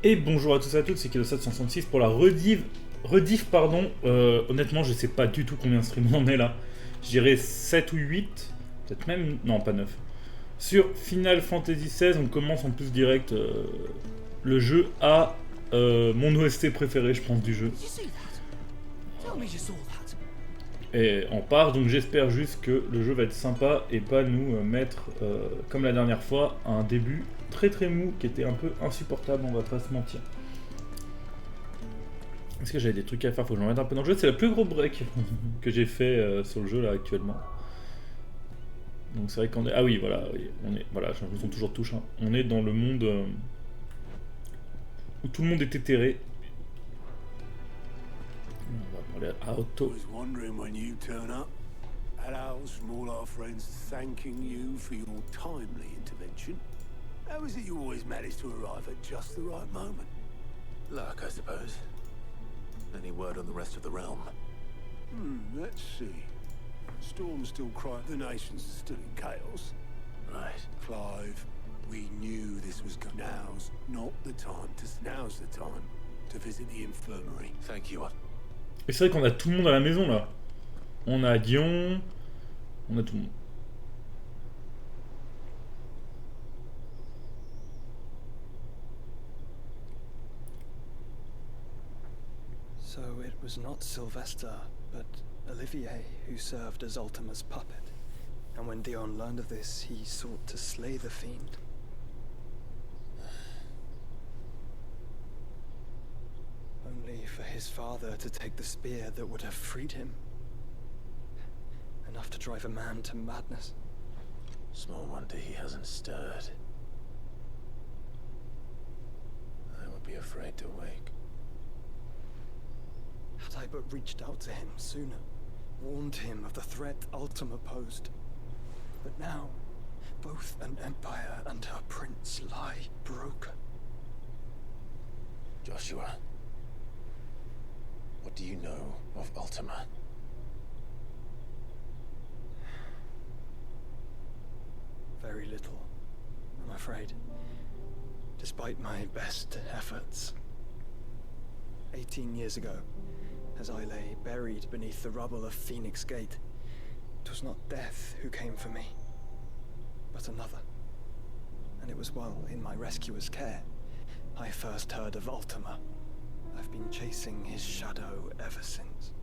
Et bonjour à tous et à toutes, c'est qu'ils pour la rediff pardon. Honnêtement, je sais pas du tout combien de streams on en est là. Je dirais 7 ou 8, peut-être même, non pas 9. Sur Final Fantasy XVI, on commence en plus direct le jeu à mon OST préféré, je pense, du jeu. Et on part, donc j'espère juste que le jeu va être sympa et pas nous mettre, comme la dernière fois, un début très très mou qui était un peu insupportable, on va pas se mentir. Est-ce que j'avais des trucs à faire? Faut que je m'en mette un peu dans le jeu. C'est le plus gros break que j'ai fait sur le jeu là actuellement. Donc c'est vrai qu'on est. Ah oui, voilà, oui, on est. Voilà, j'ai l'impression toujours touche. Hein. On est dans le monde où tout le monde est éthéré. On va parler à Otto. Was wondering when you turn up. Hello from all our friends thanking you for your timely intervention. How is it you always manage to arrive at just the right moment? Luck, I suppose. Any word on the rest of the realm? Let's see. Storms still cry. The nations are still in chaos. Right. Clive, we knew this was going. Now's not the time to. Now's the time to visit the infirmary. Thank you. Et c'est vrai qu'on a tout le monde à la maison là. On a Dion, on a tout le monde. So it was not Sylvester, but Olivier who served as Ultima's puppet. And when Dion learned of this, he sought to slay the fiend. Only for his father to take the spear that would have freed him. Enough to drive a man to madness. Small wonder he hasn't stirred. I would be afraid to wake. Had I but reached out to him sooner, warned him of the threat Ultima posed. But now, both an empire and her prince lie broken. Joshua, what do you know of Ultima? Very little, I'm afraid. Despite my best efforts. 18 years ago, as I lay buried beneath the rubble of Phoenix Gate, it was not death who came for me, but another. And it was while in my rescuer's care, I first heard of Ultima. I've been chasing his shadow ever since.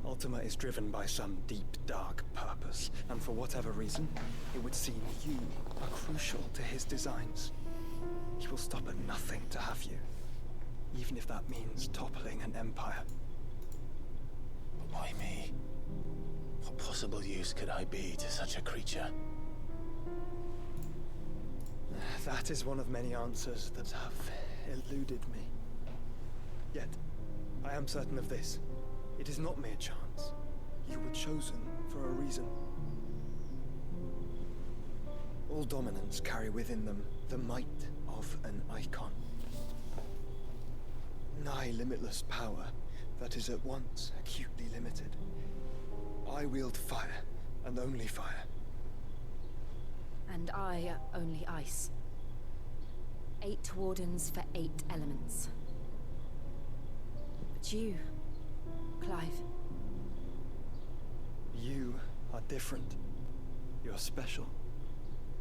Ultima is driven by some deep, dark purpose, and for whatever reason, it would seem you are crucial to his designs. He will stop at nothing to have you, even if that means toppling an empire. But why me? What possible use could I be to such a creature? That is one of many answers that have eluded me. Yet, I am certain of this. It is not mere chance. You were chosen for a reason. All dominants carry within them the might of an icon. Nigh limitless power that is at once acutely limited. I wield fire, and only fire. And I only ice. 8 wardens for 8 elements. But you, Clive. You are different. You're special.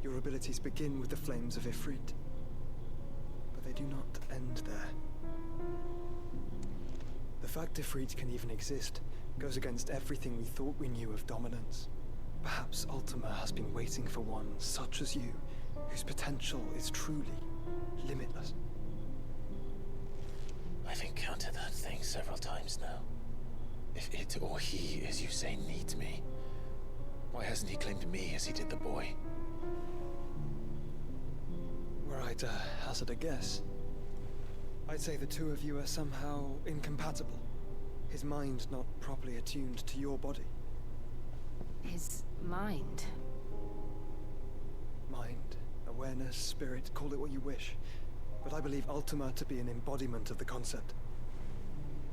Your abilities begin with the flames of Ifrit. But they do not end there. The fact Ifrit can even exist goes against everything we thought we knew of dominance. Perhaps Ultima has been waiting for one such as you, whose potential is truly limitless. I've encountered that thing several times now. If it or he, as you say, needs me, why hasn't he claimed me as he did the boy? Were I to hazard a guess, I'd say the two of you are somehow incompatible. His mind not properly attuned to your body. His mind. Mind, awareness, spirit, call it what you wish. But I believe Ultima to be an embodiment of the concept.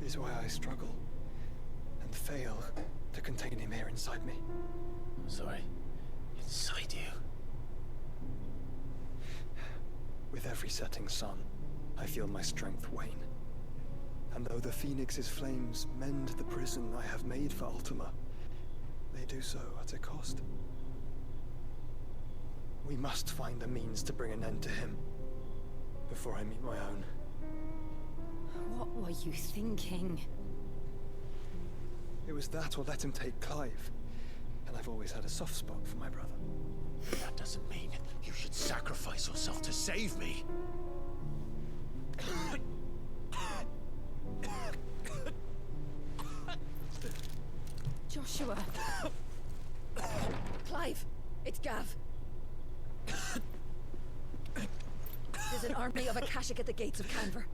This is why I struggle and fail to contain him here inside me. I'm sorry. Inside you? With every setting sun, I feel my strength wane. And though the Phoenix's flames mend the prison I have made for Ultima, they do so at a cost. We must find a means to bring an end to him before I meet my own. What were you thinking? It was that or let him take Clive. And I've always had a soft spot for my brother. That doesn't mean you should sacrifice yourself to save me. Joshua. Clive, it's Gav. There's an army of Akashic at the gates of Canver.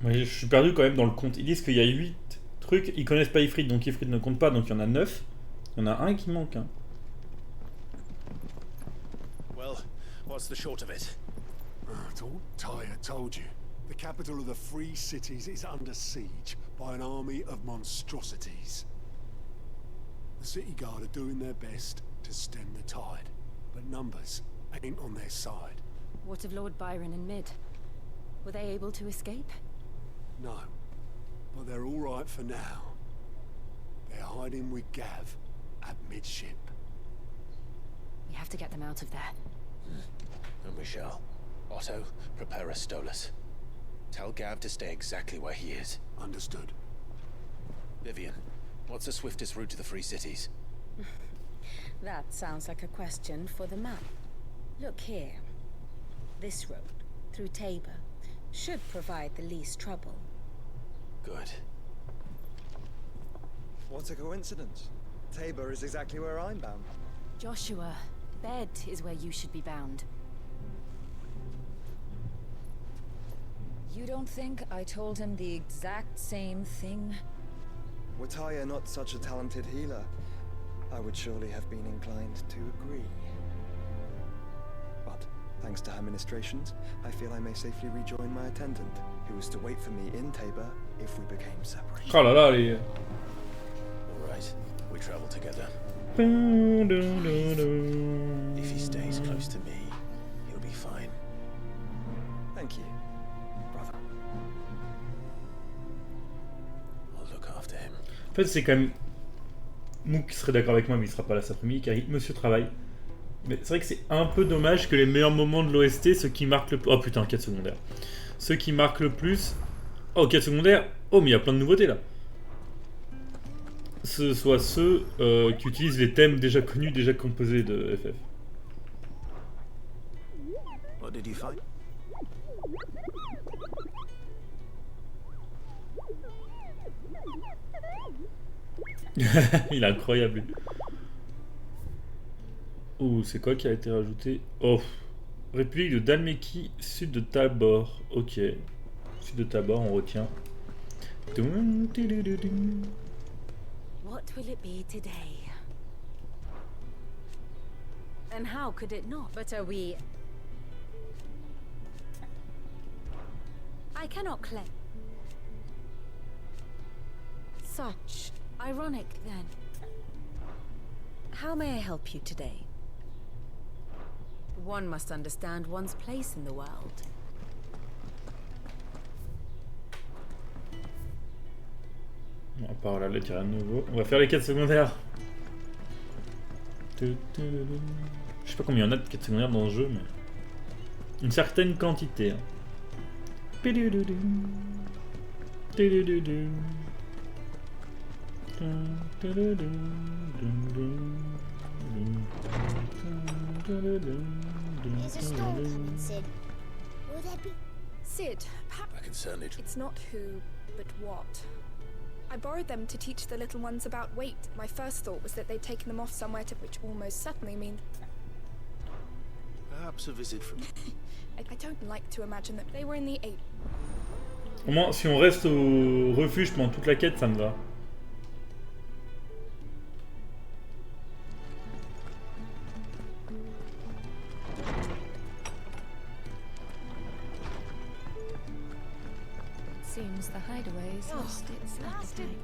Moi, je suis perdu quand même dans le compte. Ils disent qu'il y a 8 trucs, ils connaissent pas Ifrit, donc Ifrit ne compte pas, donc il y en a 9. Il y en a un qui manque. Hein. Well, what's the short of it? Tyre told you. The capital of the Free Cities is under siege by an army of monstrosities. The city guard are doing their best to stem the tide, but numbers ain't on their side. What of Lord Byron and Mid? Were they able to escape? No, but they're all right for now. They're hiding with Gav at midship. We have to get them out of there. And we shall. Otto, prepare a Stolas. Tell Gav to stay exactly where he is. Understood. Vivian, what's the swiftest route to the Free Cities? That sounds like a question for the map. Look here. This road, through Tabor, should provide the least trouble. Good. What a coincidence. Tabor is exactly where I'm bound. Joshua, bed is where you should be bound. You don't think I told him the exact same thing? Were Tyre not such a talented healer, I would surely have been inclined to agree. But, thanks to her ministrations, I feel I may safely rejoin my attendant, who was to wait for me in Tabor if we became separated. Oh là là, les... All right, we travel together. If he stays close to me, he'll be fine. Thank you, brother. I'll look after him. En fait, c'est quand même... Mouk qui serait d'accord avec moi, mais il sera pas là cet après-midi, car Monsieur travaille. Mais c'est vrai que c'est un peu dommage que les meilleurs moments de l'OST, ceux qui marquent le plus... Oh putain, quête secondaire. Ceux qui marquent le plus... Oh, quête secondaire. Oh, mais il y a plein de nouveautés, là. Ce soit ceux qui utilisent les thèmes déjà connus, déjà composés de FF. What did you find? Il est incroyable, lui. Oh, c'est quoi qui a été rajouté? Oh, République de Dalmékie, sud de Tabor. Ok. Sud de Tabor, on retient. What will it be today? And how could it not? But are we... I cannot claim. Such ironic, then. How may I help you today? One must understand one's place in the world. Bon, à part la lettre, il n'y a rien de nouveau. On va faire les quêtes secondaires. Je sais pas combien il y en a de quêtes secondaires dans le jeu, mais... Une certaine quantité. Hein. There's a storm coming, Sid. Will there be... Sid, perhaps I can certainly... it's not who, but what. I borrowed them to teach the little ones about weight. My first thought was that they'd taken them off somewhere to which almost certainly means... Perhaps a visit from... I don't like to imagine that they were in the 8. Au moins, si on reste au refuge pendant toute la quête, ça me va. Seems the hideaway's lost its appetite.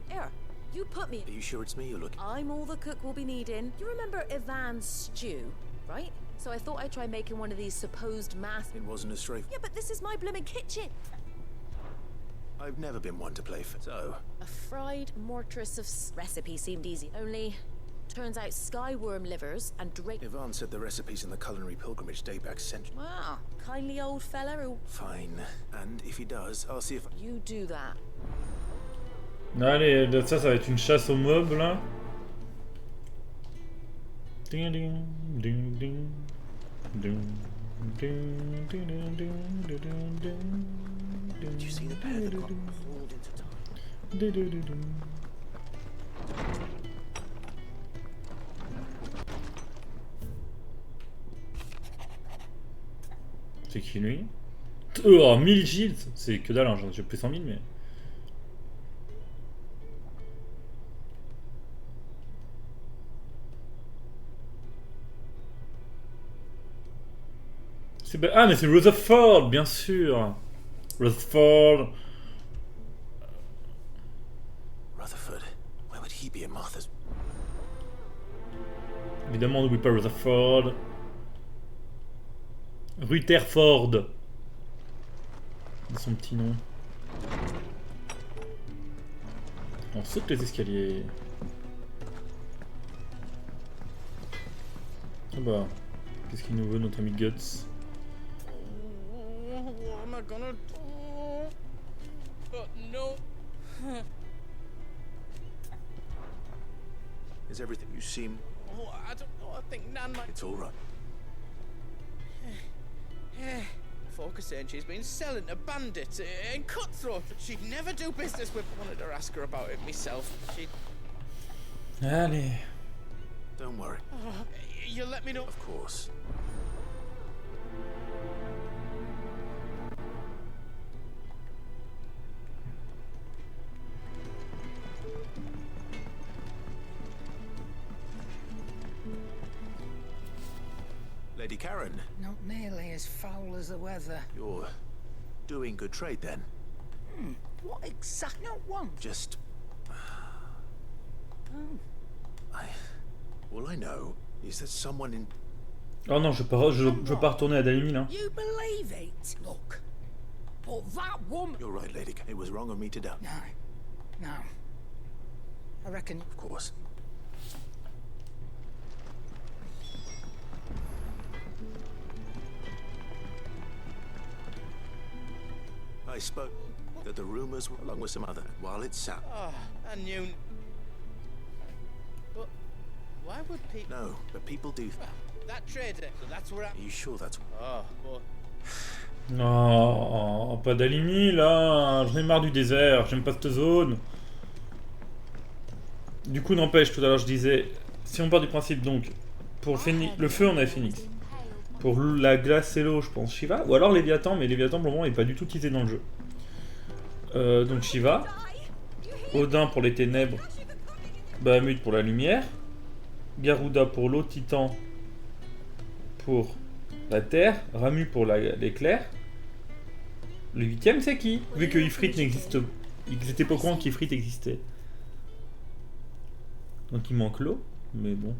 Here, You put me. Are you sure it's me you're looking? I'm all the cook will be needing. You remember Ivan's stew, right? So I thought I'd try making one of these supposed math. It wasn't a strafe. Yeah, but this is my blooming kitchen. I've never been one to play for. So, A fried mortress of recipe seemed easy. Only, turns out skyworm livers and drake. Ivan said the recipes in the culinary pilgrimage date back centuries. Wow, kindly old fella who. Fine. And if he does, I'll see if. You do that. Allez, ça va être une chasse aux mobs là. Ding ding ding ding ding ding ding ding ding ding. Did you see the pair that got pulled into time? C'est qui lui? Oh, 1000 shields! C'est que dalle, hein, j'ai plus 100 000 mais. Ah mais c'est Rutherford, bien sûr. Rutherford. Rutherford? Where would he be in Martha's? Évidemment, n'oublie pas Rutherford. Rutherford. De son petit nom. On saute les escaliers. Ah bah, qu'est-ce qu'il nous veut, notre ami Guts? What am I gonna do? But no. Is everything you seem? Oh, I don't know. I think Nan might. It's all right. Folk are saying she's been selling to bandits and cutthroat, but she'd never do business with. I wanted to ask her about it myself. She'd. Allez. Don't worry. You'll let me know. Of course. Lady Karen, Not nearly as foul as the weather. you're doing good trade then. What exactly? Not one. Just, Oh. all I know is that someone in. Oh non, je veux pas retourner à Dalimil, hein. You believe it? Look. But that woman. You're right, Lady. It was wrong of me to doubt. No. No. I reckon. Of course. I spoke that the rumors were along with some other. While it sat. Oh, I knew. But why would people? No, but people do. Well, that trader. So that's where I. Are you sure that's? Oh, but. Non, pas Dalimil là. J'en ai marre du désert. J'aime pas cette zone. Du coup, n'empêche, tout à l'heure je disais, si on part du principe donc, pour le feu on a Phoenix. Pour la glace et l'eau, je pense Shiva. Ou alors Léviathan, mais Léviathan pour le moment n'est pas du tout utilisé dans le jeu. Donc Shiva. Odin pour les ténèbres. Bahamut pour la lumière. Garuda pour l'eau. Titan pour la terre. Ramu pour l'éclair. Le 8ème c'est qui? Vu que Ifrit n'existe pas. Ils étaient pas au courant qu'Ifrit existait. Donc il manque l'eau, mais bon.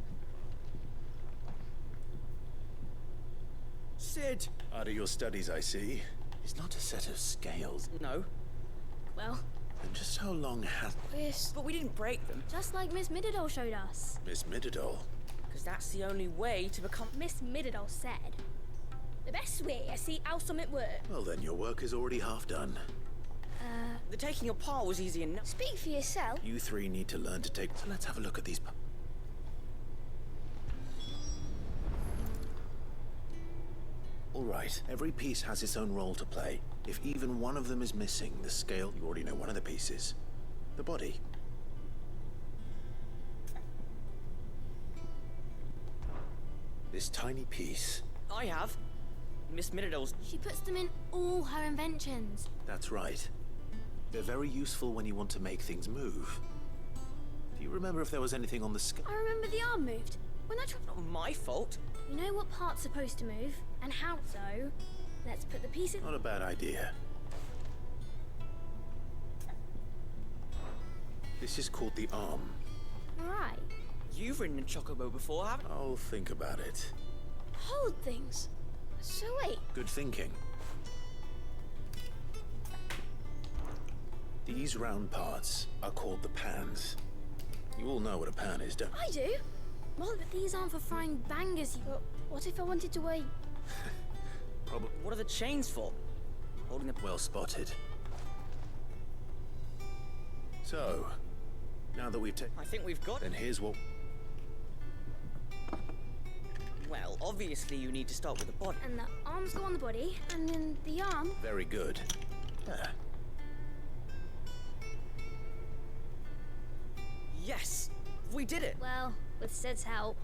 Sid. Out of your studies, I see. It's not a set of scales. No. Well, And just how long has but we didn't break them. Just like Miss Mididol showed us. Miss Mididol? Because that's the only way to become. Miss Mididol said, the best way I see how something work. Well, then your work is already half done. The taking apart was easy enough. Speak for yourself. You three need to learn to take. So let's have a look at these. All right. Every piece has its own role to play. If even one of them is missing, the scale. You already know one of the pieces. The body. This tiny piece. I have. Miss Mididol's. She puts them in all her inventions. That's right. They're very useful when you want to make things move. Do you remember if there was anything on the scale? I remember the arm moved. When I tried. Not my fault. You know what part's supposed to move and how. So, let's put the pieces. Not a bad idea. This is called the arm. Right. You've ridden a chocobo before, haven't you? I'll think about it. Hold things. So wait. Good thinking. These round parts are called the pans. You all know what a pan is, don't you? I do. Well, but these aren't for frying bangers. But what if I wanted to wait? Probably. What are the chains for? Holding the... Well spotted. So, now that we've I think we've got then it. here's what... Well, obviously you need to start with the body. And the arms go on the body, and then the arm... Very good. Ah, Yes! We did it! Well, with Sid's help.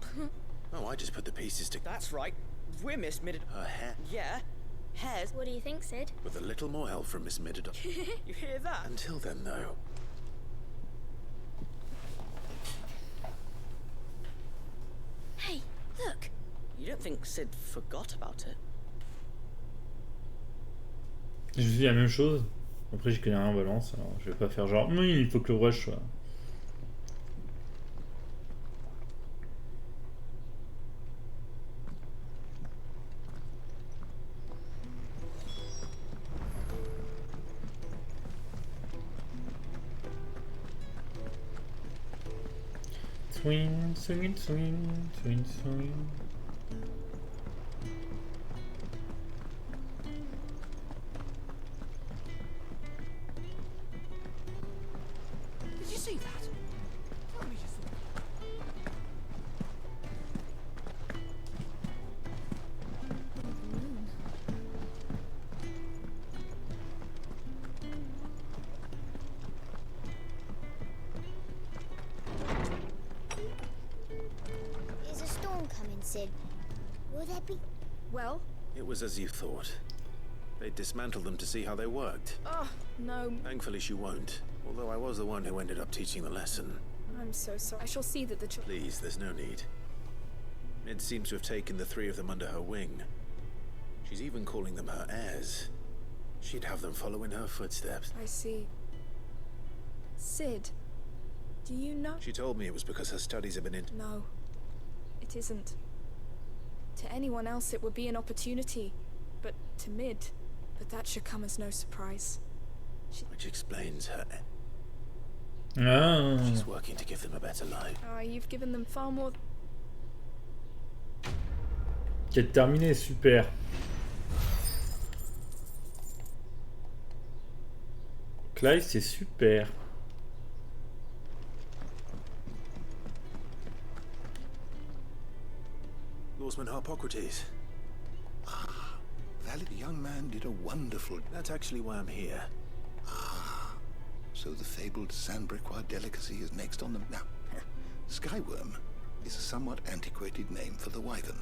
oh, I just put the pieces together. That's right. We're Miss Midden. Her hair. Yeah. Hairs. What do you think, Sid? With a little more help from Miss Midden. You hear that? Until then, though. Hey, look. You don't think Sid forgot about it? Je me suis dit la même chose. Après, j'y connais rien en balance, alors je vais pas faire genre, oui, il faut que le rush soit. Swing, swing, swing, swing, swing. Did you see that? Tell me your Is a storm coming, Sid? Will there be... Well? It was as you thought. They dismantled them to see how they worked. Oh, no. Thankfully she won't. Although I was the one who ended up teaching the lesson. I'm so sorry. I shall see that the children... Please, there's no need. Mid seems to have taken the three of them under her wing. She's even calling them her heirs. She'd have them follow in her footsteps. I see. Sid, do you know... She told me it was because her studies have been in... No, it isn't. To anyone else it would be an opportunity, but to Mid, but that should come as no surprise. Which explains her... Ah. She's working to give them a better life. Ah, you've given them far more... Quête terminée, super. Clive, c'est super. Lawsman Harpocrates. Ah, valid young man did a wonderful... That's actually why I'm here. Ah, so the fabled Sandbricois delicacy is next on the... Now, Skyworm is a somewhat antiquated name for the wyvern.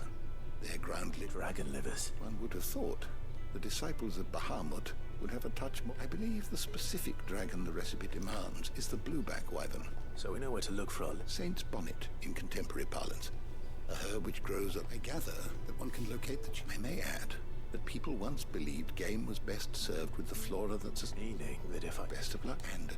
They're ground-lit dragon livers. One would have thought the disciples of Bahamut would have a touch more... I believe the specific dragon the recipe demands is the blueback wyvern. So we know where to look for a... Saint's bonnet in contemporary parlance. A herb which grows up. I gather that one can locate the... I may add that people once believed game was best served with the flora that's... Meaning that if I... Best of luck and...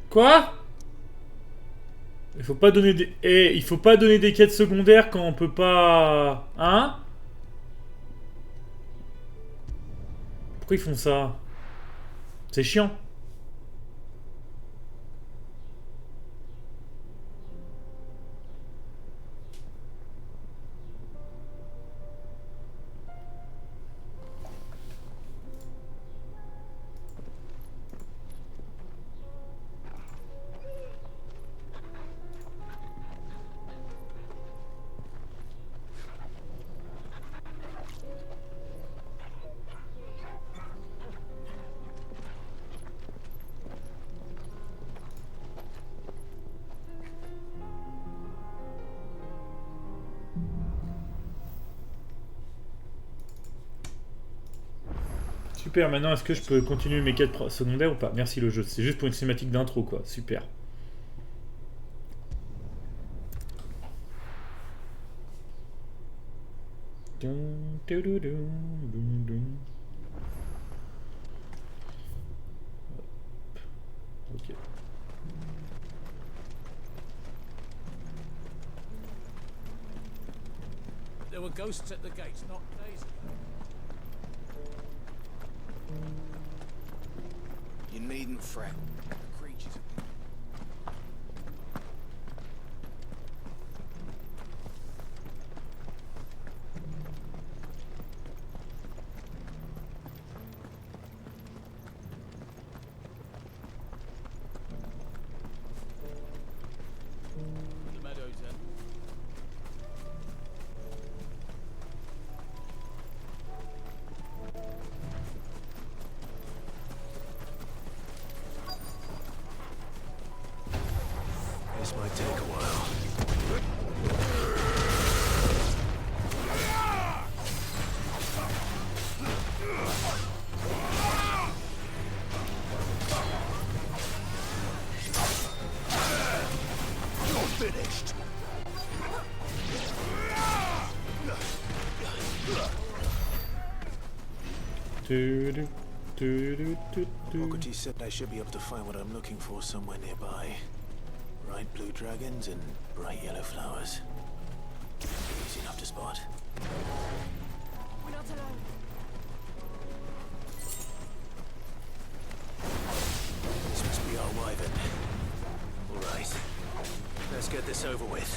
Quoi? Il faut pas donner des... il faut pas donner des quêtes secondaires quand on peut pas... Hein? Pourquoi ils font ça? C'est chiant. Super, maintenant est-ce que je peux continuer mes quêtes secondaires ou pas? Merci le jeu, c'est juste pour une cinématique d'intro quoi, super. Ok. There were ghosts at the gates not days ago. You needn't fret. The creatures have been... The meadows then. This might take a while. You're finished. Okati said I should be able to find what I'm looking for somewhere nearby. Bright blue dragons and bright yellow flowers. Easy enough to spot. We're not alone. This must be our wyvern. Alright. Let's get this over with.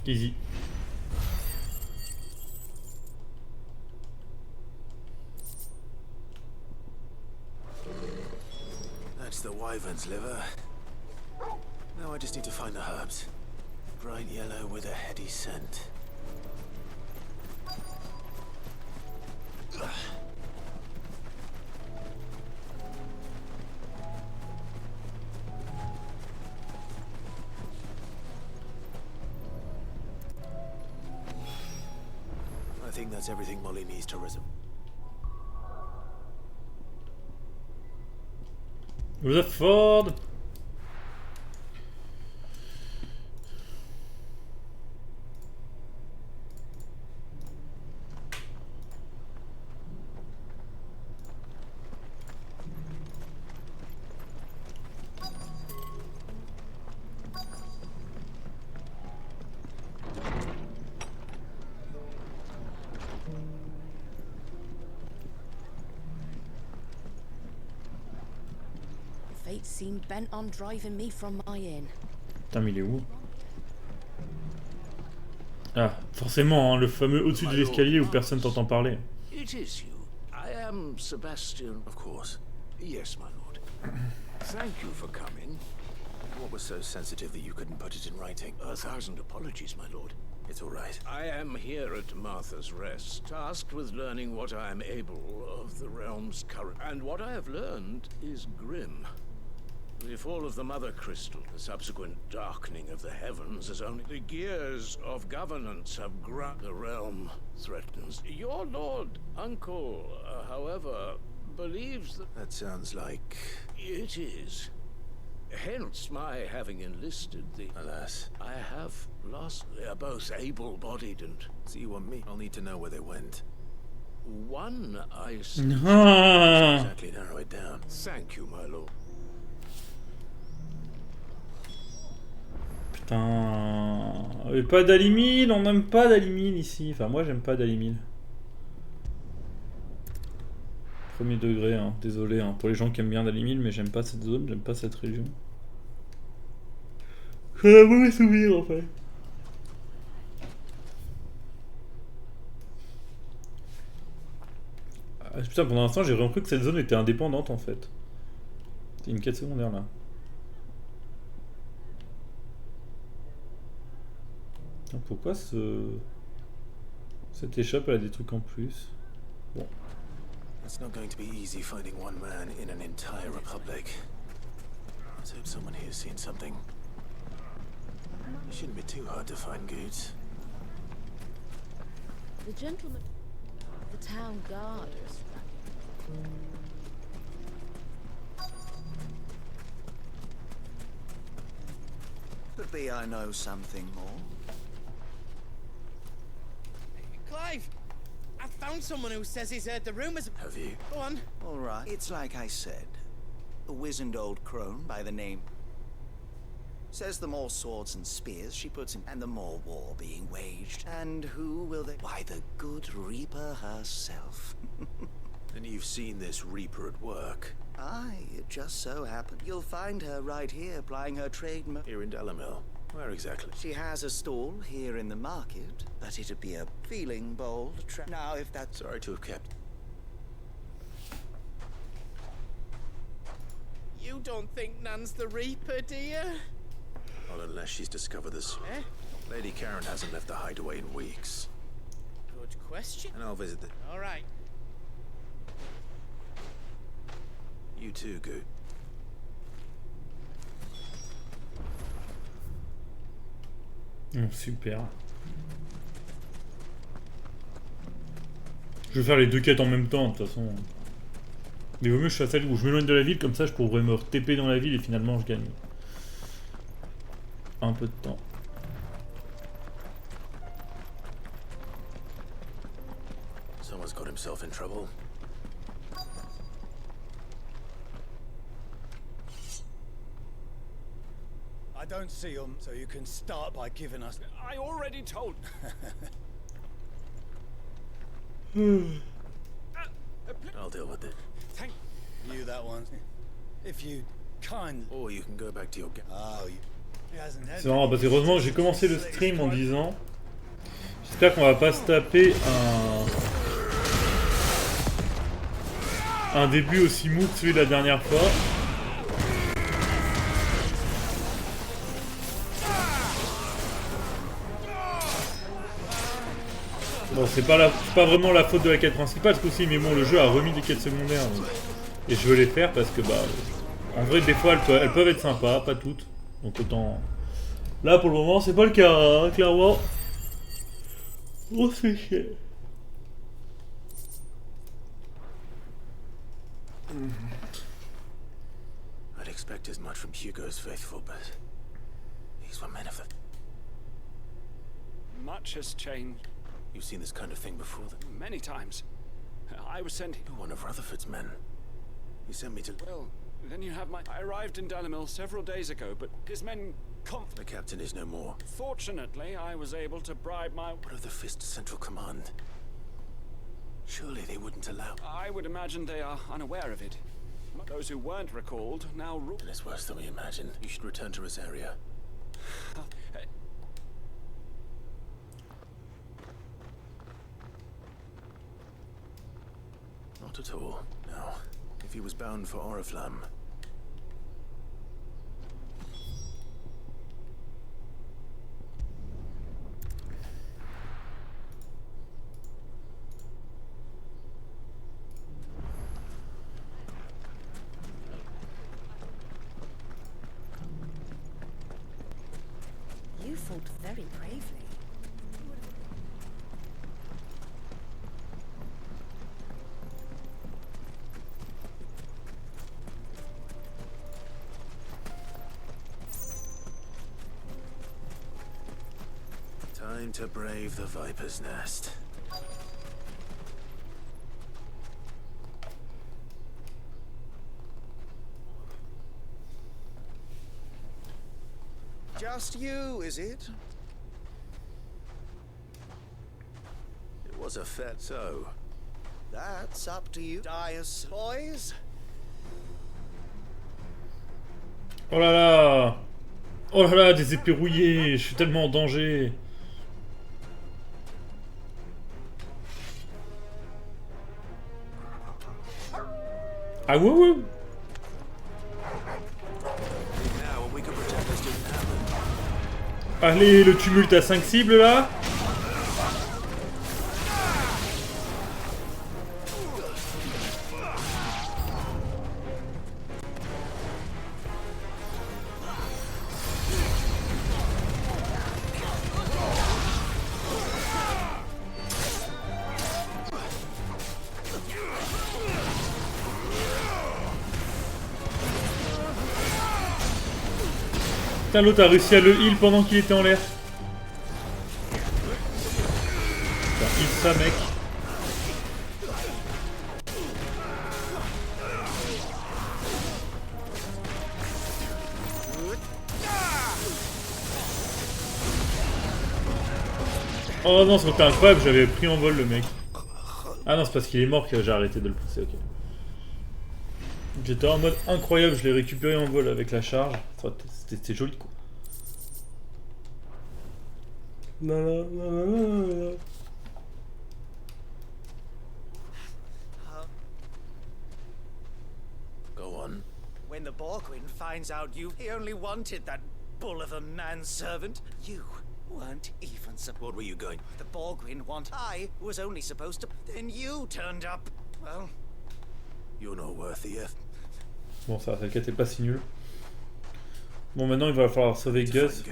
Easy. That's the wyvern's liver. Now I just need to find the herbs. Bright yellow with a heady scent. I think that's everything Molly needs to resume. Rutherford. Fate seemed bent on driving me from my inn. Putain, mais il est où? Ah, forcément, hein, le fameux au-dessus de l'escalier où personne t'entend parler. It is you. I am Sebastian. Of course. Yes, my lord. Thank you for coming. What was so sensitive that you couldn't put it in writing? 1,000 apologies, my lord. It's all right. I am here at Martha's Rest, tasked with learning what I am able of the realm's current. And what I have learned is grim. The fall of the Mother Crystal, the subsequent darkening of the heavens, as only the gears of governance have grabbed the realm threatens. Your lord uncle, however, believes that... That sounds like... It is. Hence my having enlisted the... Alas. I have lost... They are both able-bodied and... So you want me? I'll need to know where they went. One I... Exactly, narrow it down. Thank you, my lord. Putain... Et pas d'alimil, on n'aime pas d'alimil ici. Enfin, moi j'aime pas d'alimil. Premier degré, hein. Désolé hein, pour les gens qui aiment bien d'alimil, mais j'aime pas cette zone, j'aime pas cette région. C'est un mauvais souvenir en fait. Ah, putain, pendant l'instant, j'ai vraiment cru que cette zone était indépendante en fait. C'est une quête secondaire là. Putain, pourquoi cette échoppe elle a des trucs en plus? Bon. It's not going to be easy finding one man in an entire republic. Let's hope someone here's seen something. It shouldn't be too hard to find goods. The gentleman, the town guard is Could be I know something more. Clive! I found someone who says he's heard the rumors. Have you? Go on. All right. It's like I said. A wizened old crone by the name. Says the more swords and spears she puts in, and the more war being waged. And who will they? Why, the good Reaper herself. And you've seen this Reaper at work? Aye, it just so happened. You'll find her right here, plying her trade. Here in Delamil. Where exactly? She has a stall here in the market, but it'd be a feeling bold now if that's... Sorry to have kept... You don't think Nan's the Reaper, do you? Not unless she's discovered this. Eh? Lady Karen hasn't left the hideaway in weeks. Good question. And I'll visit the... All right. You too, Goot. Super. Je vais faire les deux quêtes en même temps, de toute façon. Mais vaut mieux que je fasse celle où je m'éloigne de la ville, comme ça je pourrais me TP dans la ville et finalement je gagne un peu de temps. Someone's got himself in trouble. I don't see them, so you can start by giving us... I already told... I'll deal with it. Thank you, that one. If you kind... Or you can go back to your... Oh, c'est marrant parce que heureusement j'ai commencé le stream en disant j'espère qu'on va pas se taper un début aussi mou que celui de la dernière fois. Bon, c'est pas vraiment la faute de la quête principale ce coup-ci, mais bon, le jeu a remis des quêtes secondaires donc. Et je veux les faire parce que en vrai des fois elles peuvent être sympas, pas toutes. Donc autant... Là pour le moment c'est pas le cas, hein, clairement. Oh c'est chier. I'd expect as much from Hugo's faithful, but these were men of it. Much has changed. You've seen this kind of thing before? Many times. I was sent... You're one of Rutherford's men. You sent me to... Well, then you have my... I arrived in Delamil several days ago, but his men... The captain is no more. Fortunately, I was able to bribe my... What of the Fist Central Command? Surely they wouldn't allow... I would imagine they are unaware of it. Those who weren't recalled now rule... And it's worse than we imagined. You should return to Rosaria. Not at all. No. If he was bound for Oriflamme... You fought very bravely. Time to brave the Viper's Nest. Just you, is it? It was a fet, so... That's up to you, Dias boys. Oh là là! Oh là là, des épées rouillées! Je suis tellement en danger! Ah ouais ouais. Allez, le tumulte à 5 cibles là. Putain, l'autre a réussi à le heal pendant qu'il était en l'air. Putain, heal ça, mec. Oh non, c'était incroyable, j'avais pris en vol le mec. Ah non, c'est parce qu'il est mort que j'ai arrêté de le pousser, ok. J'étais en mode incroyable, je l'ai récupéré en vol avec la charge. C'était joli quoi. Go on. When the Borgwin finds out he only wanted that bull of a manservant, you weren't even supposed. What were you going? The Borgwin I was only supposed to. Then you turned up. Well, you're not worthy yet. Bon, ça, la quête est pas si nulle. Bon, maintenant il va falloir sauver Gus.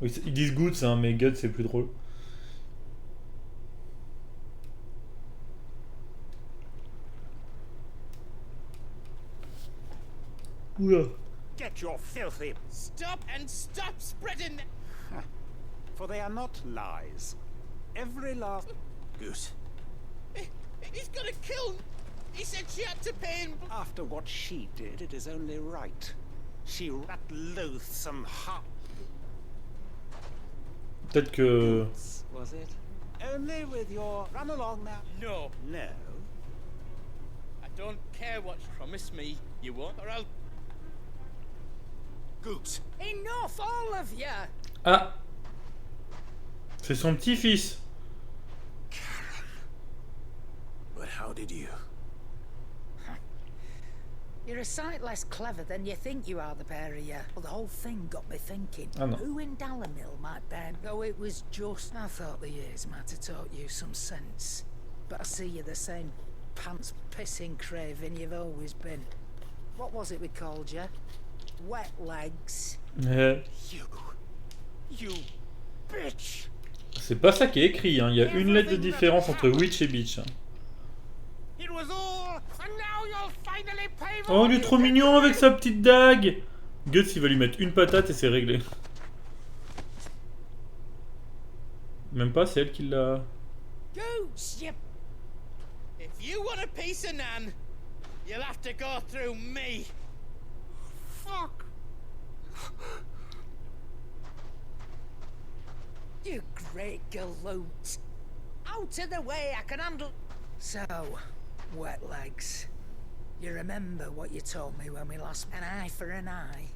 Oui, ils disent good, hein, mais Gus c'est plus drôle. Oula. Get your filthy... Stop and stop spreading... For they are not lies. Every last... Goose. He's gonna kill... He said she had to pay him... After what she did, it is only right. She... That loathsome heart... Peut-être que... Was it? Only with your... Run along now. No. No. I don't care what you promise me you won't, or I'll... Goops. Enough, all of you! Ah! C'est son petit-fils. Karen. But how did you... You're a sight less clever than you think you are, the pair of you. Well, the whole thing got me thinking. Oh, no. Who in Dalamil might bear? Though it was just... I thought the years might have taught you some sense. But I see you're the same pants-pissing craven you've always been. What was it we called you? Wet legs. You bitch. C'est pas ça qui est écrit, hein. Il y a une lettre de différence entre witch et bitch. Hein. Oh, il est trop mignon avec sa petite dague. Guts, il va lui mettre une patate et c'est réglé. Même pas, c'est elle qui l'a... Goose, you... If you want a piece of Nan, you'll have to go through me. Fuck. You great galoot. Out of the way, I can handle... So, wet legs. You remember what you told me when we lost an eye for an eye?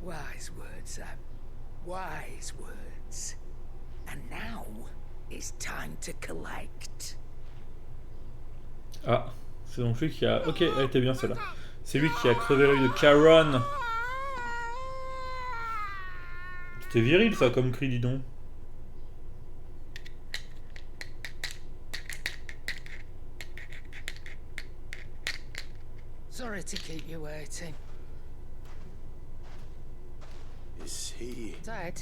Wise words, Sam. Wise words. And now, it's time to collect. Ah, c'est donc lui qui a... Ok, elle était bien celle-là. C'est lui qui a crevé l'œil de Karen. C'était viril ça comme cri, dis donc. Sorry to keep you waiting. Is he... Dead?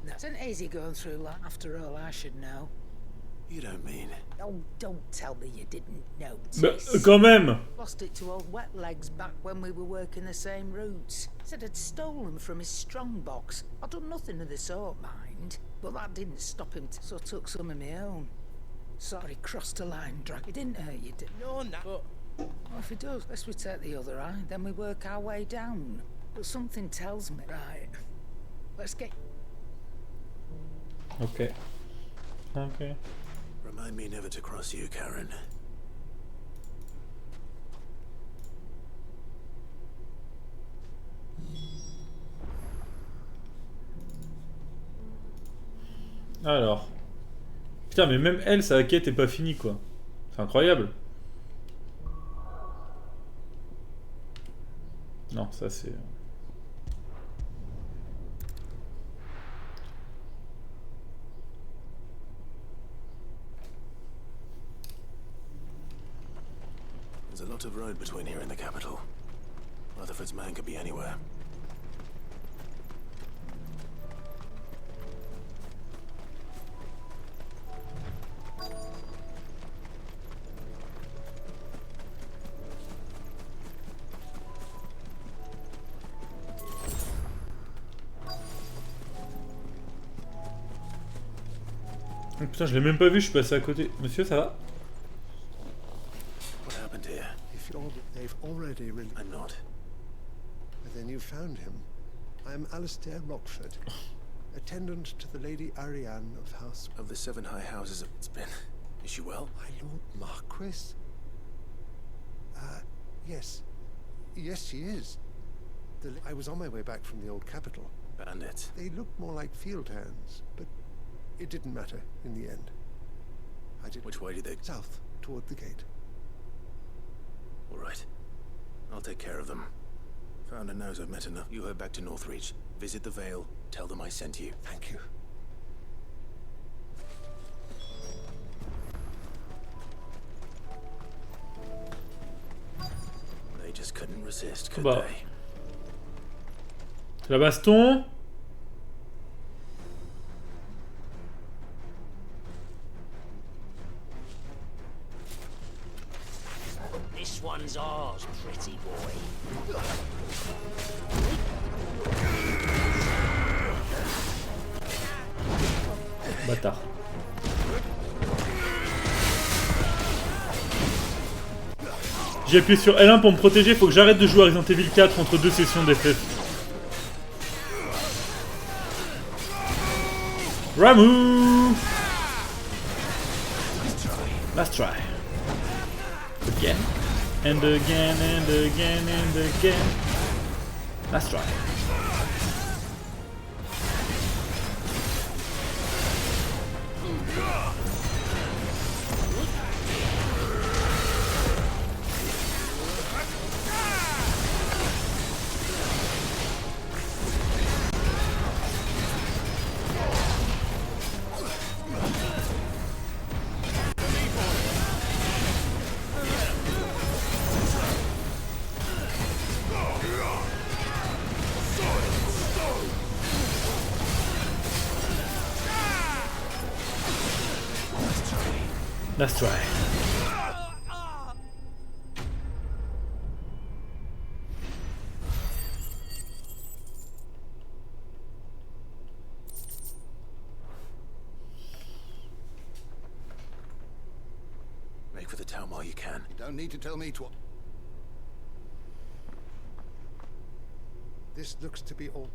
No. It's an easy going through life. After all, I should know. You don't mean... Oh, don't tell me you didn't notice. Bah, quand même. Lost it to old Wet Legs back when we were working the same routes. Said I'd stolen from his strongbox. I'd done nothing of the sort, mind. But that didn't stop him, so I took some of my own. Sorry, crossed a line, drag. It didn't hurt you, did it? No, no. Well, if it does, let's we take the other eye, then we work our way down. But something tells me, right, let's get... Ok. Ok. Remind me never to cross you, Karen. Alors. Putain, mais même elle, sa quête est pas finie, quoi. C'est incroyable. Non, ça c'est... There's a lot of road between here and the capital. Rutherford's man could be anywhere. Oh, putain, je l'ai même pas vu, je suis passé à côté. Monsieur, ça va? What happened here? They've already really... I'm not. But then you found him. I am Alistair Rockford, attendant to the Lady Ariane of House... Of the 7 high houses it's been. Is she well? My Lord Marquis? Yes. Yes, she is. I was on my way back from the old capital. Bandits. They looked more like field hands, but it didn't matter in the end. Which way did they... South, toward the gate. All right. I'll take care of them. Founder knows I've met enough. You head back to Northreach. Visit the Vale. Tell them I sent you. Thank you. They just couldn't resist, could Bah. they? La baston. This one's ours, pretty boy. Bâtard. J'ai appuyé sur L1 pour me protéger, faut que j'arrête de jouer à Resident Evil 4 entre 2 sessions d'FF. Ramu! Last try. Again. And again and again and again. Last try. Let's try. Make for the town while you can. You don't need to tell me to... This looks to be all...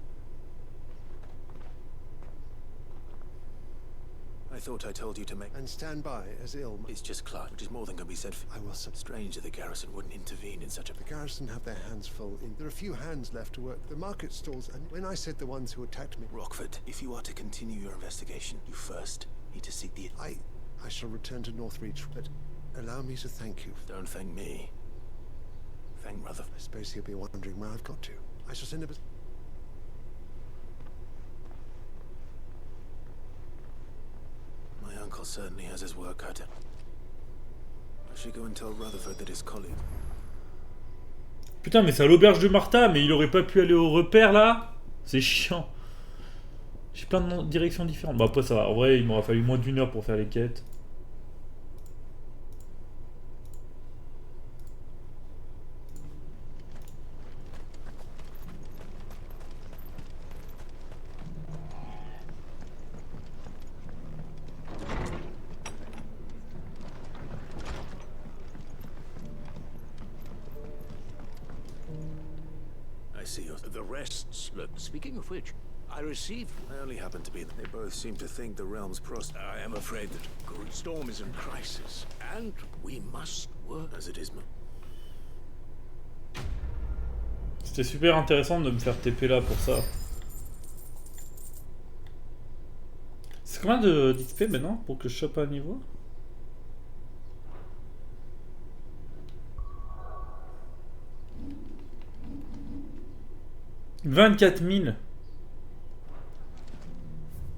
I thought I told you to make... And stand by as ill... It's just Clark, which is more than can be said for... I will... Strange that the garrison wouldn't intervene in such a... The garrison have their hands full in... There are few hands left to work. The market stalls, and when I said the ones who attacked me... Rockford, if you are to continue your investigation, you first need to seek the... I shall return to Northreach, but allow me to thank you. Don't thank me. Thank Rutherford. I suppose he'll be wondering where I've got to. I shall send a... My uncle certainly has his work cut out. I should go and tell Rutherford that his colleague... Putain, mais c'est à l'auberge de Martha, mais il aurait pas pu aller au repère là? C'est chiant. J'ai plein de directions différentes. Bon, après ça va. En vrai, il m'aura fallu moins d'1 heure pour faire les quêtes. I see yours. The rest's... Look, speaking of which, I received... I only happen to be... They both seem to think the realm's I am afraid that Good Storm is in crisis, and we must work as it is. C'était super intéressant de me faire TP là pour ça. C'est combien d'XP maintenant pour que je chope un niveau? 24 000.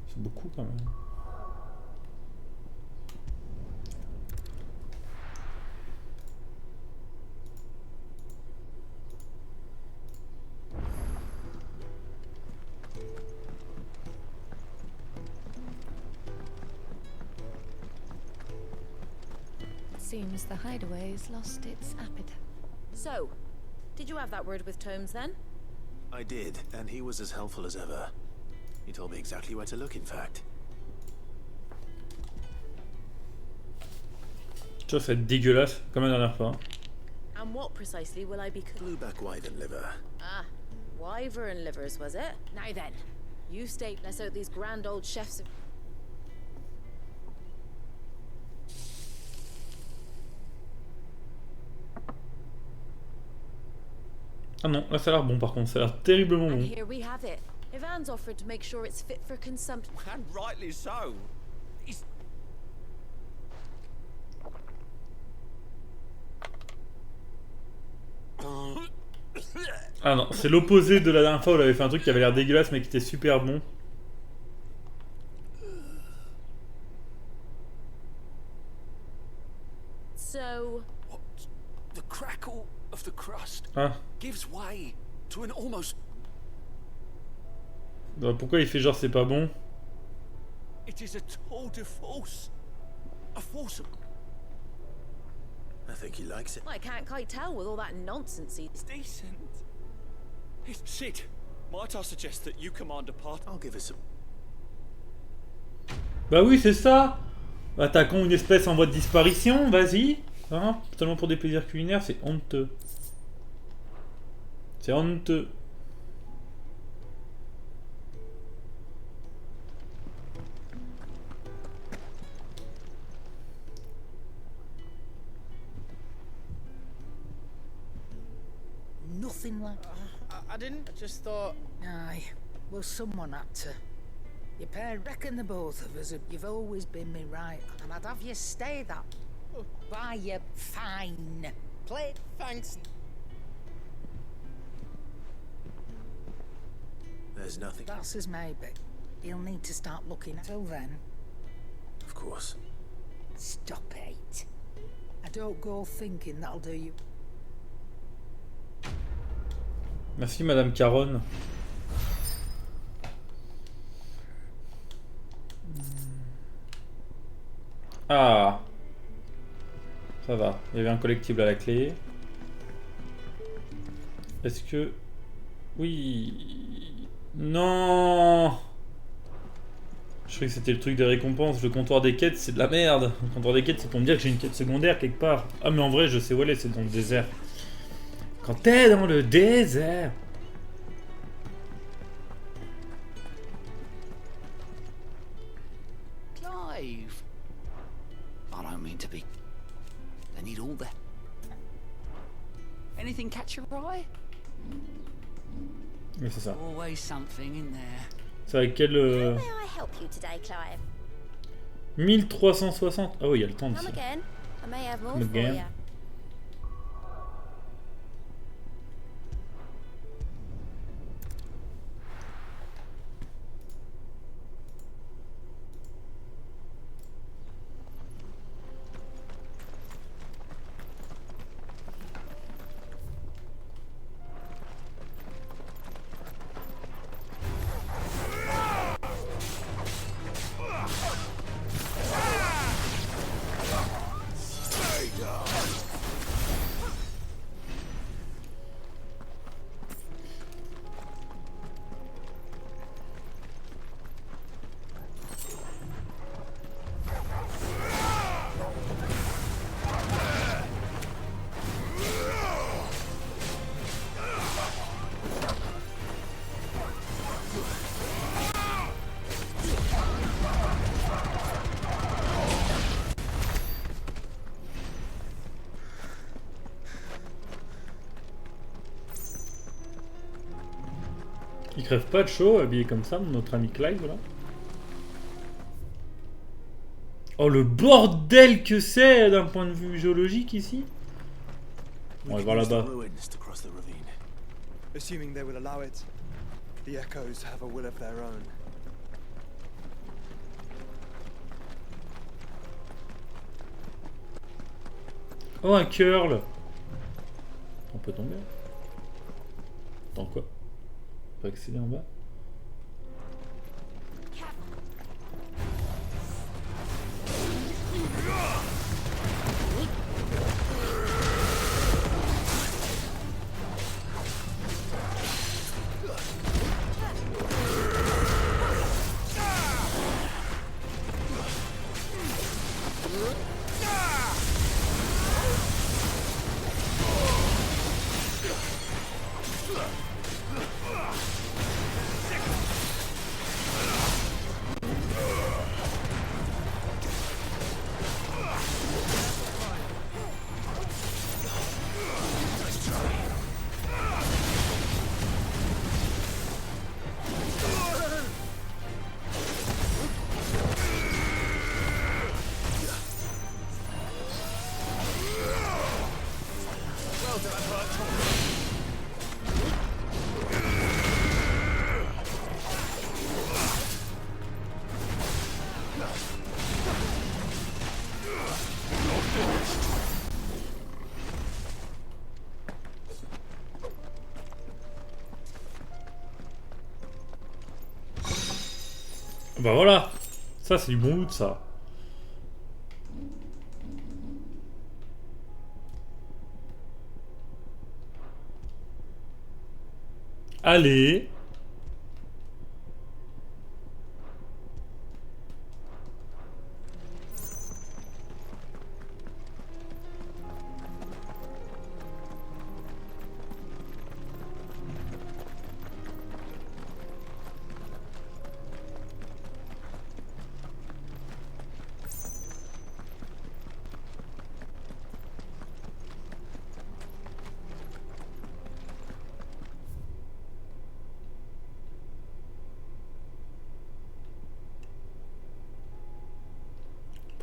C'est beaucoup quand même. Seems the hideaway's lost its appetite. So, did you have that word with Tomes then? I did, and he was as helpful as ever. He told me exactly where to look, in fact. Ça va être dégueulasse, comme la dernière fois. And what precisely will I be... Blueback wyvern liver. Ah, wyvern livers, was it? Now then, you state us out these grand old chefs of... Ah non, là ça a l'air bon par contre, ça a l'air terriblement And bon. here we have it. Ivan's offered to make sure it's fit for consumption. And rightly so. He's... Ah non, c'est l'opposé de la dernière fois où on avait fait un truc qui avait l'air dégueulasse mais qui était super bon. So... What? The crackle of the crust gives way to an almost... Bah, pourquoi il fait genre c'est pas bon? It is a tour de force. A force of... I think he likes it. I can't quite tell with all that nonsense. It's decent. It's Sid. Might I suggest that you command a part? I'll give it some... Bah oui, c'est ça. Attaquons une espèce en voie de disparition, vas-y. Hein, totalement pour des plaisirs culinaires, c'est honteux. C'est honteux. Nothing like... I didn't. I just thought... Aye. Well, someone had to. Your pair reckon the both of us. You've always been me right. And I'd have you stay that. Why, you fine. Play... Thanks. There's nothing. That's as maybe. He'll need to start looking. Till then... Of course. Stop it. I don't go thinking that'll do you... Merci Madame Caronne. Ah, ça va. Il y avait un collectible à la clé. Est-ce que... Oui... Non. Je croyais que c'était le truc des récompenses. Le comptoir des quêtes, c'est de la merde. Le comptoir des quêtes, c'est pour me dire que j'ai une quête secondaire quelque part. Ah mais en vrai, je sais où elle est, c'est dans le désert. Quand t'es dans le désert. Clive. I don't mean to be... They need all that. Anything catch your eye? Oui, c'est ça. Always something in there. C'est avec quel... How may I help you today, Clive? 1360. Ah oui, il y a le temps Come d'ici. again. I may have more Come for again. you. Il crève pas de chaud, habillé comme ça, notre ami Clive, voilà. Oh, le bordel que c'est d'un point de vue géologique ici. On va voir là-bas. Assuming they will allow it. The echoes have a will of their own. Oh, un curl. On peut tomber. Attends, quoi? On peut accéder en bas? Bah voilà, ça c'est du bon loot ça. Allez.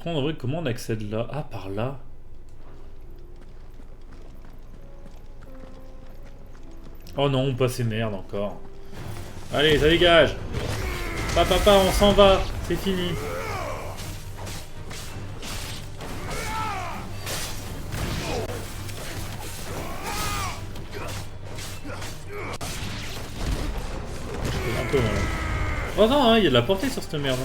En vrai, comment on accède là? Ah, par là. Oh non, on passe et merde encore. Allez, ça dégage. Papa, on s'en va. C'est fini. Un peu mal. Oh non, hein, il y a de la portée sur cette merde.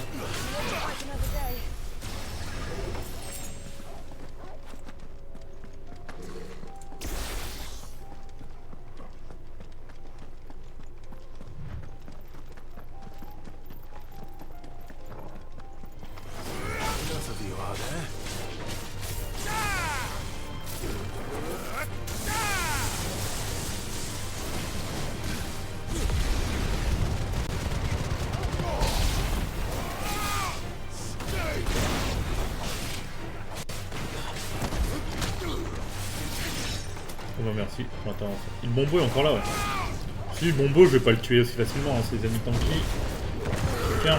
Oh bah merci. Attends, le bombo est encore là, ouais. Si le bombo, je vais pas le tuer aussi facilement, hein, c'est des amis tanky. Tiens.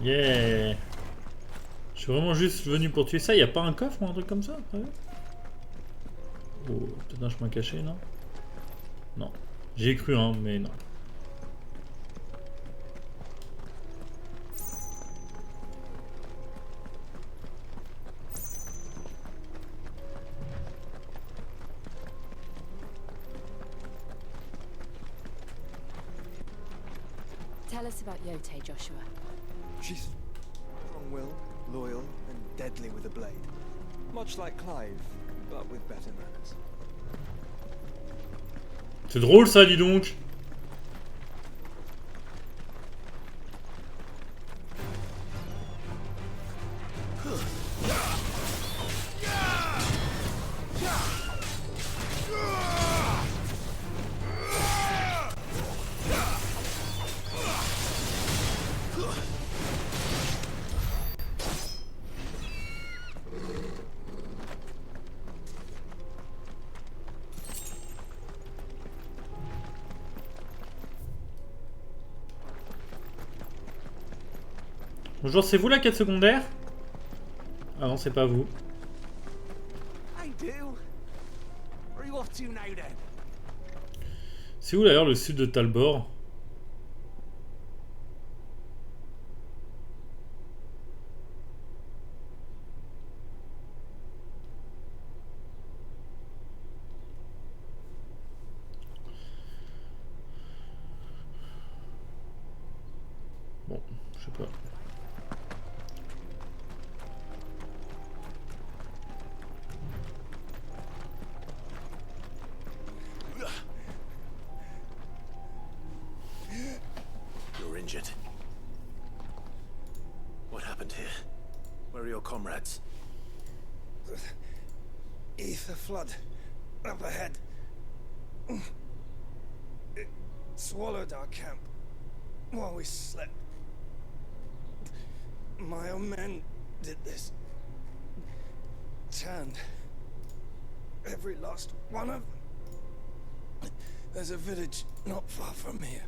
Yeah. Je suis vraiment juste venu pour tuer ça. Il n'y a pas un coffre ou un truc comme ça? Oh, peut-être un chemin caché, non? Non. J'y ai cru, hein, mais non. Tell us about Yote, Joshua. She's strong-willed, loyal, and deadly with a blade. Much like Clive, but with better manners. C'est drôle ça, dis donc. Bonjour, c'est vous la quête secondaire? Ah non, c'est pas vous. C'est où d'ailleurs le sud de Talbot? Bon, je sais pas. What happened here? Where are your comrades? The ether flood up ahead. It swallowed our camp while we slept. My own men did this. Turned every last one of them. There's a village not far from here.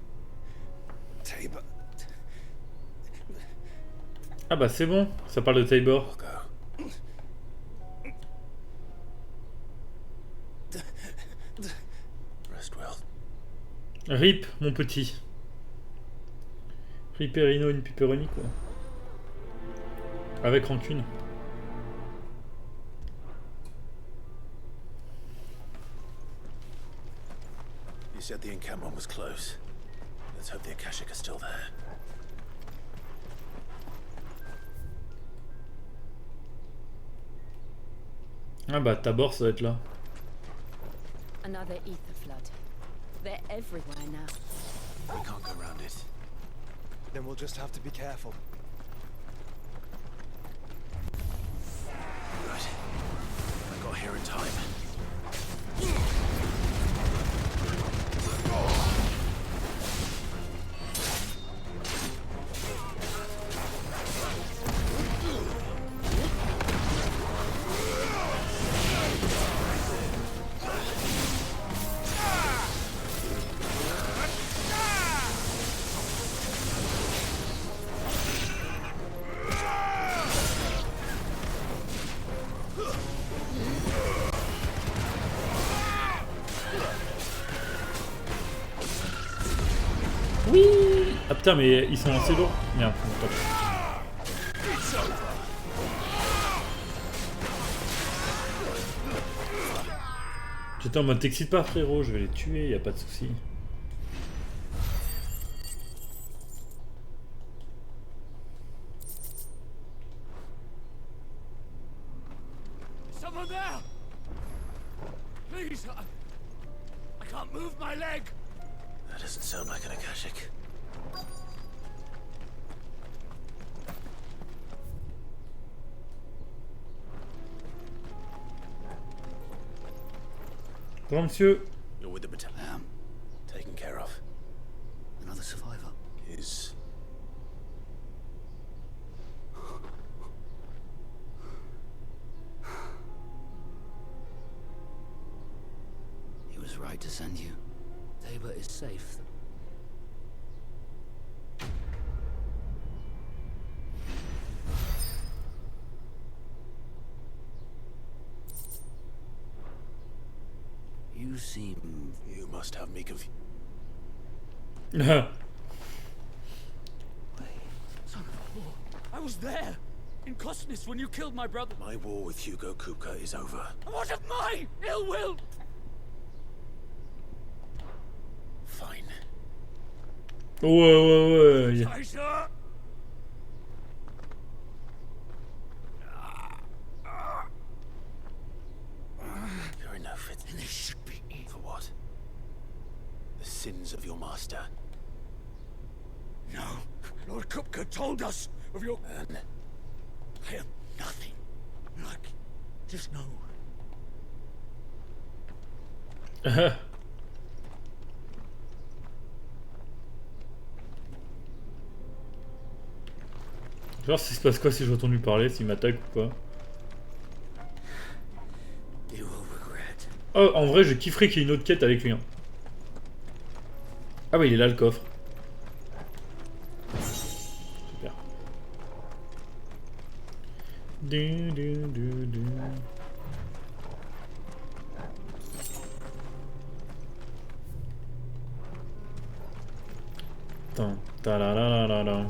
Tabor. Ah bah c'est bon, ça parle de Tabor. Rip, mon petit. Riperino une pepperoni quoi. Avec rancune. You said the encampment was close. Let's hope the Akashic are still there. Ah bah Tabor ça doit être là. Another ether flood. They're everywhere now. We can't go around it. Then we'll just have to be careful. Right. I got here in time. Oui. Ah putain mais ils sont assez lourds. Merde, top. J'étais en mode t'excite pas frérot, je vais les tuer, y a pas de souci. Someone there! Please, I can't move my leg. That doesn't sound like an Akashic. Bonjour monsieur. You're with the battalion. Taken care of. Another survivor. Is... He was right to send you. Tabor is safe. You seem... You must have me confused. Son of a whore. I was there, in Cosnus, when you killed my brother. My war with Hugo Kupka is over. And what of my ill will? Fine. Ouais. You're no fit. And this should be for what? The sins of your master. No. Lord Kupka told us of your... And I am nothing. Like, just know. Genre, ça se passe quoi si je retourne lui parler, s'il m'attaque ou quoi? Oh, en vrai, je kifferais qu'il y ait une autre quête avec lui. Hein. Ah ouais, il est là le coffre. Super. Attends, ta la la la la la.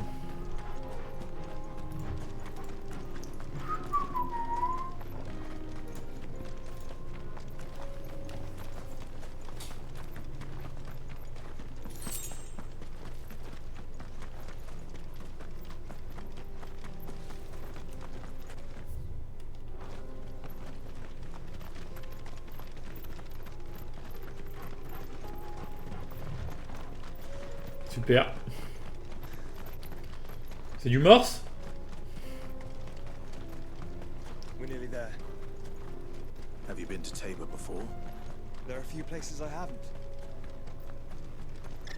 Super. C'est du morse? We're nearly there. have you been to Tabor before? There are a few places I haven't.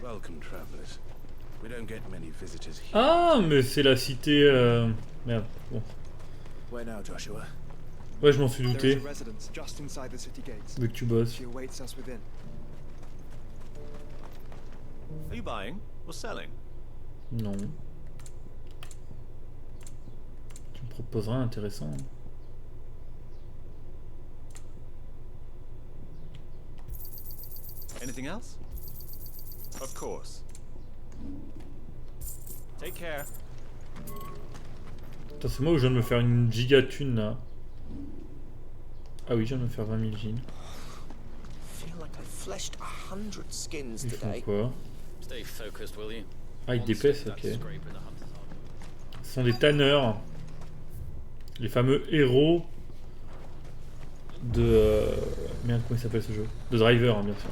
Welcome, travelers. We don't get many visitors here. Ah, mais c'est la cité... Merde, bon. Where now, Joshua? Ouais, je m'en suis douté. There is a residence just inside the city gates. Vu que tu bosses. She awaits us within. Are you buying or selling? Non. Tu me proposeras un intéressant. Hein. Anything else? Of course. Take care. Attends, c'est moi où je viens de me faire une giga thune là. Ah oui, je viens de me faire 20 000 jeans. Ils font quoi? Ah, ils dépaissent, ok. Ce sont des tanneurs. Les fameux héros de... Merde, comment il s'appelle ce jeu? De Driver, hein, bien sûr.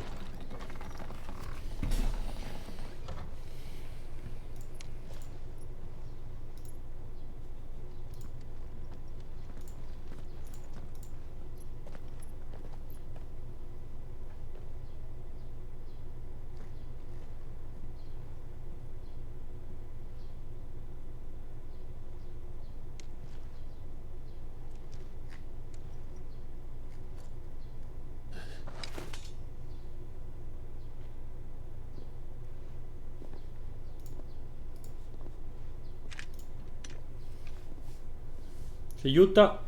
C'est Yota.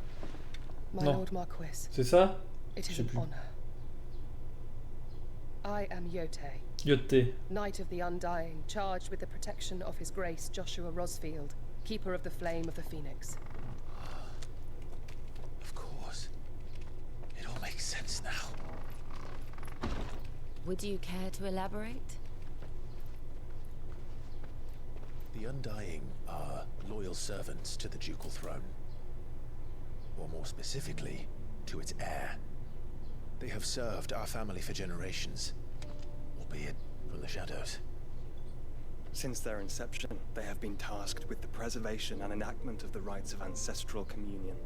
My Non. Lord Marquis. C'est ça? It Je is sais an plus. honor. I am Yote, Yote. Knight of the Undying, charged with the protection of His Grace Joshua Rosfield, Keeper of the Flame of the Phoenix. Of course. It all makes sense now. Would you care to elaborate? The Undying are loyal servants to the ducal throne. Or more specifically, to its heir. They have served our family for generations, albeit from the shadows. Since their inception, they have been tasked with the preservation and enactment of the rites of ancestral communion.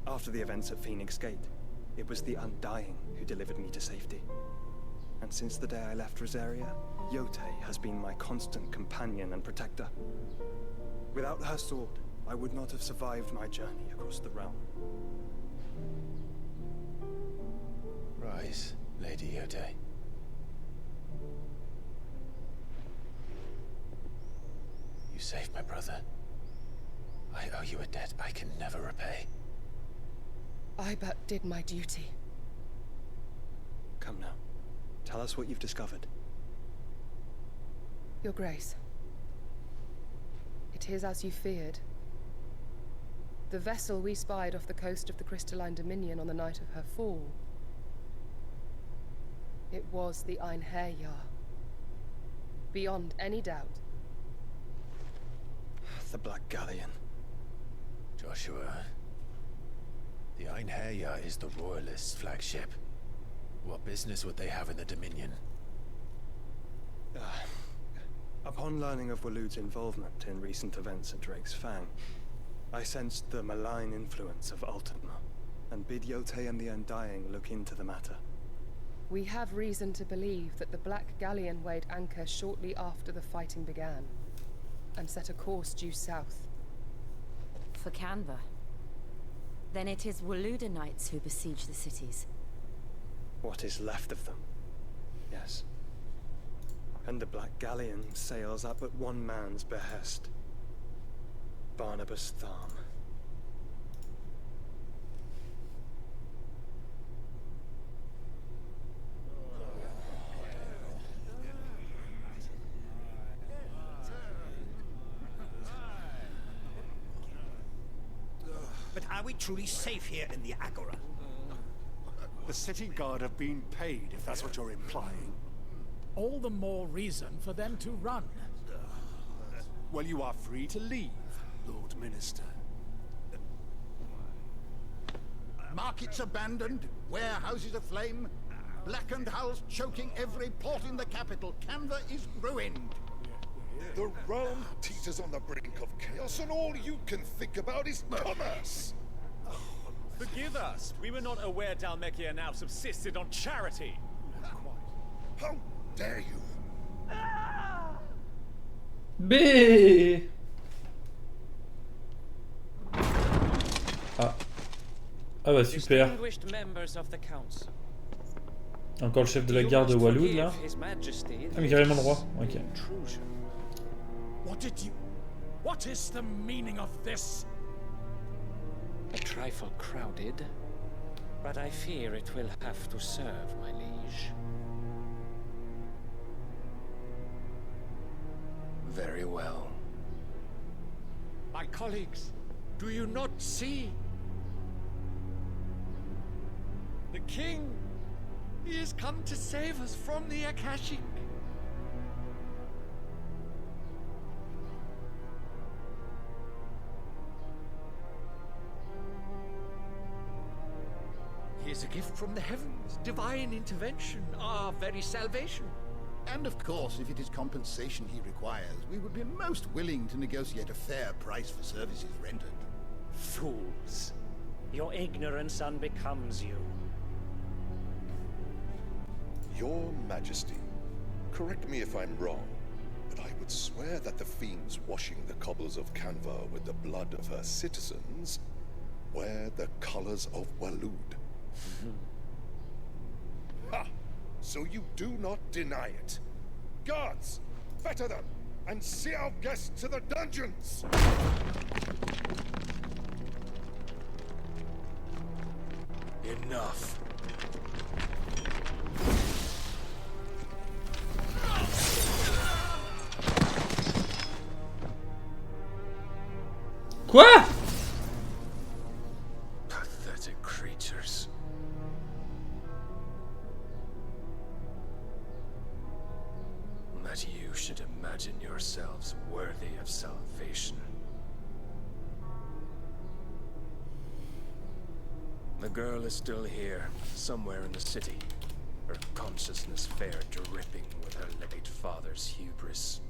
After the events at Phoenix Gate, it was the Undying who delivered me to safety. And since the day I left Rosaria, Yote has been my constant companion and protector. Without her sword, I would not have survived my journey across the realm. Rise, Lady Yote. You saved my brother. I owe you a debt I can never repay. I but did my duty. Come now. Tell us what you've discovered. Your Grace. It is as you feared. The vessel we spied off the coast of the Crystalline Dominion on the night of her fall. It was the Einherjar. Beyond any doubt, the Black Galleon. Joshua, the Einherjar is the Royalist flagship. What business would they have in the Dominion? Upon learning of Waloed's involvement in recent events at Drake's Fang, I sensed the malign influence of Ultima, and bid Yote and the Undying look into the matter. We have reason to believe that the Black Galleon weighed anchor shortly after the fighting began, and set a course due south. For Canva. Then it is Waloed knights who besiege the cities. What is left of them, yes. And the Black Galleon sails up at one man's behest. Barnabas Tharm. But are we truly safe here in the Agora? The city guard have been paid, if that's what you're implying. All the more reason for them to run. Well, you are free to leave, Lord Minister. Markets abandoned, warehouses aflame, blackened hulls choking every port in the capital. Canva is ruined. The realm teeters on the brink of chaos, and all you can think about is commerce. Forgive us. We were not aware Dhalmekia now subsisted on charity. How dare you? B. Ah. Ah bah super. Encore le chef de la garde de Waloed là. Ah mais carrément le roi. Ok. What is the meaning of this? A trifle crowded, but I fear it will have to serve, my liege. Very well. My colleagues, do you not see? The king, he has come to save us from the Akashic. He is a gift from the heavens, divine intervention, our very salvation. And of course, if it is compensation he requires, we would be most willing to negotiate a fair price for services rendered. Fools. Your ignorance unbecomes you. Your Majesty, correct me if I'm wrong, but I would swear that the fiends washing the cobbles of Canva with the blood of her citizens wear the colors of Waloed. Ha! So you do not deny it. Guards, fetter them, and see our guests to the dungeons! Enough. Quoi? Pathetic creatures. That you should imagine yourselves worthy of salvation. The girl is still here, somewhere in the city. Her consciousness fair dripping with her late father's hubris.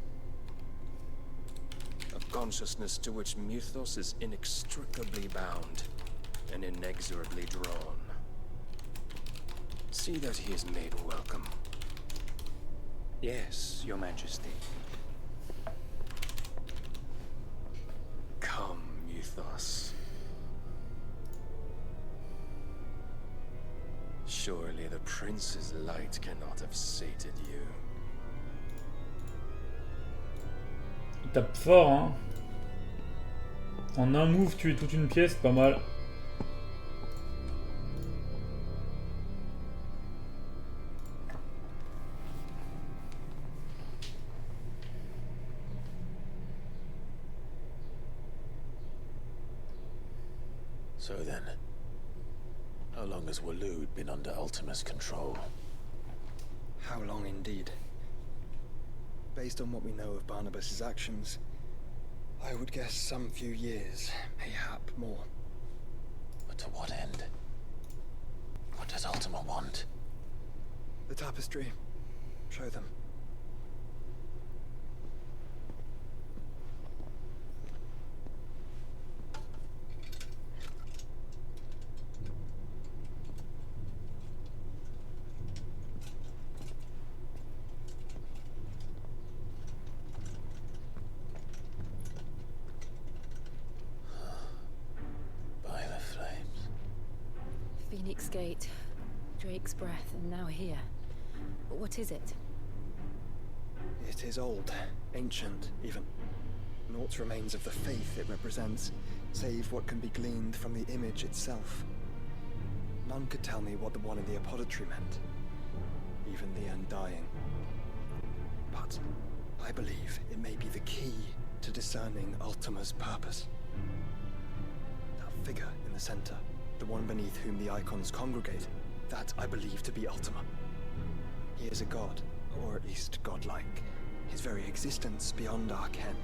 A consciousness to which Mythos is inextricably bound and inexorably drawn. See that he is made welcome. Yes, Your Majesty. Come, Mythos. Surely the prince's light cannot have sated you. Il tape fort, hein. En un move, tuer toute une pièce, pas mal. So then, how long has Waloed been under Ultima's control? How long indeed? Based on what we know of Barnabas's actions, I would guess some few years, mayhap more. But to what end? What does Ultima want? The tapestry. Show them. By the flames. Phoenix Gate, Drake's breath, and now here. But what is it? It is old, ancient, even. Naught remains of the faith it represents, save what can be gleaned from the image itself. None could tell me what the one in the apothecary meant, even the Undying. But I believe it may be the key to discerning Ultima's purpose. That figure in the center, the one beneath whom the icons congregate, that I believe to be Ultima. He is a god, or at least godlike. His very existence beyond our ken.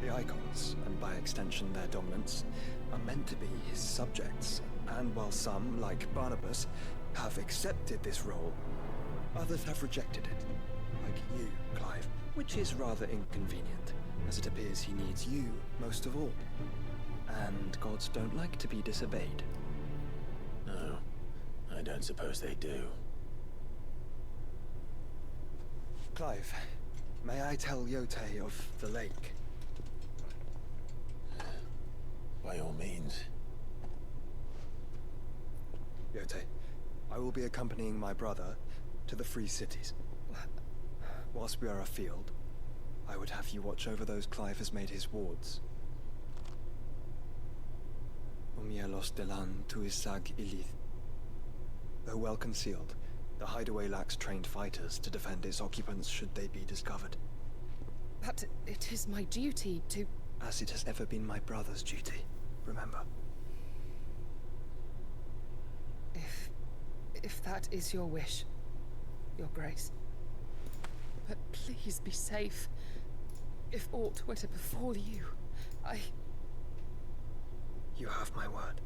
The icons, and by extension their dominance, are meant to be his subjects, and while some, like Barnabas, have accepted this role, others have rejected it, like you, Clive, which is rather inconvenient, as it appears he needs you most of all. And gods don't like to be disobeyed. No, I don't suppose they do. Clive, may I tell Yote of the lake? By all means. Yote, I will be accompanying my brother to the Free Cities. Whilst we are afield, I would have you watch over those Clive has made his wards. Umielos delan tuisag ilith. Though well concealed, the hideaway lacks trained fighters to defend its occupants should they be discovered. But it is my duty to... As it has ever been my brother's duty, remember. If that is your wish, Your Grace. But please be safe. If aught were to befall you, You have my word.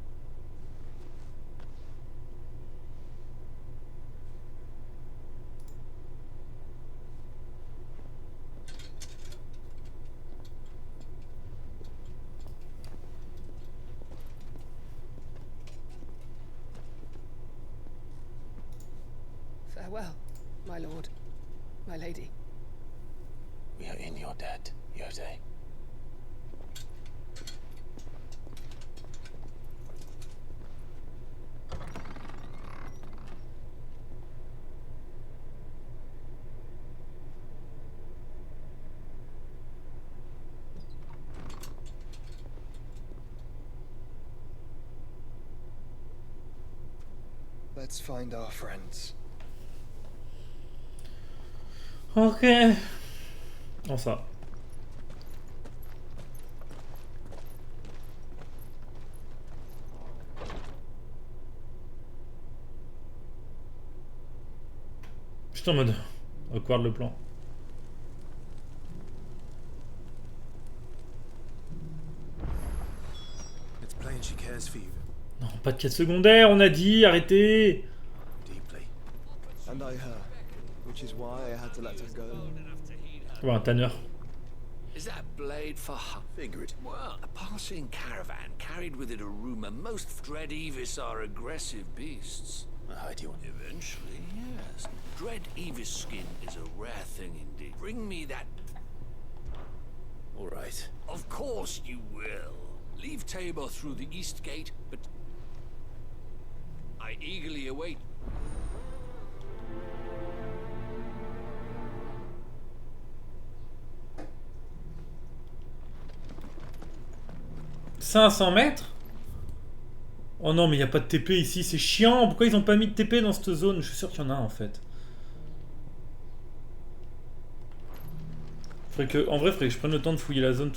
Farewell, my lord, my lady. We are in your debt, Yote. Let's find our friends. Ok. Bon ça. Je suis en mode record le plan. It's plain she cares for you. Non, pas de quête secondaire, on a dit, arrêtez. Deeply. And I her, which is why I had to let her go. Ouais, un tanneur. Is that blade for her? Figure it. Well, a passing caravan carried with it a rumor most dread Evis are aggressive beasts. Hide you. Eventually, yes. Dread Evis skin is a rare thing indeed. Bring me that. All right. Of course you will. Leave Tabor through the east gate, but I eagerly await. 500 mètres? Oh non, mais il n'y a pas de TP ici, c'est chiant. Pourquoi ils ont pas mis de TP dans cette zone? Je suis sûr qu'il y en a en fait. En vrai, il faudrait que je prenne le temps de fouiller la zone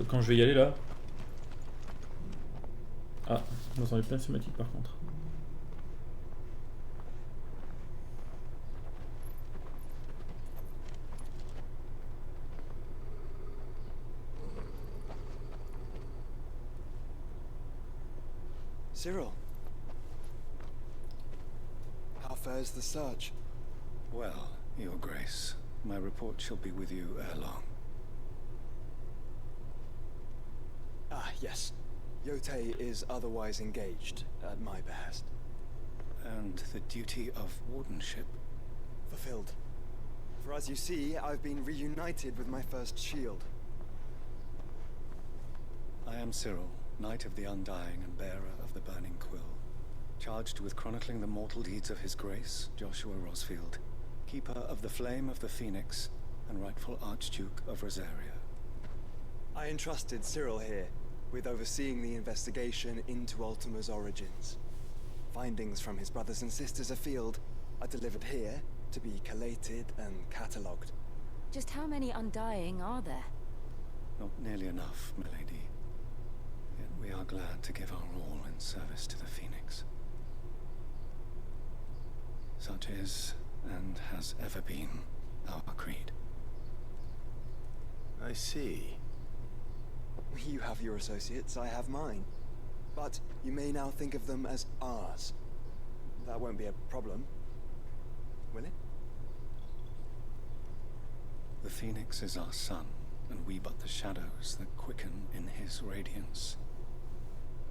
quand je vais y aller là. Ah, on entendait plein de cinématiques par contre. Cyril. How fares the search? Well, Your Grace, my report shall be with you ere long. Ah, yes. Yote is otherwise engaged, at my behest. And the duty of wardenship? Fulfilled. For as you see, I've been reunited with my first shield. I am Cyril, Knight of the Undying and bearer of the Burning Quill, charged with chronicling the mortal deeds of His Grace, Joshua Rosfield, keeper of the Flame of the Phoenix and rightful Archduke of Rosaria. I entrusted Cyril here with overseeing the investigation into Ultima's origins. Findings from his brothers and sisters afield are delivered here to be collated and catalogued. Just how many Undying are there? Not nearly enough, milady. Yet we are glad to give our all in service to the Phoenix. Such is, and has ever been, our creed. I see. You have your associates, I have mine. But you may now think of them as ours. That won't be a problem, will it? The Phoenix is our sun, and we but the shadows that quicken in his radiance.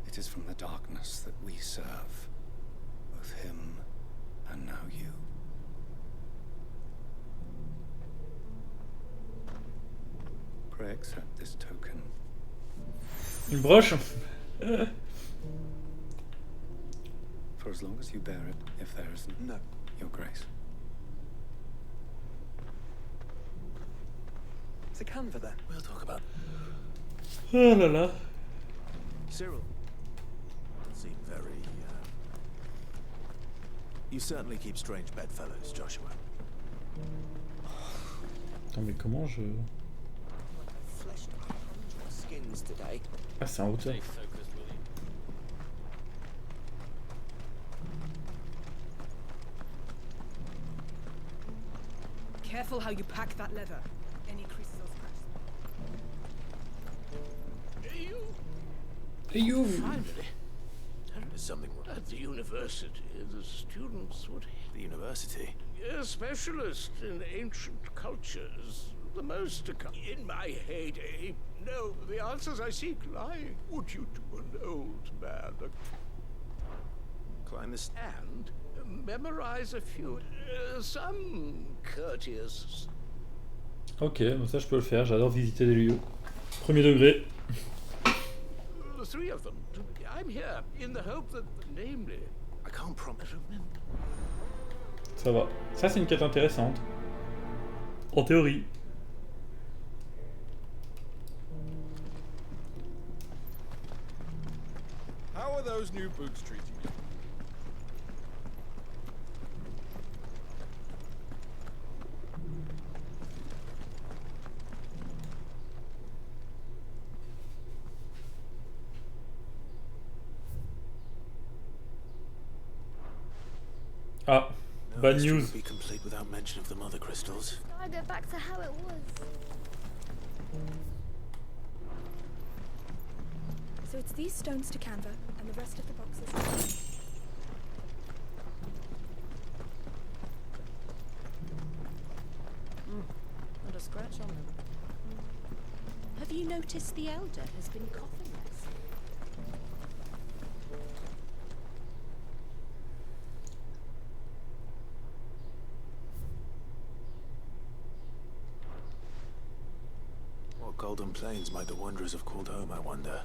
It is from the darkness that we serve, both him and now you. Pray accept this token. Une broche. For as long as you bear it, if there is no, Your Grace. It's a canva then. We'll talk about. Oh la la. Cyril. Seem very. You certainly keep strange bedfellows, Joshua. Attends, mais comment je. Ah, c'est en hauteur. Careful how you pack that leather. Any creases or scratches. Hey, you! Finally, there is something at the university. The students would. The university? A specialist in ancient cultures. The most in my heyday. No, the answers I seek lie. Would you to an old man? Climb this and memorize a few, some courteous. Ok, bon ça je peux le faire. J'adore visiter des lieux. Premier degré. The three of them. I'm here in the hope that, namely, I can't promise. Ça va. Ça c'est une quête intéressante. En théorie. How are those new boots treating you? Ah, bad news. Would be complete without mention of the mother crystals. I go back to how it was. So it's these stones to Canva, and the rest of the boxes. Not a scratch on them. Have you noticed the Elder has been coughing less? What golden plains might the wanderers have called home, I wonder?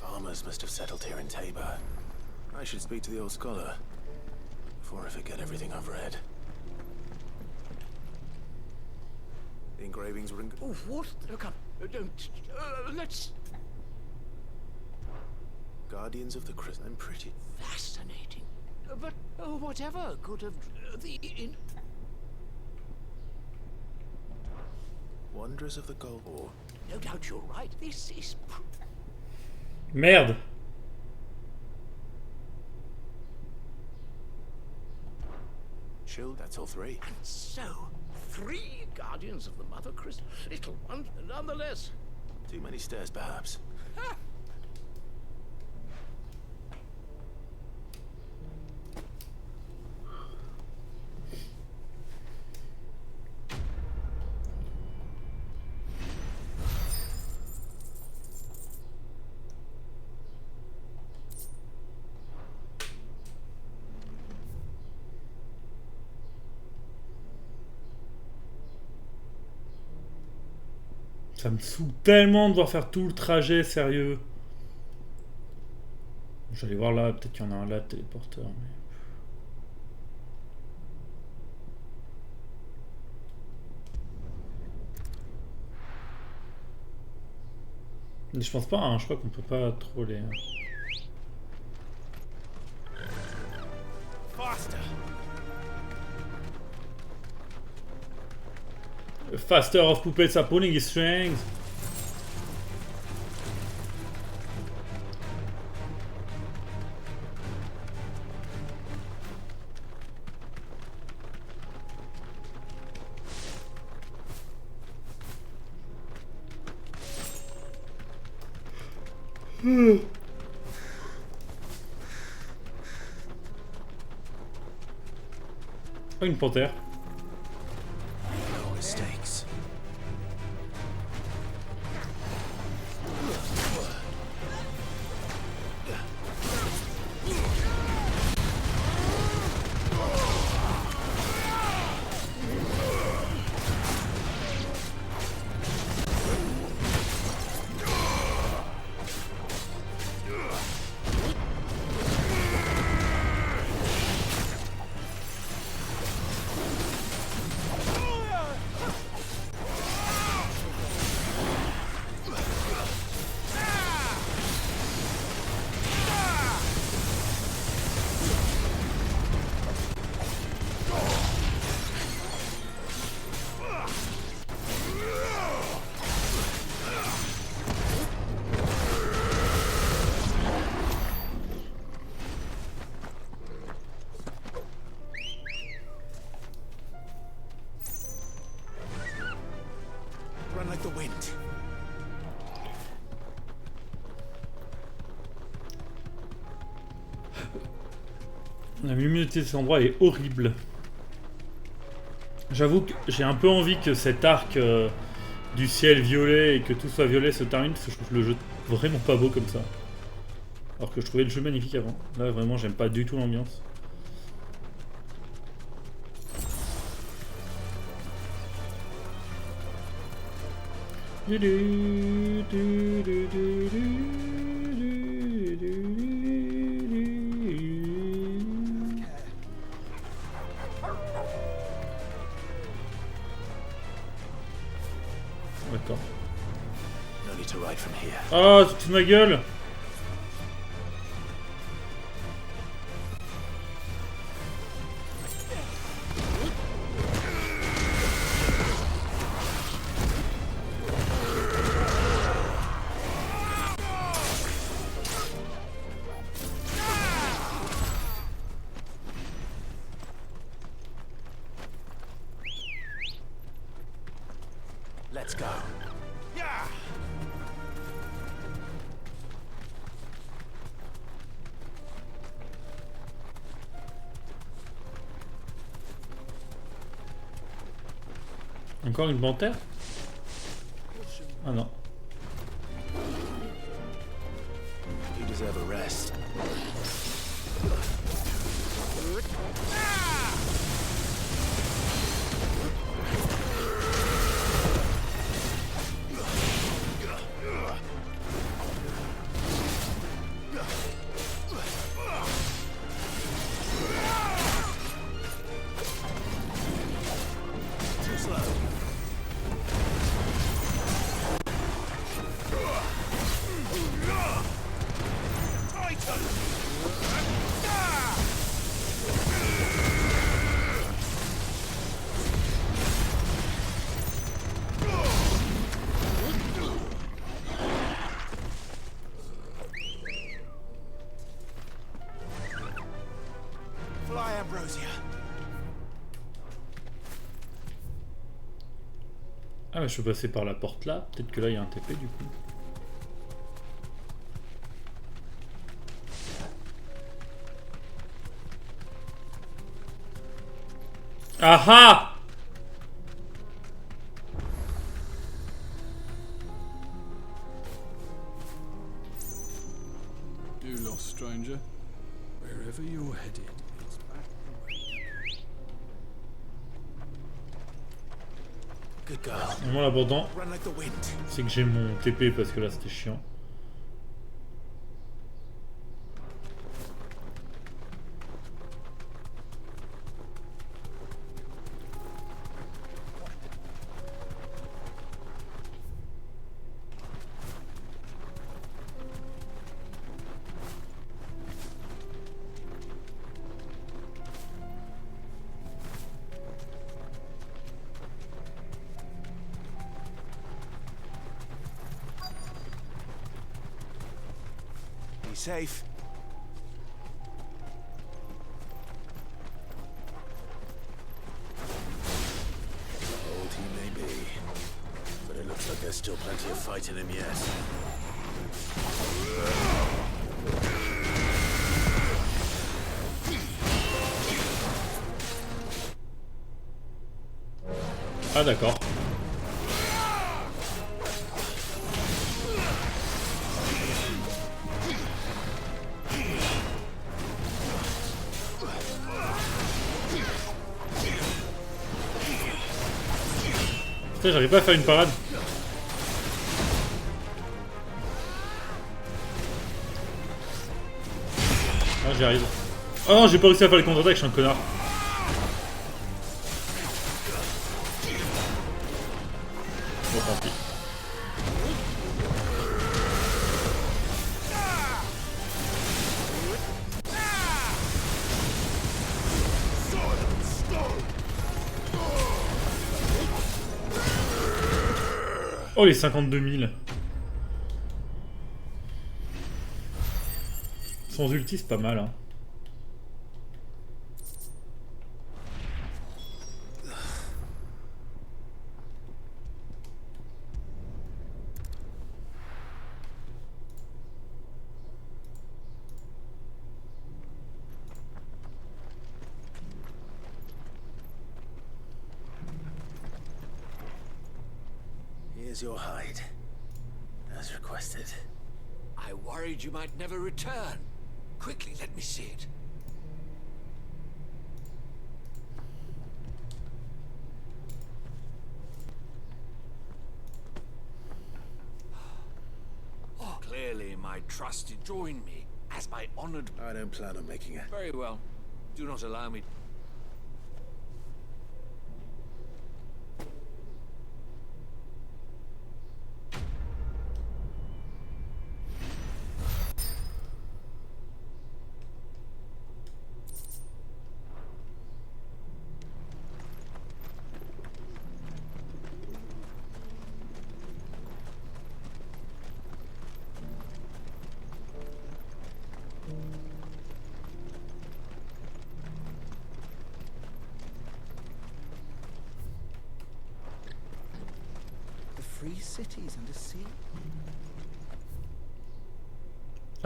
Farmers must have settled here in Tabor. I should speak to the old scholar before I forget everything I've read. The engravings were in. Oh, what? Look up. Don't. Let's. Guardians of the Christ. I'm pretty Fascinating. But whatever could have Wanderers of the Gold War. No doubt you're right. This is... Merde. Chill, that's all three. And so, 3 guardians of the Mother Crystal. Little one, nonetheless. Too many stairs, perhaps. Ça me saoule tellement de devoir faire tout le trajet, sérieux. J'allais voir là, peut-être qu'il y en a un là, téléporteur. Mais je pense pas, hein, je crois qu'on peut pas trop les... Faster. Faster of puppets are pulling his strings. Oh, une panthère. No mistakes. Run like the wind. La luminosité de cet endroit est horrible. J'avoue que j'ai un peu envie que cet arc du ciel violet et que tout soit violet se termine, parce que je trouve le jeu vraiment pas beau comme ça. Alors que je trouvais le jeu magnifique avant. Là vraiment j'aime pas du tout l'ambiance. D'accord. No need to ride from here. Ah, tu te fous de ma gueule! Let's go. Encore une panthère? Ah non. You deserve a rest. Ah mais je peux passer par la porte là. Peut-être que là il y a un TP du coup. Ah ah! You lost, stranger. Wherever you're headed, it's back the way. Good girl. Moi l'important, Run like the wind. c'est que j'ai mon TP parce que là c'était chiant. Safe. Old he may be, but it looks like there's still plenty of fight in him yet. Ah d'accord. J'arrive pas à faire une parade. Ah j'y arrive. Oh non j'ai pas réussi à faire les contre-attaques, je suis un connard. Bon tant pis. Oh les 52 000. Sans ulti c'est pas mal hein. Here's your hide, as requested. I worried you might never return. Quickly, let me see it. Oh, clearly my trusted join me as my honored... I don't plan on making it. Very well. Do not allow me...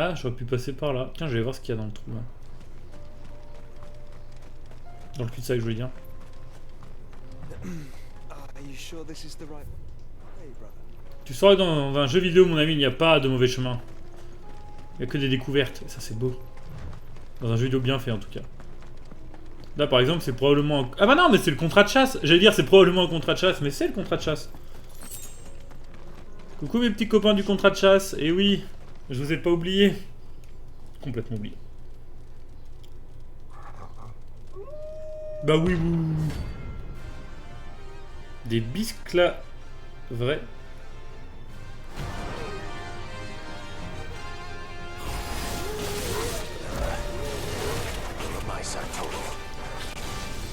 Ah j'aurais pu passer par là. Tiens je vais voir ce qu'il y a dans le trou là. Dans le cul-de-sac je veux dire. Tu sauras dans un jeu vidéo mon ami il n'y a pas de mauvais chemin. Il n'y a que des découvertes et ça c'est beau. Dans un jeu vidéo bien fait en tout cas. Là par exemple c'est probablement... Ah bah non mais c'est le contrat de chasse. J'allais dire c'est probablement un contrat de chasse mais c'est le contrat de chasse. Coucou mes petits copains du contrat de chasse. Et oui, je vous ai pas oublié. Complètement oublié. Bah oui, oui. Des bisques là. Vrai.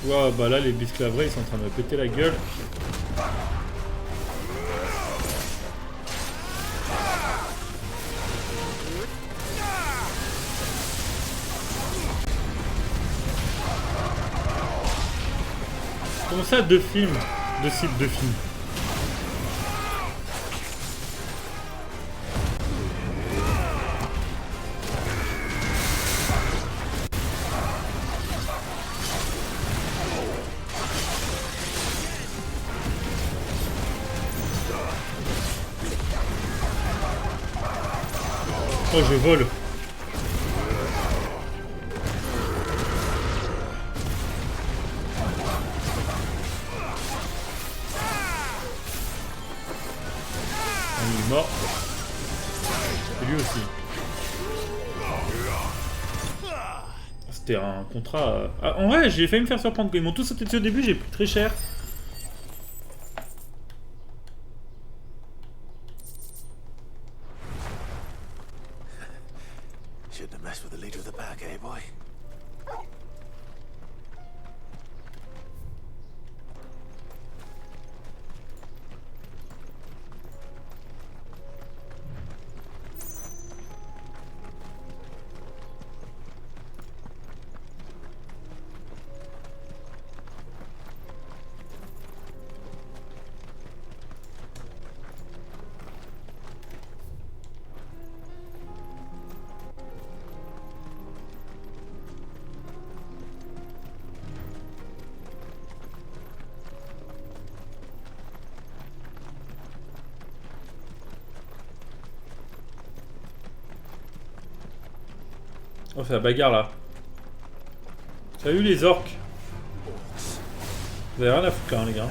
Ouah, bah là les bisques là vrais ils sont en train de me péter la gueule. Comment ça, deux films? Deux cibles, deux films. Oh, je vole. Il est mort. Et lui aussi. C'était un contrat... Ah, en vrai, j'ai failli me faire surprendre. Ils m'ont tous sauté dessus au début, j'ai pris très cher. Shouldn't have messed with the leader of the pack, eh, boy? Oh, c'est la bagarre là. Salut les orques. Vous avez rien à foutre là, hein, les gars.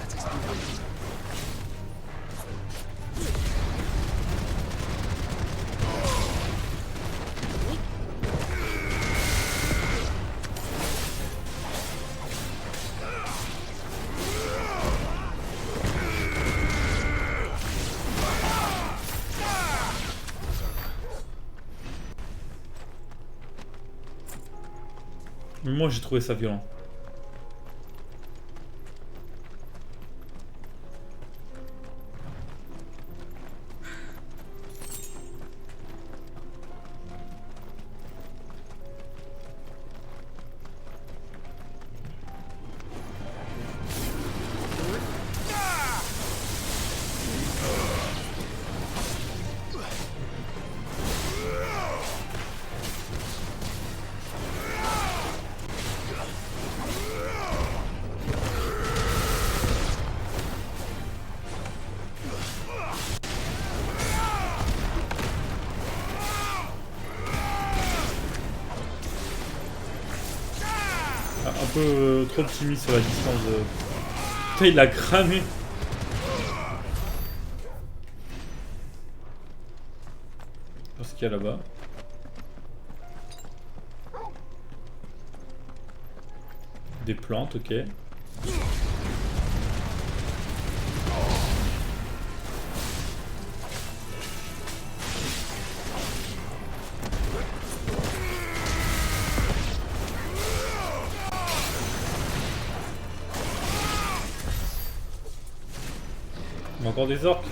Moi j'ai trouvé ça violent. Un peu trop optimiste sur la distance de... Putain, il l'a cramé. Qu'est-ce qu'il y a là-bas? Des plantes, ok. Encore des orques.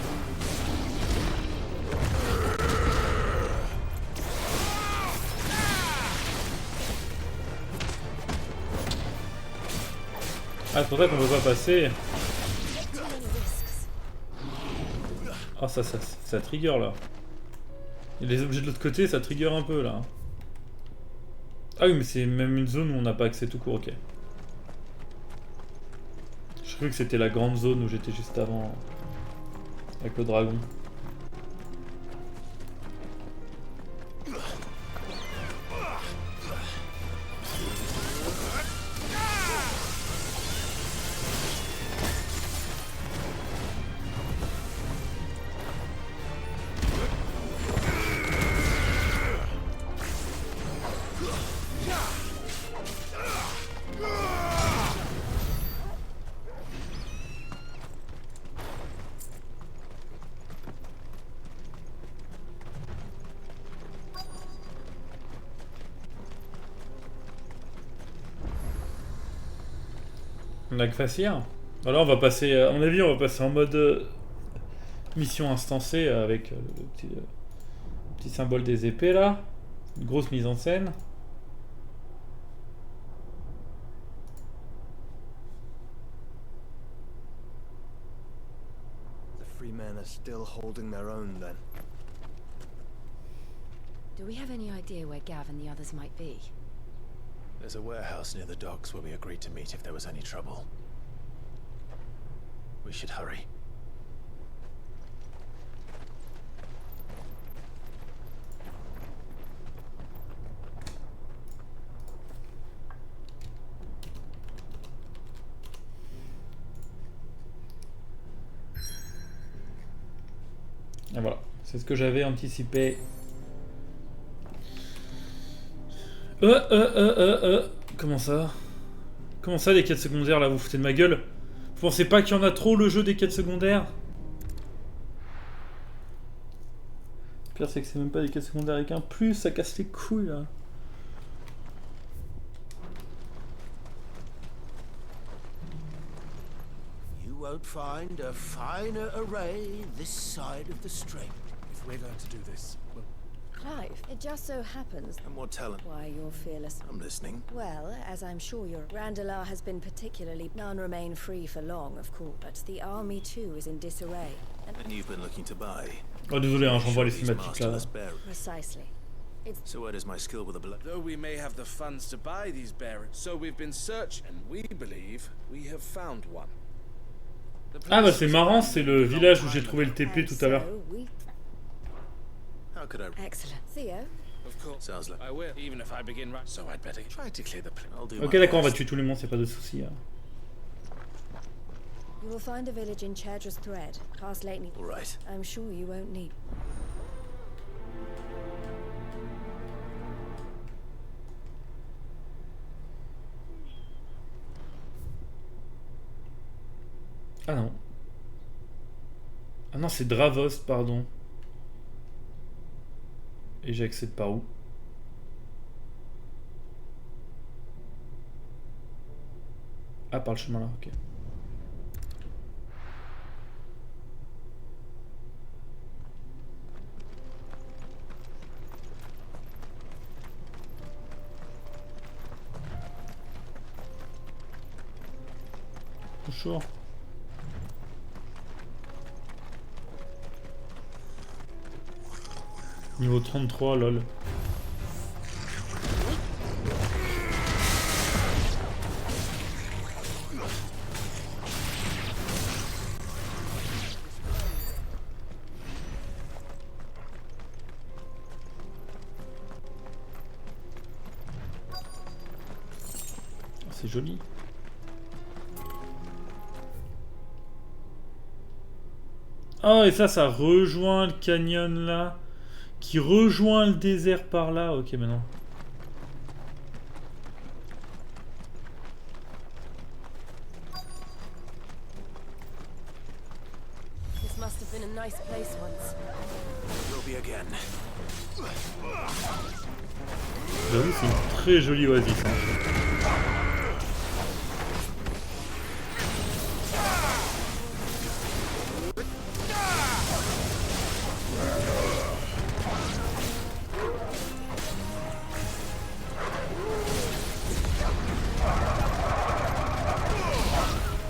Ah, c'est pour ça qu'on peut pas passer. Ah, ça trigger là. Et les objets de l'autre côté, ça trigger un peu là. Ah oui, mais c'est même une zone où on n'a pas accès tout court, ok. Je croyais que c'était la grande zone où j'étais juste avant. Avec le dragon. On a que facile. Voilà, on va passer, à mon avis, on va passer en mode mission instancée avec le petit symbole des épées là. Une grosse mise en scène. The free men are still holding their own then. Do we have any idea where Gav and the others might be? There's a warehouse near the docks where we agreed to meet if there was any trouble. We should hurry. Et voilà, c'est ce que j'avais anticipé. Comment ça? Comment ça, les quêtes secondaires, là, vous foutez de ma gueule? Vous pensez pas qu'il y en a trop, le jeu des quêtes secondaires? Le pire, c'est que c'est même pas des quêtes secondaires avec un plus, ça casse les couilles, là. You won't find a finer array this side of the strait. If we're going to do this, well... Clive, it just so happens... And more talent. Why, you're fearless. I'm listening. Well, as I'm sure you're... Randalar has been particularly... None remain free for long, of course. But the army, too, is in disarray. And you've been looking to buy. Oh, désolé, hein, j'envoie les cinématiques là. Precisely. So where does my skill with the blood? Though we may have the funds to buy these bearers, so we've been searching, and we believe we have found one. Ah bah c'est marrant, c'est le village où j'ai trouvé le TP tout à l'heure. How could I... Excellent. Theo? Of course. Sounds like... I will, even if I begin right. So I'd better try to clear the place. I'll do Ok, my d'accord, on va best. tuer tous les monstres, y'a pas de soucis. Hein. You will find a village in Chedra's Thread, past Lately. All right. I'm sure you won't need... Ah non. Ah non, c'est Dravost, pardon. Et j'accède par où? Ah, par le chemin là, ok. Bonjour. Niveau 33, lol. C'est joli. Oh, et ça rejoint le canyon là. Qui rejoint le désert par là. Ok, maintenant. This must have been a nice place once. Will be again. J'avoue, c'est une très jolie oasis. Hein.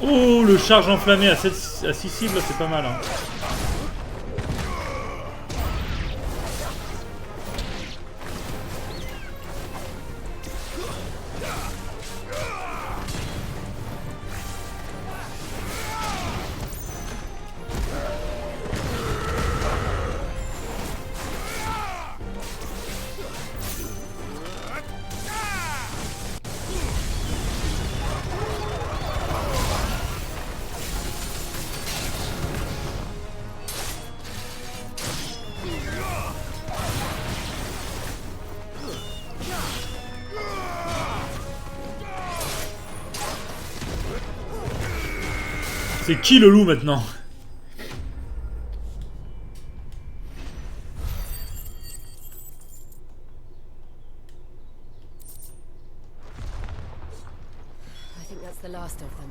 Oh, le charge enflammé à 6 cibles, c'est pas mal. Hein. C'est qui le loup maintenant? I think that's the last of them.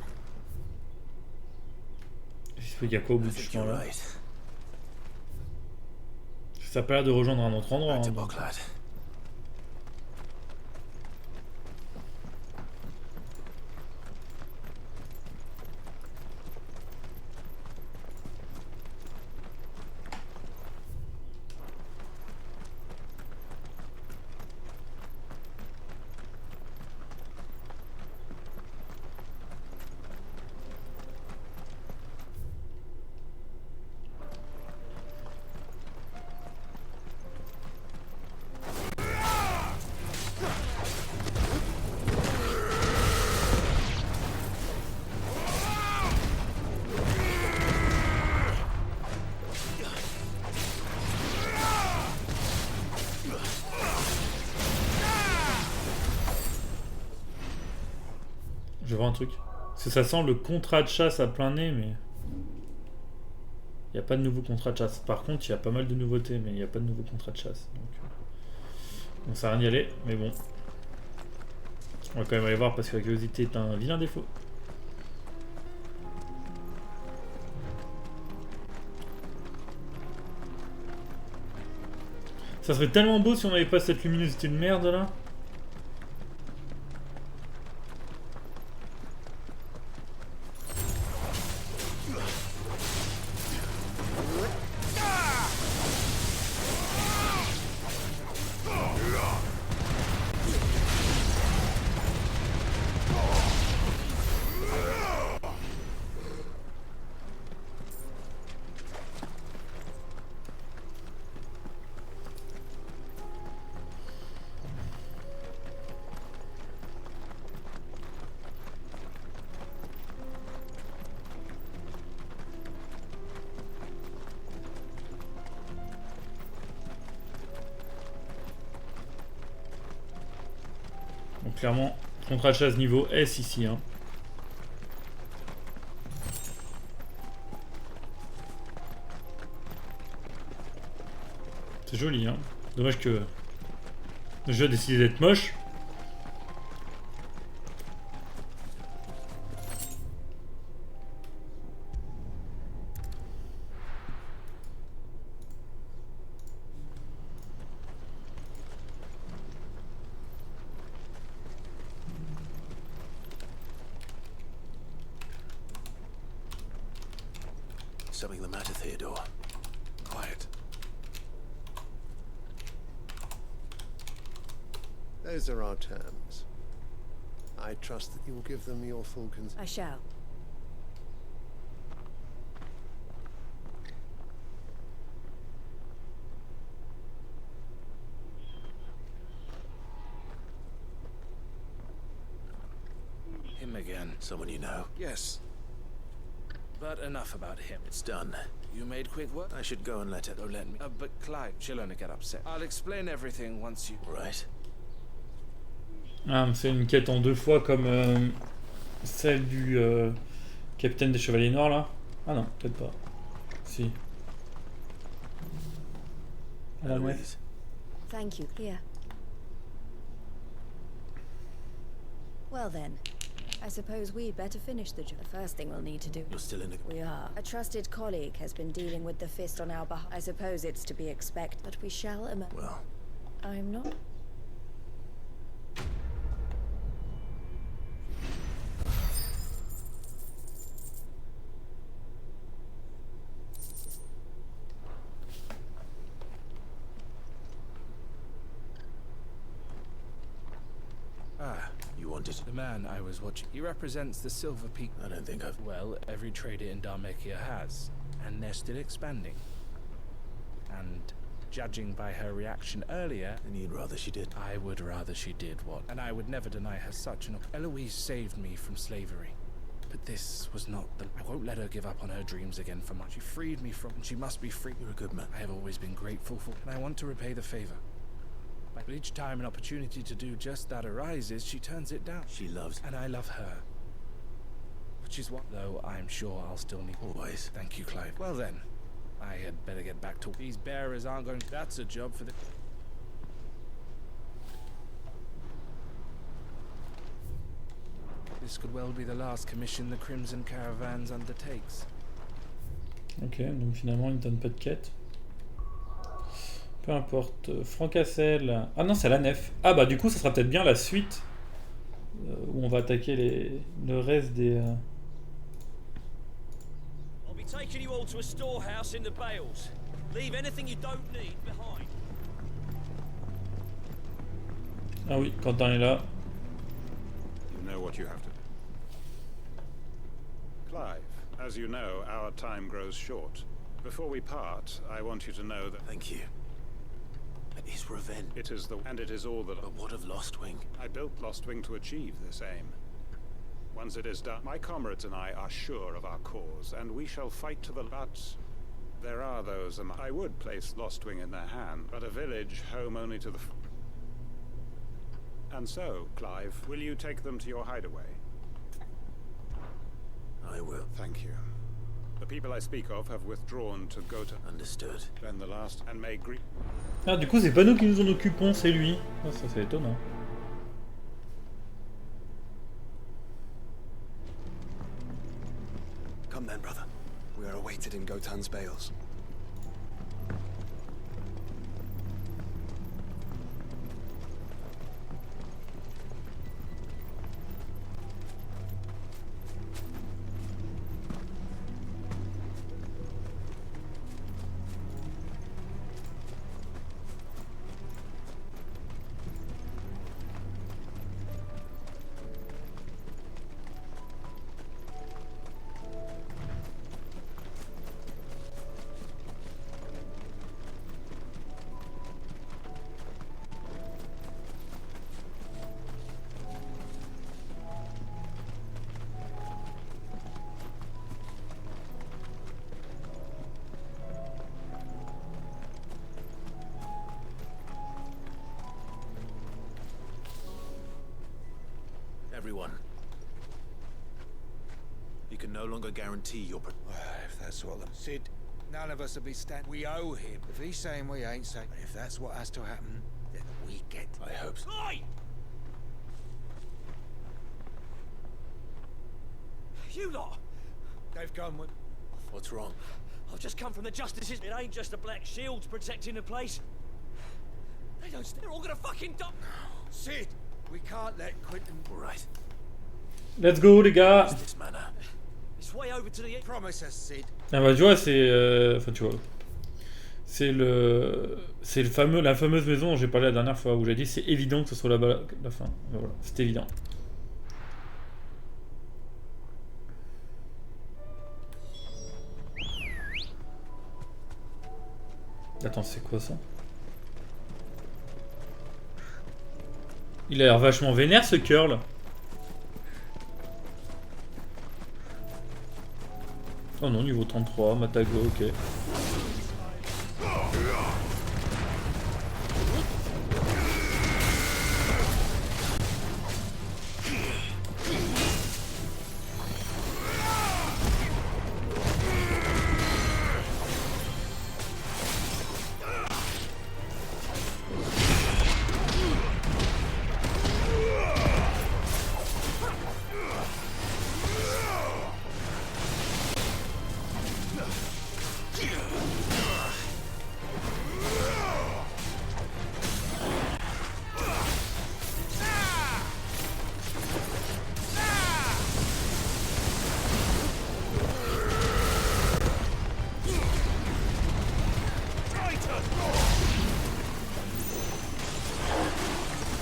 Il y a quoi au bout du chemin là? Ça a pas l'air de rejoindre un autre endroit. Hein, donc. savoir un truc. Parce que ça sent le contrat de chasse à plein nez, mais... Il n'y a pas de nouveau contrat de chasse. Par contre, il y a pas mal de nouveautés, mais il n'y a pas de nouveau contrat de chasse. Donc ça va rien y aller, mais bon. On va quand même aller voir parce que la curiosité est un vilain défaut. Ça serait tellement beau si on n'avait pas cette luminosité de merde là. Donc clairement, contrat de chasse niveau S ici. Hein. C'est joli, hein. Dommage que le jeu a décidé d'être moche. Something the matter, Theodore? Quiet. Those are our terms. I trust that you will give them your full consent. I shall. Him again. Someone you know? Yes. But enough about him. It's done. You made quick work? I should go and let her. Don't let me. But Clive, she'll only get upset. I'll explain everything once you... Right. Ah, c'est une quête en 2 fois comme celle du capitaine des Chevaliers Noirs là. Ah non, peut-être pas. Si. À la nef. Thank you. Here. Well then, I suppose we'd better finish the job. The first thing we'll need to do... You're still in the... We are. A trusted colleague has been dealing with the fist on our behalf. I suppose it's to be expected, but we shall... Well... I'm not... Ah, you wanted... The man I was watching. He represents the Silver Peak. I don't think I've... Well, every trader in Dharmekia has. And they're still expanding. And judging by her reaction earlier... And you'd rather she did? I would rather she did what? And I would never deny her such an... Eloise saved me from slavery. But this was not the... I won't let her give up on her dreams again for much. She freed me from... And she must be free. You're a good man. I have always been grateful for... And I want to repay the favor. But each time an opportunity to do just that arises, she turns it down. She loves... And I love her. Which is what, though, I'm sure I'll still need... Always. Thank you, Clive. Well then, I had better get back to... These bearers aren't going... That's a job for the... This could well be the last commission the Crimson Caravans undertakes. Ok, donc finalement il ne donne pas de quête. Peu importe. Francassel. Ah non, c'est la nef. Ah bah du coup, ça sera peut-être bien la suite où on va attaquer le reste des. I'll be taking you all to a storehouse in the bales. Leave anything you don't need behind. Ah oui, Quentin est là. You know what you have to do. Clive, as you know, our time grows short. Before we part, I want you to know that... Thank you. His revenge. It is the... And it is all that... But what of Lostwing? I built Lostwing to achieve this aim. Once it is done, my comrades and I are sure of our cause, and we shall fight to the... But there are those among... I would place Lostwing in their hand, but a village home only to the... And so, Clive, will you take them to your hideaway? will. Thank you. The people I speak of have withdrawn to go to... Understood. Then the last, and may greet... Ah, du coup, c'est pas nous qui nous en occupons, c'est lui. Ah, ça, c'est étonnant. Come then, brother. We are awaited in Gotan's bales. Everyone. You can no longer guarantee your... If that's what the... Sid, none of us will be we owe him. If he's saying we ain't saying... If that's what has to happen, then we get... I hope so. Oi! You lot! They've gone with... What's wrong? I've just come from the justices. It ain't just the black shields protecting the place. They're all gonna fucking die. Sid! We can't let Quentin... All right. Let's go, les gars. It's way over to the... Promise us, Sid. Ah bah tu vois, c'est... Enfin, tu vois... C'est la fameuse maison dont j'ai parlé la dernière fois, où j'ai dit c'est évident que ce soit là-bas la fin. Ben voilà, c'est évident. Attends, c'est quoi ça? Il a l'air vachement vénère ce curl. Oh non, niveau 33, Matago, ok.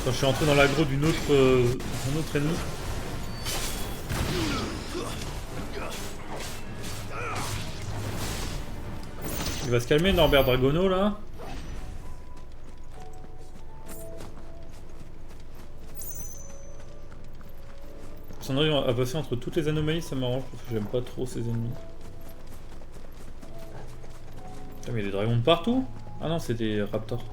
Je suis entré dans l'aggro d'un autre ennemi. Il va se calmer Norbert Dragono là. Si on arrive à passer entre toutes les anomalies, ça m'arrange parce que j'aime pas trop ces ennemis. Ah, mais il y a des dragons de partout. Ah non, c'est des raptors.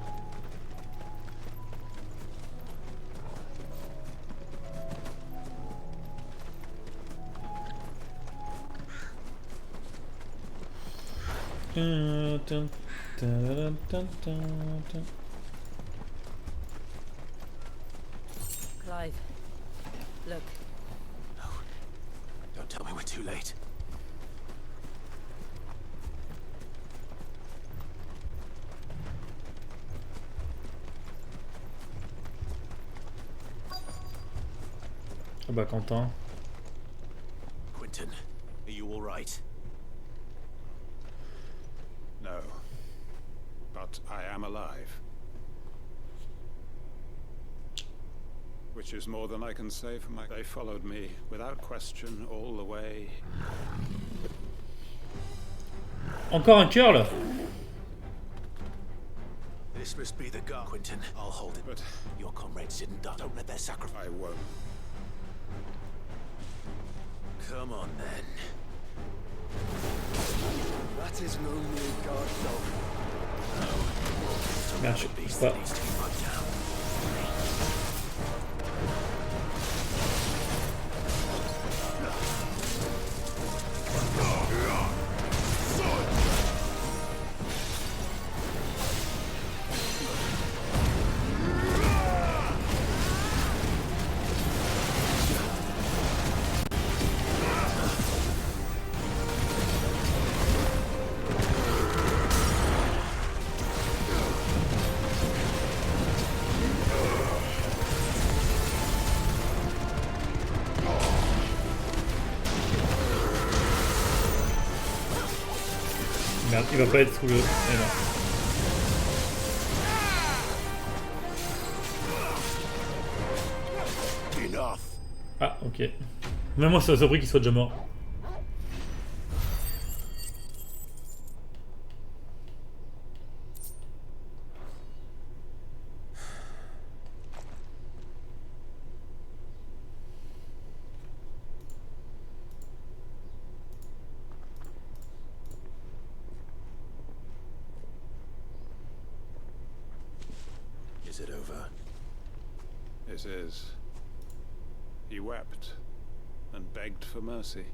Clive, look. No. Don't tell me we're too late. Ah bah Quentin. Quentin, are you all right? No. But I am alive. Which is more than I can say for my... They followed me, without question, all the way. Encore un curl. This must be the guard, Quentin. I'll hold it. But... Your comrades didn't die. Don't let their sacrifice... I won't. Come on, then. That isn't only a guard dog. Merde, je sais pas. Merde, il va pas être sous le... Ah, ok. Même moi, ça m'a surpris qu'il soit déjà mort. Is it over? It is. He wept and begged for mercy.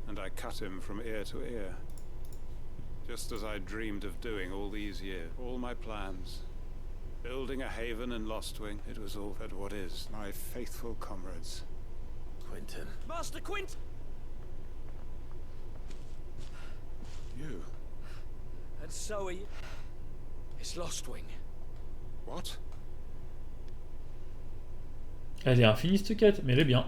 And I cut him from ear to ear. Just as I dreamed of doing all these years. All my plans. Building a haven in Lostwing. It was all at what is my faithful comrades. Quentin. Master Quint! You? And so it's Lostwing. What? Elle est infinie cette quête, mais elle est bien.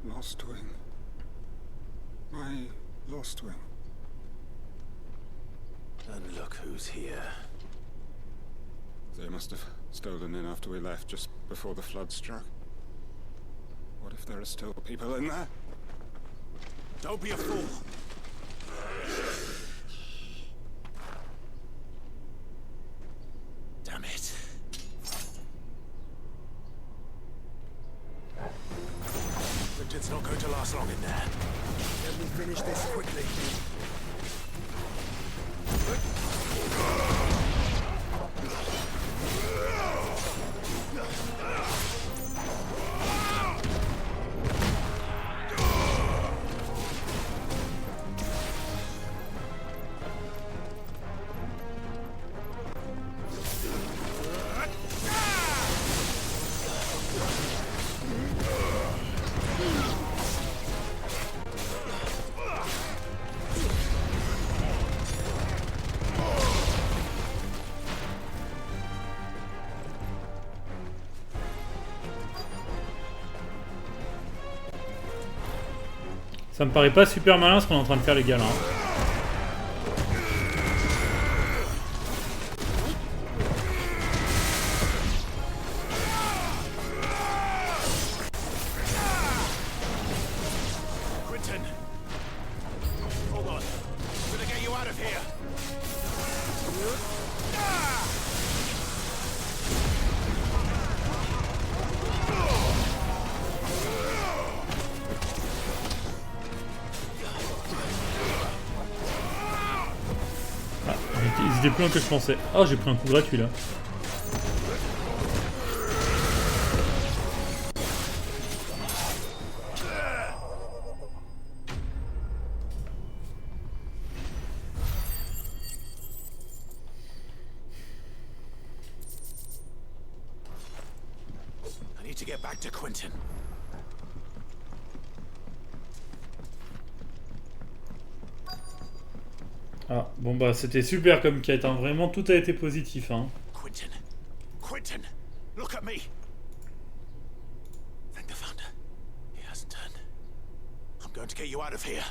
Lostwing. My Lostwing. And look who's here. They must have stolen in after we left, just before the flood struck. What if there are still people in there? Don't be a fool! Damn it. Quentin's not going to last long in there. Let me finish this quickly. Ça me paraît pas super malin ce qu'on est en train de faire les gars là. Quentin! Hold on. I'm gonna get you out of here! Ils étaient plus loin que je pensais. Oh, j'ai pris un coup gratuit là. I need to get back to Quentin. Ah, bon bah c'était super comme quête, hein. Vraiment tout a été positif. Hein. Quentin! Quentin! Look at me! Thank the Founder. He hasn't turned. I'm going to get you out of here.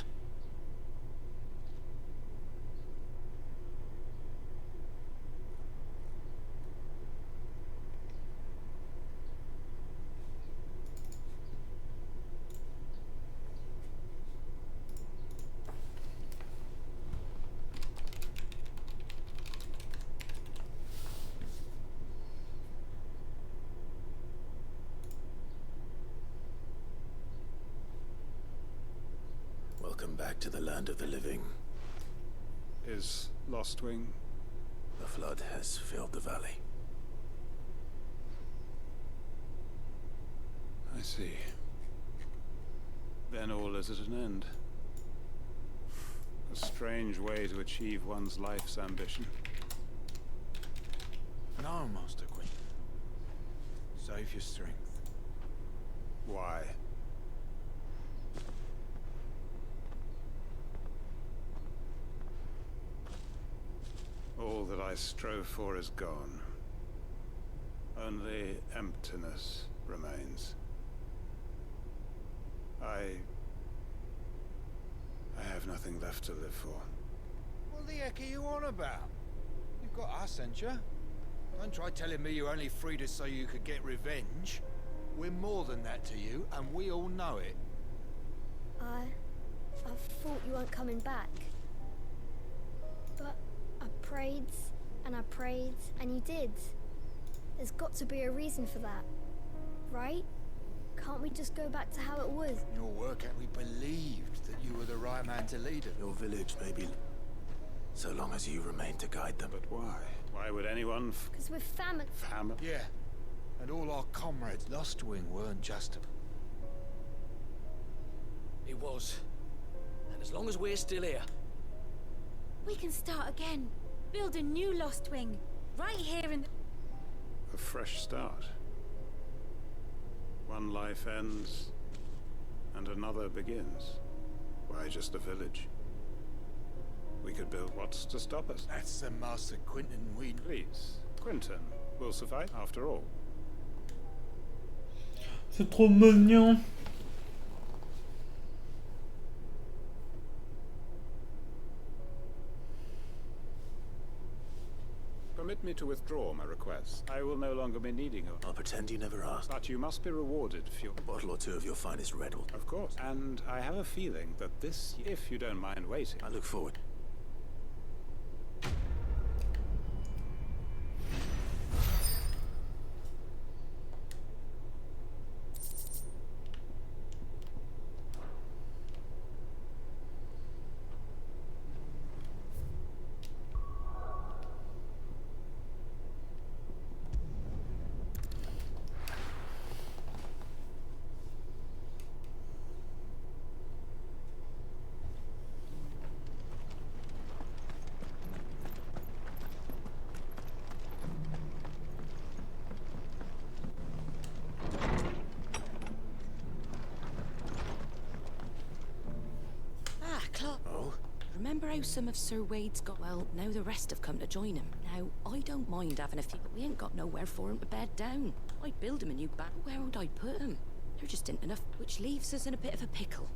Welcome back to the land of the living. Is Lostwing? The flood has filled the valley. I see. Then all is at an end. A strange way to achieve one's life's ambition. No, Master Queen. Save your strength. Why? All that I strove for is gone. Only emptiness remains. I have nothing left to live for. What the heck are you on about? You've got us, ain't you? Don't try telling me you only freed us so you could get revenge. We're more than that to you, and we all know it. I thought you weren't coming back. But I prayed, and you did. There's got to be a reason for that, right? Can't we just go back to how it was? In your work, we believed that you were the right man to lead it. Your village may be... so long as you remain to guide them. But why? Why would anyone... Because we're family. Family? Yeah. And all our comrades. Lostwing weren't just... It was. And as long as we're still here... We can start again. Build a new Lostwing. Right here in the... A fresh start. One life ends, and another begins. Why just a village? We could build what's to stop us. That's the Master Quentin we... Please, Quentin will suffice after all. C'est trop mignon. Permit me to withdraw my request. I will no longer be needing you. I'll pretend you never asked. But you must be rewarded for your... A bottle or two of your finest red will... Of course. And I have a feeling that this, if you don't mind waiting... I look forward. Remember how some of Sir Wade's got... Well, now the rest have come to join him. Now, I don't mind having a few, but we ain't got nowhere for him to bed down. I'd build him a new back. Where would I put him? There just ain't enough, which leaves us in a bit of a pickle.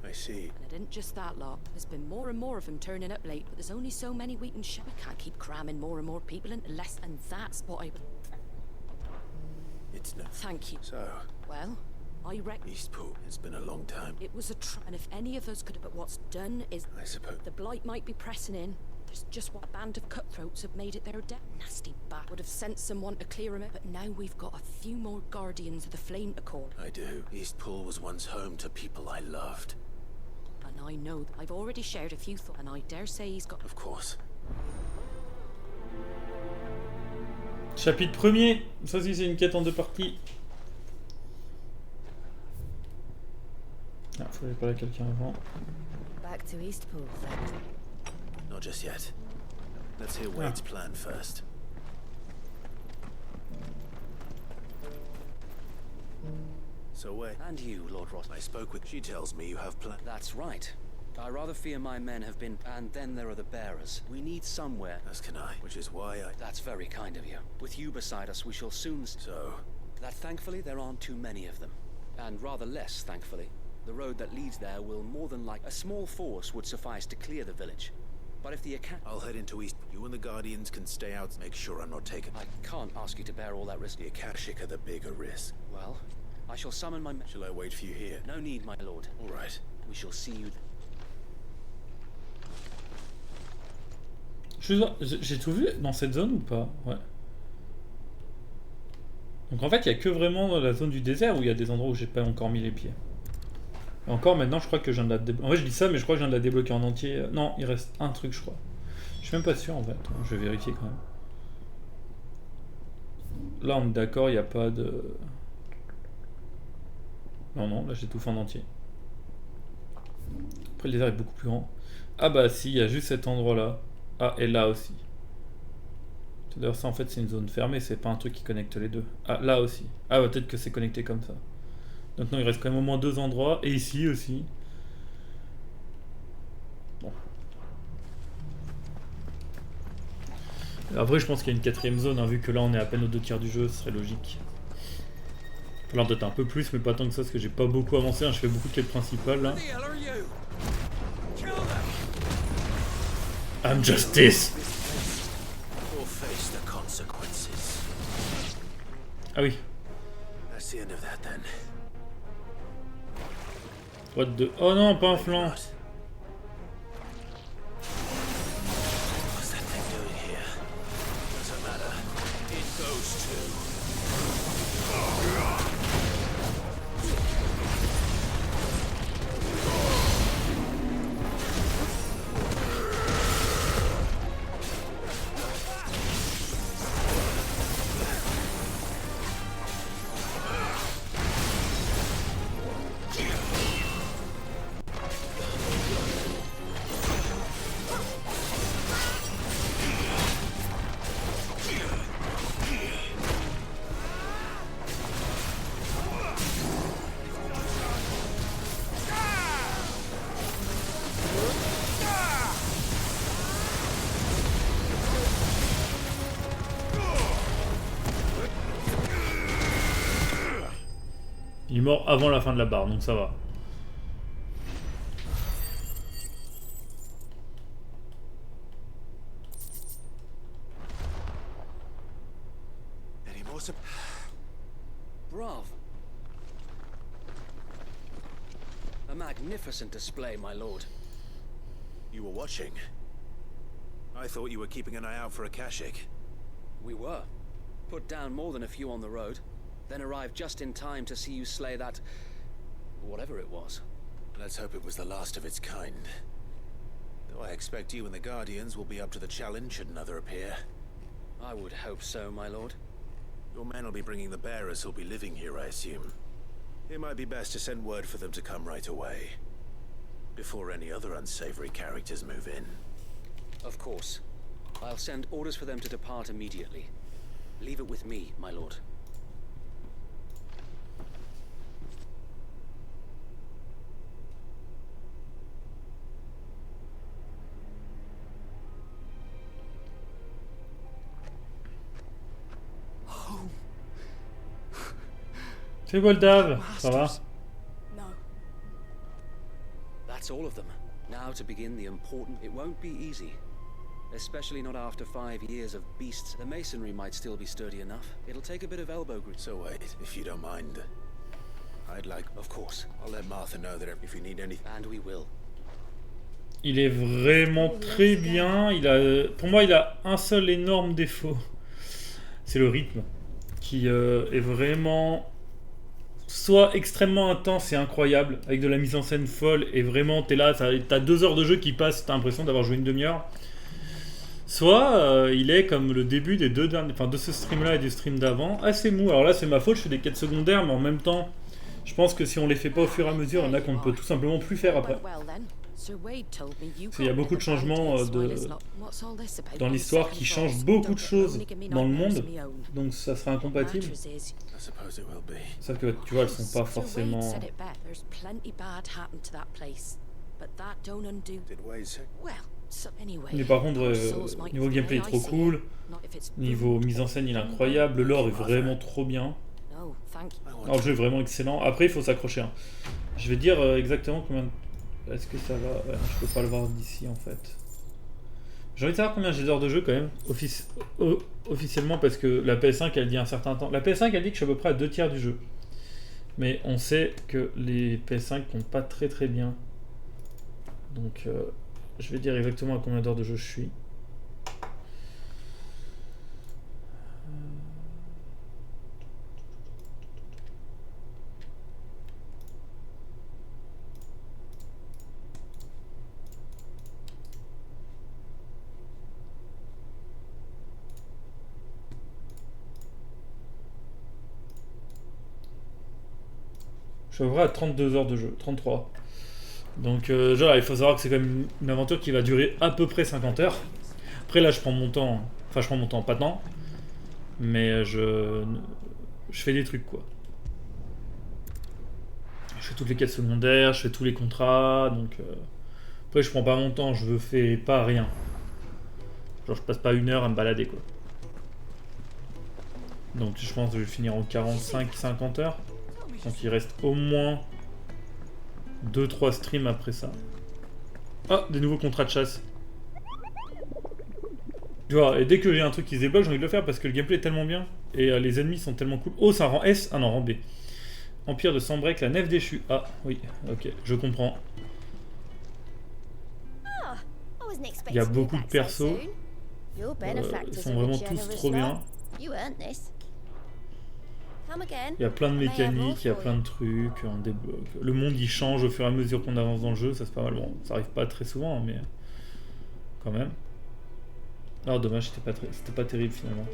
I see. And it ain't just that lot. There's been more and more of them turning up late, but there's only so many we can show. We can't keep cramming more and more people into less, and that's what I... It's no... Thank you. So... Well... I reckon Eastpool. It's been a long time. It was a and if any of us could have, but what's done is... I suppose. The blight might be pressing in. There's just what a band of cutthroats have made it their death. Nasty bat would have sent someone to clear him out, but now we've got a few more guardians of the flame to call. I do. Eastpool was once home to people I loved. And I know that I've already shared a few thoughts, and I dare say he's got... Of course. Chapitre 1er. Ça aussi c'est une quête en 2 parties. Ah, faut aller parler à quelqu'un avant. Back to Eastpool, then. Not just yet. Let's hear Wade's plan first. So Wade. And you, Lord Ross. I spoke with... She tells me you have plans. That's right. I rather fear my men have been... And then there are the bearers. We need somewhere... As can I, which is why I... That's very kind of you. With you beside us, we shall soon... So? That thankfully there aren't too many of them. And rather less, thankfully. The road that leads there will more than like... A small force would suffice to clear the village. But if the account... I'll head into East. You and the Guardians can stay out. Make sure I'm not taken. I can't ask you to bear all that risk. The Akashic are the bigger risk. Well, I shall summon my... Shall I wait for you here? No need, my lord. All right. We shall see you... J'ai tout vu dans cette zone ou pas? Ouais. Donc en fait, il n'y a que vraiment dans la zone du désert où il y a des endroits où j'ai pas encore mis les pieds. Et encore maintenant, je crois que je viens de la débloquer. En vrai, je dis ça, mais je crois que je viens de la débloquer en entier. Non, il reste un truc, je crois. Je suis même pas sûr en fait. Je vais vérifier quand même. Là, on est d'accord, il n'y a pas de... Non, non, là j'ai tout fait en entier. Après, le désert est beaucoup plus grand. Ah bah si, il y a juste cet endroit-là. Ah, et là aussi. D'ailleurs, ça en fait, c'est une zone fermée, c'est pas un truc qui connecte les deux. Ah, là aussi. Ah, bah, peut-être que c'est connecté comme ça. Donc non, il reste quand même au moins 2 endroits. Et ici aussi. Bon. Après, je pense qu'il y a une 4ème zone, hein, vu que là on est à peine aux 2/3 du jeu, ce serait logique. Alors peut-être un peu plus, mais pas tant que ça, parce que j'ai pas beaucoup avancé, hein, je fais beaucoup de quêtes principales là. I'm justice. Ah oui. What the... Oh non, pas un flanc. Il est mort avant la fin de la barre, donc ça va. Bravo. A magnificent display, my lord. You were watching? I thought you were keeping an eye out for a Kashik. We were. Put down more than a few on the road, then arrived just in time to see you slay that... whatever it was. Let's hope it was the last of its kind. Though I expect you and the Guardians will be up to the challenge should another appear. I would hope so, my lord. Your men will be bringing the bearers who'll be living here, I assume. It might be best to send word for them to come right away, before any other unsavory characters move in. Of course. I'll send orders for them to depart immediately. Leave it with me, my lord. C'est Goldave, ça va? No. That's all of them. Now to begin the important... It won't be easy. Especially not after 5 years of beasts. The masonry might still be sturdy enough. It'll take a bit of elbow grease. So wait, if you don't mind, I'd like... Of course. I'll let Martha know that if you need anything... And we will. Il est vraiment très bien. Il a, pour moi, il a un seul énorme défaut. C'est le rythme. Qui est vraiment... soit extrêmement intense et incroyable, avec de la mise en scène folle, et vraiment t'es là, t'as 2 heures de jeu qui passent, t'as l'impression d'avoir joué une demi-heure. Soit il est comme le début des deux derniers, enfin de ce stream là et du stream d'avant, assez mou. Alors là c'est ma faute, je fais des quêtes secondaires, mais en même temps, je pense que si on les fait pas au fur et à mesure, il y en a qu'on ne peut tout simplement plus faire après. Il y a beaucoup de changements dans l'histoire qui changent beaucoup de choses dans le monde, donc ça sera incompatible. Sauf que tu vois, elles sont pas forcément... Mais par contre, niveau gameplay il est trop cool, niveau mise en scène il est incroyable, le lore est vraiment trop bien. Alors le jeu est vraiment excellent, après il faut s'accrocher. Hein. Je vais dire exactement combien... Est-ce que ça va... Ouais, je peux pas le voir d'ici en fait. J'ai envie de savoir combien j'ai d'heures de jeu quand même, officiellement, parce que la PS5 elle dit un certain temps. La PS5 elle dit que je suis à peu près à 2/3 du jeu. Mais on sait que les PS5 comptent pas très très bien. Donc je vais dire exactement à combien d'heures de jeu je suis. Je suis à peu près à 32 heures de jeu, 33. Donc genre il faut savoir que c'est quand même une aventure qui va durer à peu près 50 heures. Après là je prends mon temps, enfin je prends mon temps, pas tant. Mais je fais des trucs quoi. Je fais toutes les quêtes secondaires, je fais tous les contrats, donc... Après je prends pas mon temps, je fais pas rien. Genre je passe pas 1 heure à me balader quoi. Donc je pense que je vais finir en 45-50 heures. Donc il reste au moins 2-3 streams après ça. Ah, des nouveaux contrats de chasse. Tu vois, et dès que j'ai un truc qui se débloque, j'ai envie de le faire parce que le gameplay est tellement bien. Et les ennemis sont tellement cool. Oh, c'est un rang S? Ah non, rang B. Empire de Sandbreak, la nef déchue. Ah, oui, ok, je comprends. Il y a beaucoup de persos. Ils sont vraiment tous trop bien. Il y a plein de mécaniques, il y a plein de trucs, on débloque. Le monde il change au fur et à mesure qu'on avance dans le jeu, ça c'est pas mal. Bon, ça arrive pas très souvent, mais quand même. Alors dommage, c'était pas terrible finalement.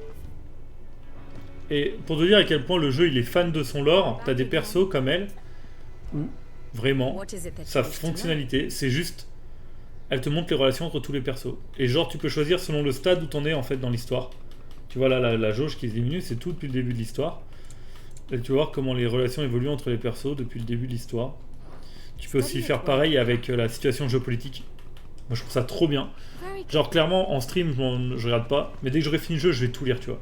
Et pour te dire à quel point le jeu il est fan de son lore, t'as des persos comme elle, où vraiment, sa fonctionnalité, c'est juste, elle te montre les relations entre tous les persos. Et genre tu peux choisir selon le stade où t'en es en fait dans l'histoire. Tu vois là, la jauge qui se diminue, c'est tout depuis le début de l'histoire. Et tu vas voir comment les relations évoluent entre les persos depuis le début de l'histoire. Tu peux aussi faire pareil avec la situation géopolitique. Moi je trouve ça trop bien. Genre clairement en stream je regarde pas, mais dès que j'aurai fini le jeu je vais tout lire tu vois.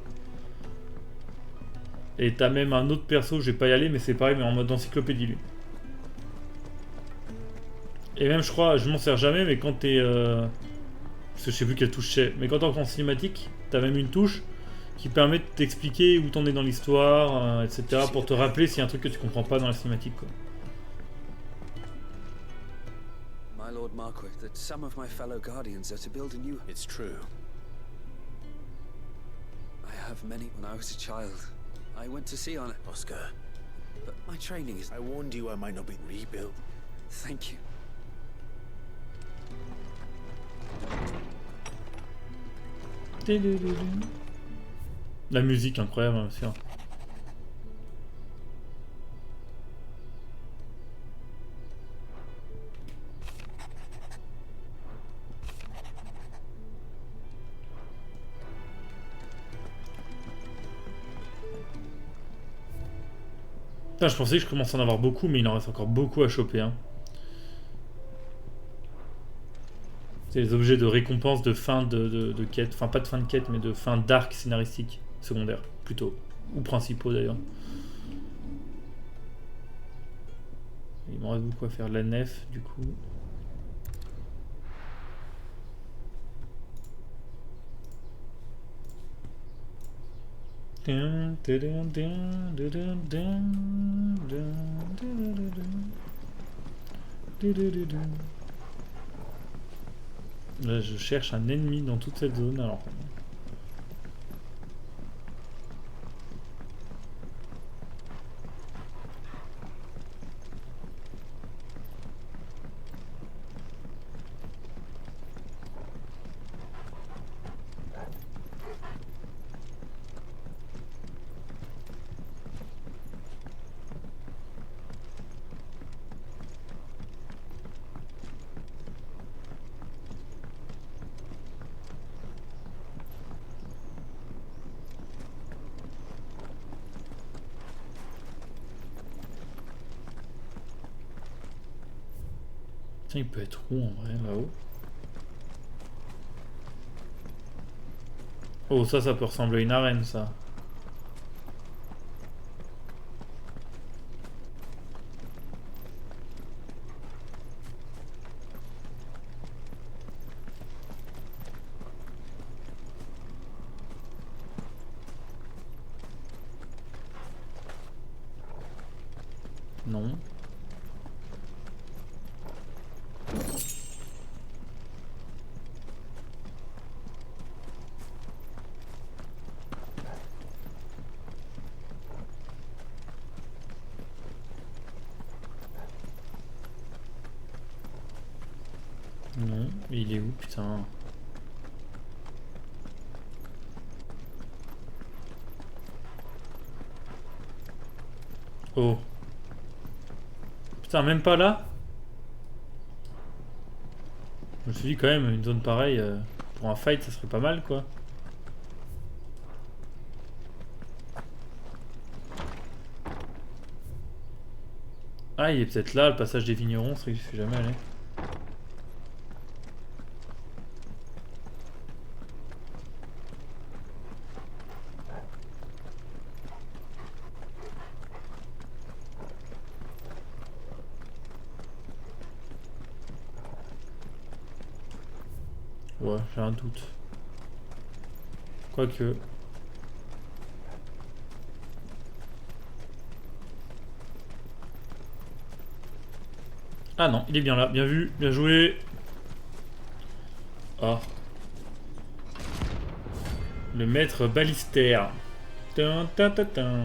Et t'as même un autre perso, je vais pas y aller mais c'est pareil mais en mode encyclopédie lui. Et même je crois, je m'en sers jamais mais quand t'es... parce que je sais plus quelle touche c'est, mais quand t'es en cinématique, t'as même une touche qui permet de t'expliquer où t'en es dans l'histoire, etc. pour te rappeler s'il y a un truc que tu comprends pas dans la cinématique quoi. My Lord Marquis, that some of my fellow guardians are to build a new... It's true. I have many when I was a child. I went to sea on it. Oscar. But my training is... I warned you I might not be rebuilt. Thank you. La musique incroyable bien sûr. Putain, je pensais que je commençais à en avoir beaucoup, mais il en reste encore beaucoup à choper. Hein. C'est les objets de récompense de fin de quête. Enfin, pas de fin de quête, mais de fin d'arc scénaristique. Secondaire, plutôt. Ou principaux, d'ailleurs. Il m'en reste beaucoup à faire. La nef, du coup. Là, je cherche un ennemi dans toute cette zone. Alors. Il peut être où en vrai là-haut? Oh ça peut ressembler à une arène ça. Non. Non, il est où putain? Oh. Putain, même pas là? Je me suis dit quand même, une zone pareille, pour un fight, ça serait pas mal quoi. Ah, il est peut-être là, le passage des vignerons, c'est vrai que je suis jamais allé. Ouais, j'ai un doute. Quoique... Ah non, il est bien là, bien vu, bien joué. Oh. Le maître balistère. Tin, tin, tin, tin.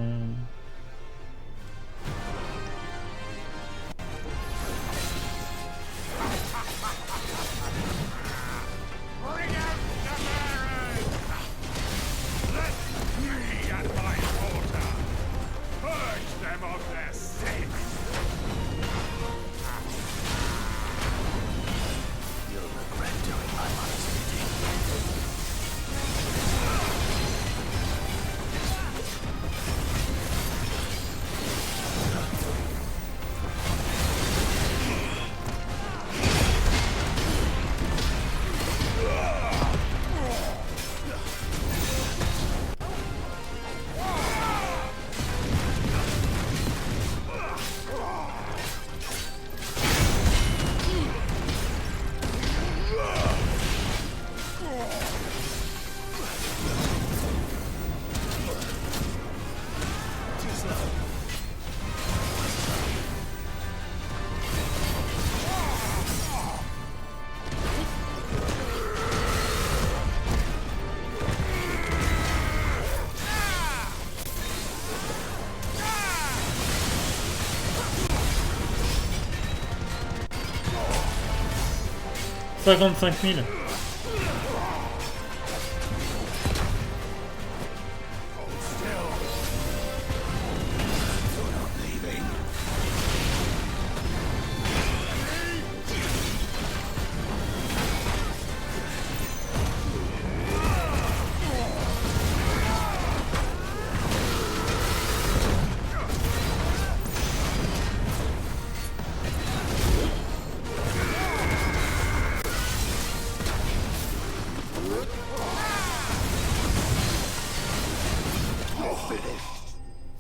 « 55 000 ».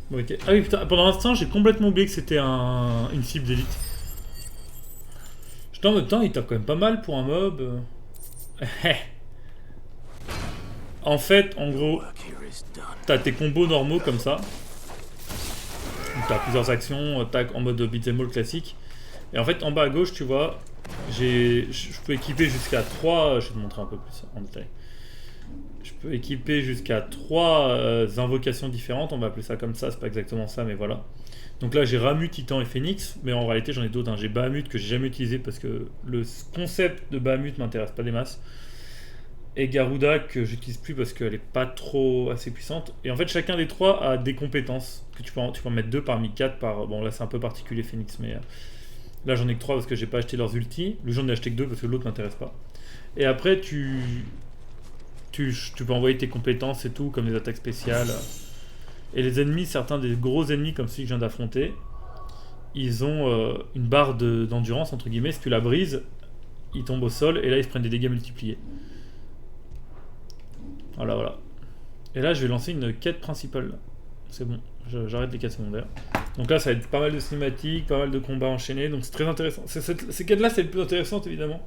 Okay. Ah oui putain, pendant l'instant j'ai complètement oublié que c'était une cible d'élite. J'étais en mode temps, il tape quand même pas mal pour un mob. En fait, en gros, t'as tes combos normaux comme ça. T'as plusieurs actions, tac en mode beat'em all classique. Et en fait, en bas à gauche, tu vois, je peux équiper jusqu'à 3. Je vais te montrer un peu plus en détail. Je peux équiper jusqu'à 3 invocations différentes, on va appeler ça comme ça, c'est pas exactement ça, mais voilà. Donc là j'ai Ramu, Titan et Phénix, mais en réalité j'en ai d'autres. J'ai Bahamut que j'ai jamais utilisé parce que le concept de Bahamut m'intéresse pas des masses. Et Garuda que j'utilise plus parce qu'elle est pas trop assez puissante. Et en fait chacun des 3 a des compétences, que tu peux en mettre 2 parmi 4 par... Bon là c'est un peu particulier Phénix, mais là j'en ai que 3 parce que j'ai pas acheté leurs ultis. Lui j'en ai acheté que 2 parce que l'autre m'intéresse pas. Et après tu peux envoyer tes compétences et tout, comme les attaques spéciales. Et les ennemis, certains des gros ennemis comme celui que je viens d'affronter, ils ont une barre d'endurance, entre guillemets. Si tu la brises, ils tombent au sol et là ils se prennent des dégâts multipliés. Voilà, voilà. Et là je vais lancer une quête principale. C'est bon, j'arrête les quêtes secondaires. Donc là ça va être pas mal de cinématiques, pas mal de combats enchaînés, donc c'est très intéressant. Ces quêtes là c'est le plus intéressant évidemment.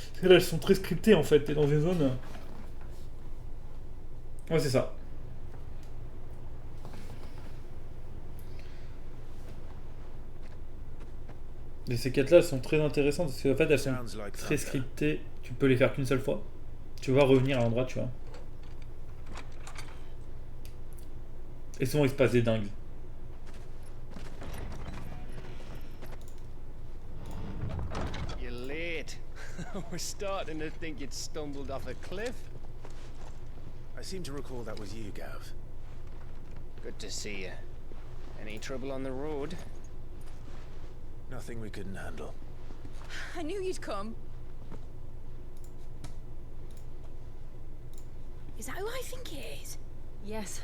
Parce que là elles sont très scriptées en fait, t'es dans une zone... Ouais, c'est ça. Et ces quêtes-là sont très intéressantes parce qu'en fait elles sont très scriptées. Tu peux les faire qu'une seule fois. Tu vas revenir à l'endroit, tu vois. Et souvent il se passe des dingues. You're late. We're starting to think you'd stumbled off a cliff. I seem to recall that was you, Gav. Good to see you. Any trouble on the road? Nothing we couldn't handle. I knew you'd come. Is that who I think it is? Yes.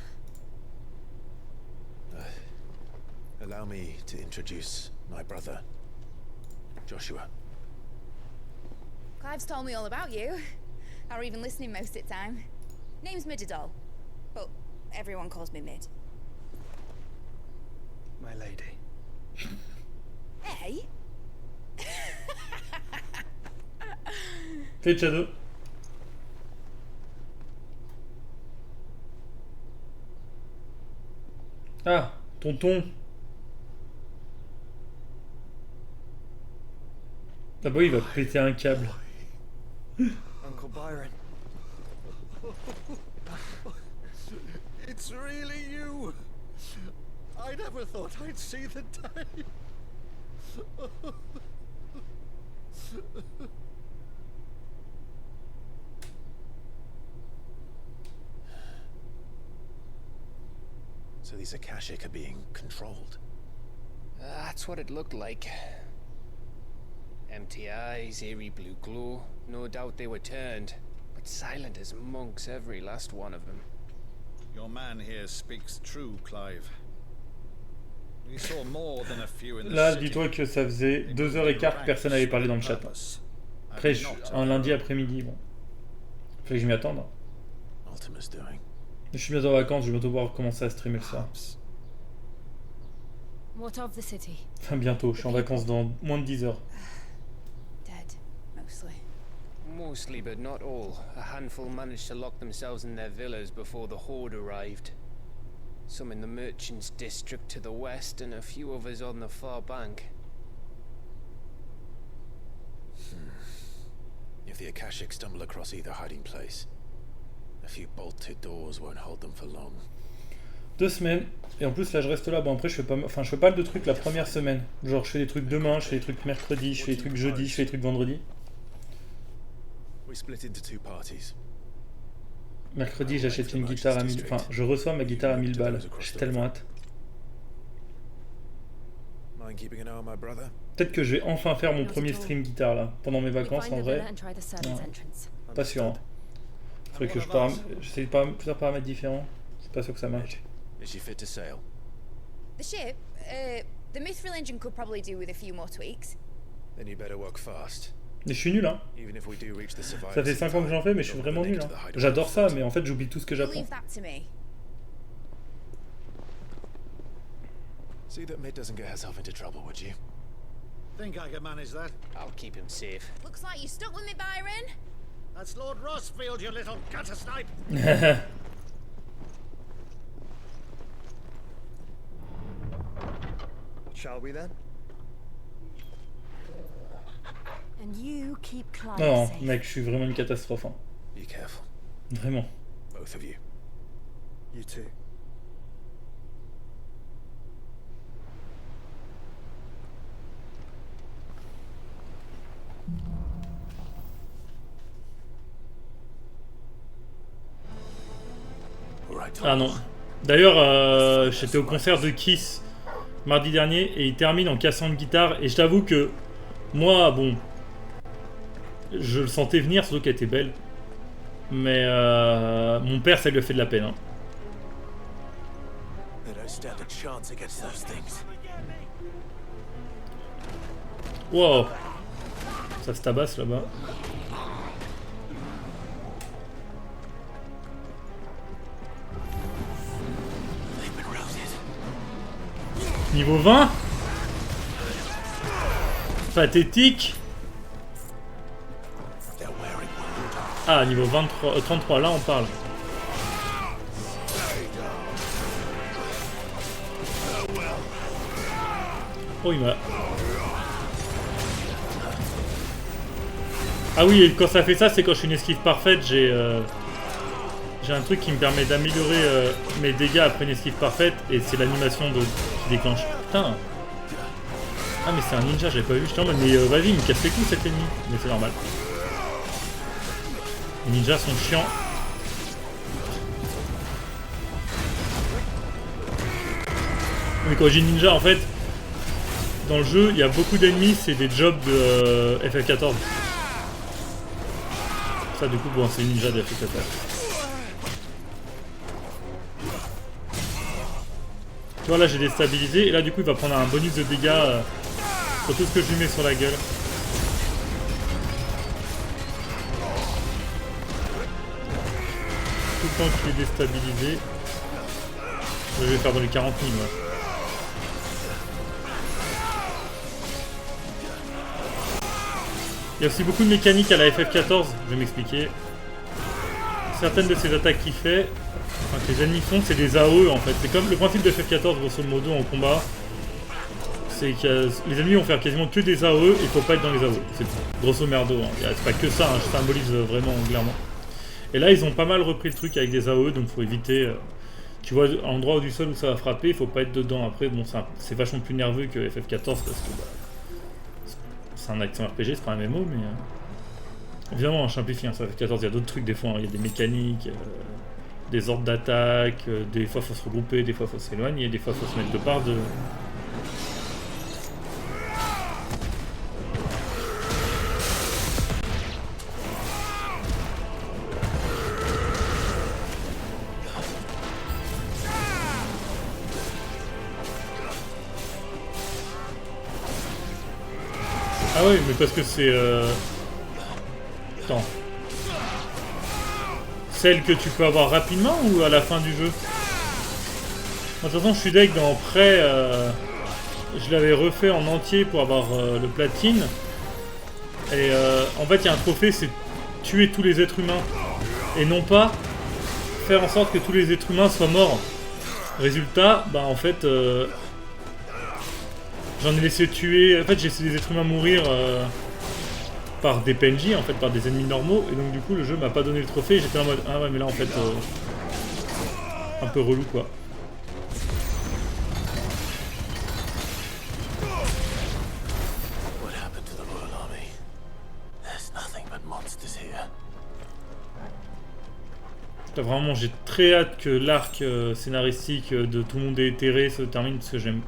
Allow me to introduce my brother, Joshua. Clive's told me all about you. Or even listening most of the time. Name's Mididol, but everyone calls me Mid. My lady. Hey? Fais Shadow. Ah, tonton. Ah bah il va péter un câble. Uncle Byron. It's really you. I never thought I'd see the day. So these Akashic are being controlled. That's what it looked like. Empty eyes, eerie blue glow. No doubt they were turned, but silent as monks, every last one of them. Your man here speaks true, Clive. We saw more than a few in the Là, city. dis-toi que ça faisait 2h15 que personne n'avait parlé dans le chat. Après, un lundi après-midi, bon. Fallait que je m'y attende. Je suis bientôt en vacances, je vais bientôt pouvoir commencer à streamer le soir. What of the city? Enfin, bientôt, je suis en vacances dans moins de 10 heures. Dead, mostly. Mostly, but not all. A handful managed to lock themselves in their villas before the horde arrived. Some in the merchants' district to the west, and a few others on the far bank. If the Akashic stumble across either hiding place, a few bolted doors won't hold them for long. 2 semaines, et en plus là je reste là. Bon après je fais pas de trucs la première semaine. Genre je fais des trucs demain, je fais des trucs mercredi, je fais des trucs jeudi, je fais des trucs vendredi. We split into 2 parties. Mercredi j'achète une guitare à 1000... Enfin je reçois ma guitare à 1000 balles. J'ai tellement hâte. Peut-être que je vais enfin faire mon premier stream guitare là, pendant mes vacances en vrai. Non, pas sûr. Hein. Faudrait que j'essaie de plusieurs paramètres différents. C'est pas sûr que ça marche. The ship, the mithril engine could probably do with a few more tweaks. Then you better work fast. Mais je suis nul hein. Ça fait 5 ans que j'en fais mais je suis vraiment nul hein. J'adore ça mais en fait j'oublie tout ce que j'apprends. See that Mid doesn't get herself into trouble, would you? Think I can manage that? I'll keep him safe. Looks like you stuck with me, Byron. That's Lord Rossfield, you little gutter snipe. Shall we then? And you keep Clive Non, safe. mec, je suis vraiment une catastrophe. Hein. Be careful. Vraiment. Both of you. You too. Ah non. D'ailleurs, j'étais au concert de Kiss mardi dernier et il termine en cassant une guitare. Et je t'avoue que moi, bon, je le sentais venir, surtout qu'elle était belle. Mais mon père, ça lui a fait de la peine. Hein. Wow. Ça se tabasse là-bas. Niveau 20. Pathétique. Ah, niveau 23, 33, là on parle. Oh, il m'a... Ah oui, et quand ça fait ça, c'est quand je suis une esquive parfaite, j'ai un truc qui me permet d'améliorer mes dégâts après une esquive parfaite, et c'est l'animation qui déclenche. Putain. Ah mais c'est un ninja, j'avais pas vu, j'étais en mode mais vas-y, il me casse les couilles cet ennemi. Mais c'est normal. Les ninjas sont chiants. Mais quand je dis ninja, en fait, dans le jeu, il y a beaucoup d'ennemis, c'est des jobs de FF14. Ça du coup, bon, c'est ninja de FF14. Tu vois là j'ai déstabilisé et là du coup il va prendre un bonus de dégâts sur tout ce que je lui mets sur la gueule. Tout le temps qu'il est déstabilisé. Je vais faire dans les 40 000 ouais. Il y a aussi beaucoup de mécaniques à la FF14, je vais m'expliquer. certaines de ces attaques qu'il fait, enfin, que les ennemis font, c'est des AOE en fait. C'est comme le principe de FF14 grosso modo en combat. C'est que les ennemis vont faire quasiment que des AOE et il faut pas être dans les AOE. C'est grosso merdo, hein. C'est pas que ça, hein, je symbolise vraiment clairement. Et là ils ont pas mal repris le truc avec des AOE, donc faut éviter... tu vois, à l'endroit du sol où ça va frapper, il faut pas être dedans. Après, bon, c'est vachement plus nerveux que FF14 parce que c'est un action RPG, c'est pas un MMO, mais... évidemment, je simplifie, hein, ça FF14, il y a d'autres trucs des fois, hein. Il y a des mécaniques, des ordres d'attaque, des fois faut se regrouper, des fois faut s'éloigner, des fois faut se mettre de part de... Ah oui, mais parce que c'est... Attends. Celle que tu peux avoir rapidement ou à la fin du jeu? De toute façon, je suis deck dans Prêt. Je l'avais refait en entier pour avoir le platine. Et en fait, il y a un trophée, c'est tuer tous les êtres humains. Et non pas faire en sorte que tous les êtres humains soient morts. Résultat, bah en fait... j'en ai laissé tuer... En fait, j'ai laissé des êtres humains mourir par des PNJ, en fait, par des ennemis normaux. Et donc, du coup, le jeu m'a pas donné le trophée. J'étais en mode... ah ouais, mais là, en fait... un peu relou, quoi. Là, vraiment, j'ai très hâte que l'arc scénaristique de Tout le monde est éthéré se termine, parce que j'aime...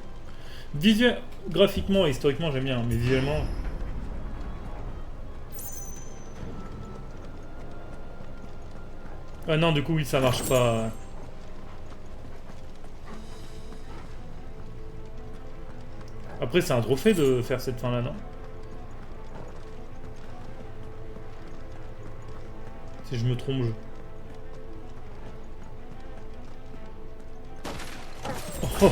graphiquement et historiquement j'aime bien, mais visuellement... Ah non, du coup oui, ça marche pas. Après c'est un trophée de faire cette fin là, non? Si je me trompe, Oh.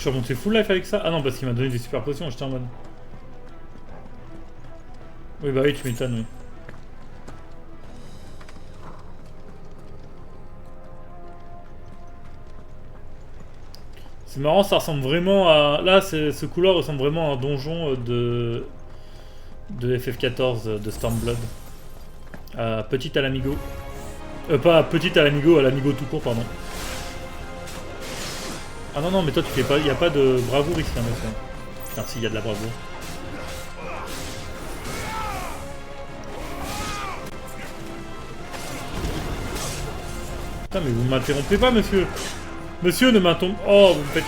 Je suis remonté full life avec ça? Ah non, parce qu'il m'a donné des super potions, j'étais en mode... Oui, bah oui, tu m'étonnes, oui. C'est marrant, ça ressemble vraiment à... Là, ce couloir ressemble vraiment à un donjon de FF14, de Stormblood. Petite à l'amigo. Pas petite à l'amigo tout court, pardon. Ah non, non, mais toi tu fais pas... Il n'y a pas de bravoure ici, hein, monsieur. Putain, si, il y a de la bravoure. Putain, mais vous ne m'interrompez pas, monsieur. Monsieur, ne m'interrompez... Oh, vous me faites...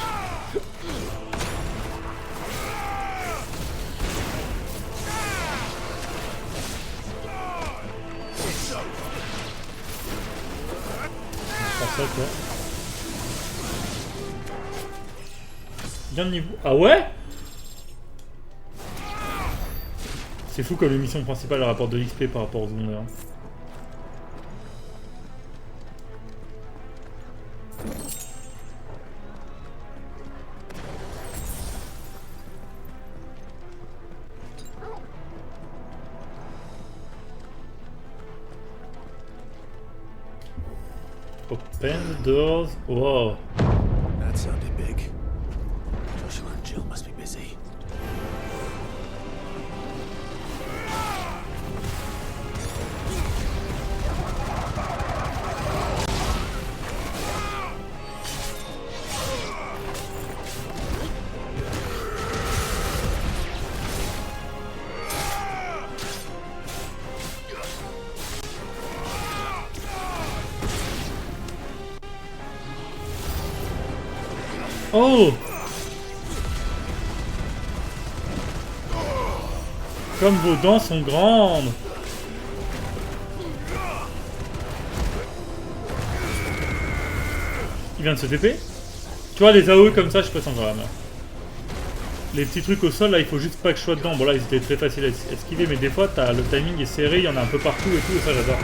Ça, quoi. Bien de niveau. Ah ouais? C'est fou comme l'émission principale rapporte de l'XP par rapport aux secondaires. Open the doors. Wow. That sounded big. Joshua and Jill must be busy. Oh! Comme vos dents sont grandes! Il vient de se TP? Tu vois, les AOE comme ça, je passe encore la main. Les petits trucs au sol, là, il faut juste pas que je sois dedans. Bon, là, ils étaient très faciles à esquiver, mais des fois, le timing est serré, il y en a un peu partout et tout, et ça, j'adore.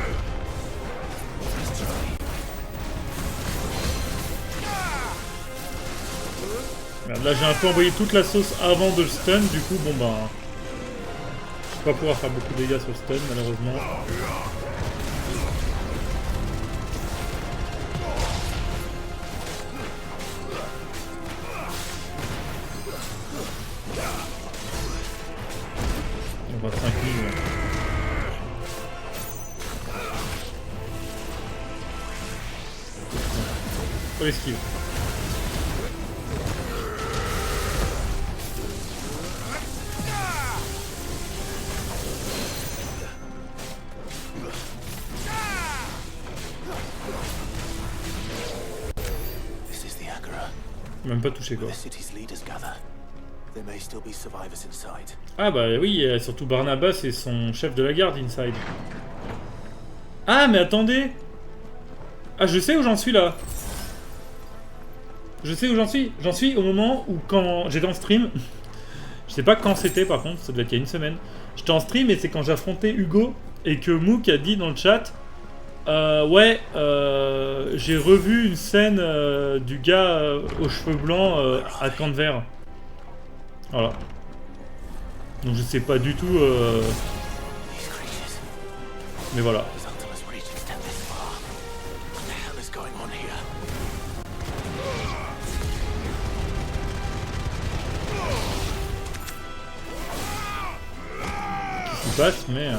Merde, là, j'ai un peu envoyé toute la sauce avant de le stun, du coup, bon, ben... je vais pas pouvoir faire beaucoup de dégâts sur le stun, malheureusement. On va 5000. Faut l'esquive. Même pas touché quoi. Ah bah oui, il y a surtout Barnabas et son chef de la garde inside. Ah mais attendez. Ah je sais où j'en suis là. Je sais où j'en suis. J'en suis au moment où quand j'étais en stream. Je sais pas quand c'était par contre, ça devait être il y a une semaine. J'étais en stream et c'est quand j'affrontais Hugo et que Mook a dit dans le chat ouais, j'ai revu une scène du gars aux cheveux blancs à camp de verre. Voilà. Donc je sais pas du tout. Mais voilà. Qu'est-ce qui se passe, mais.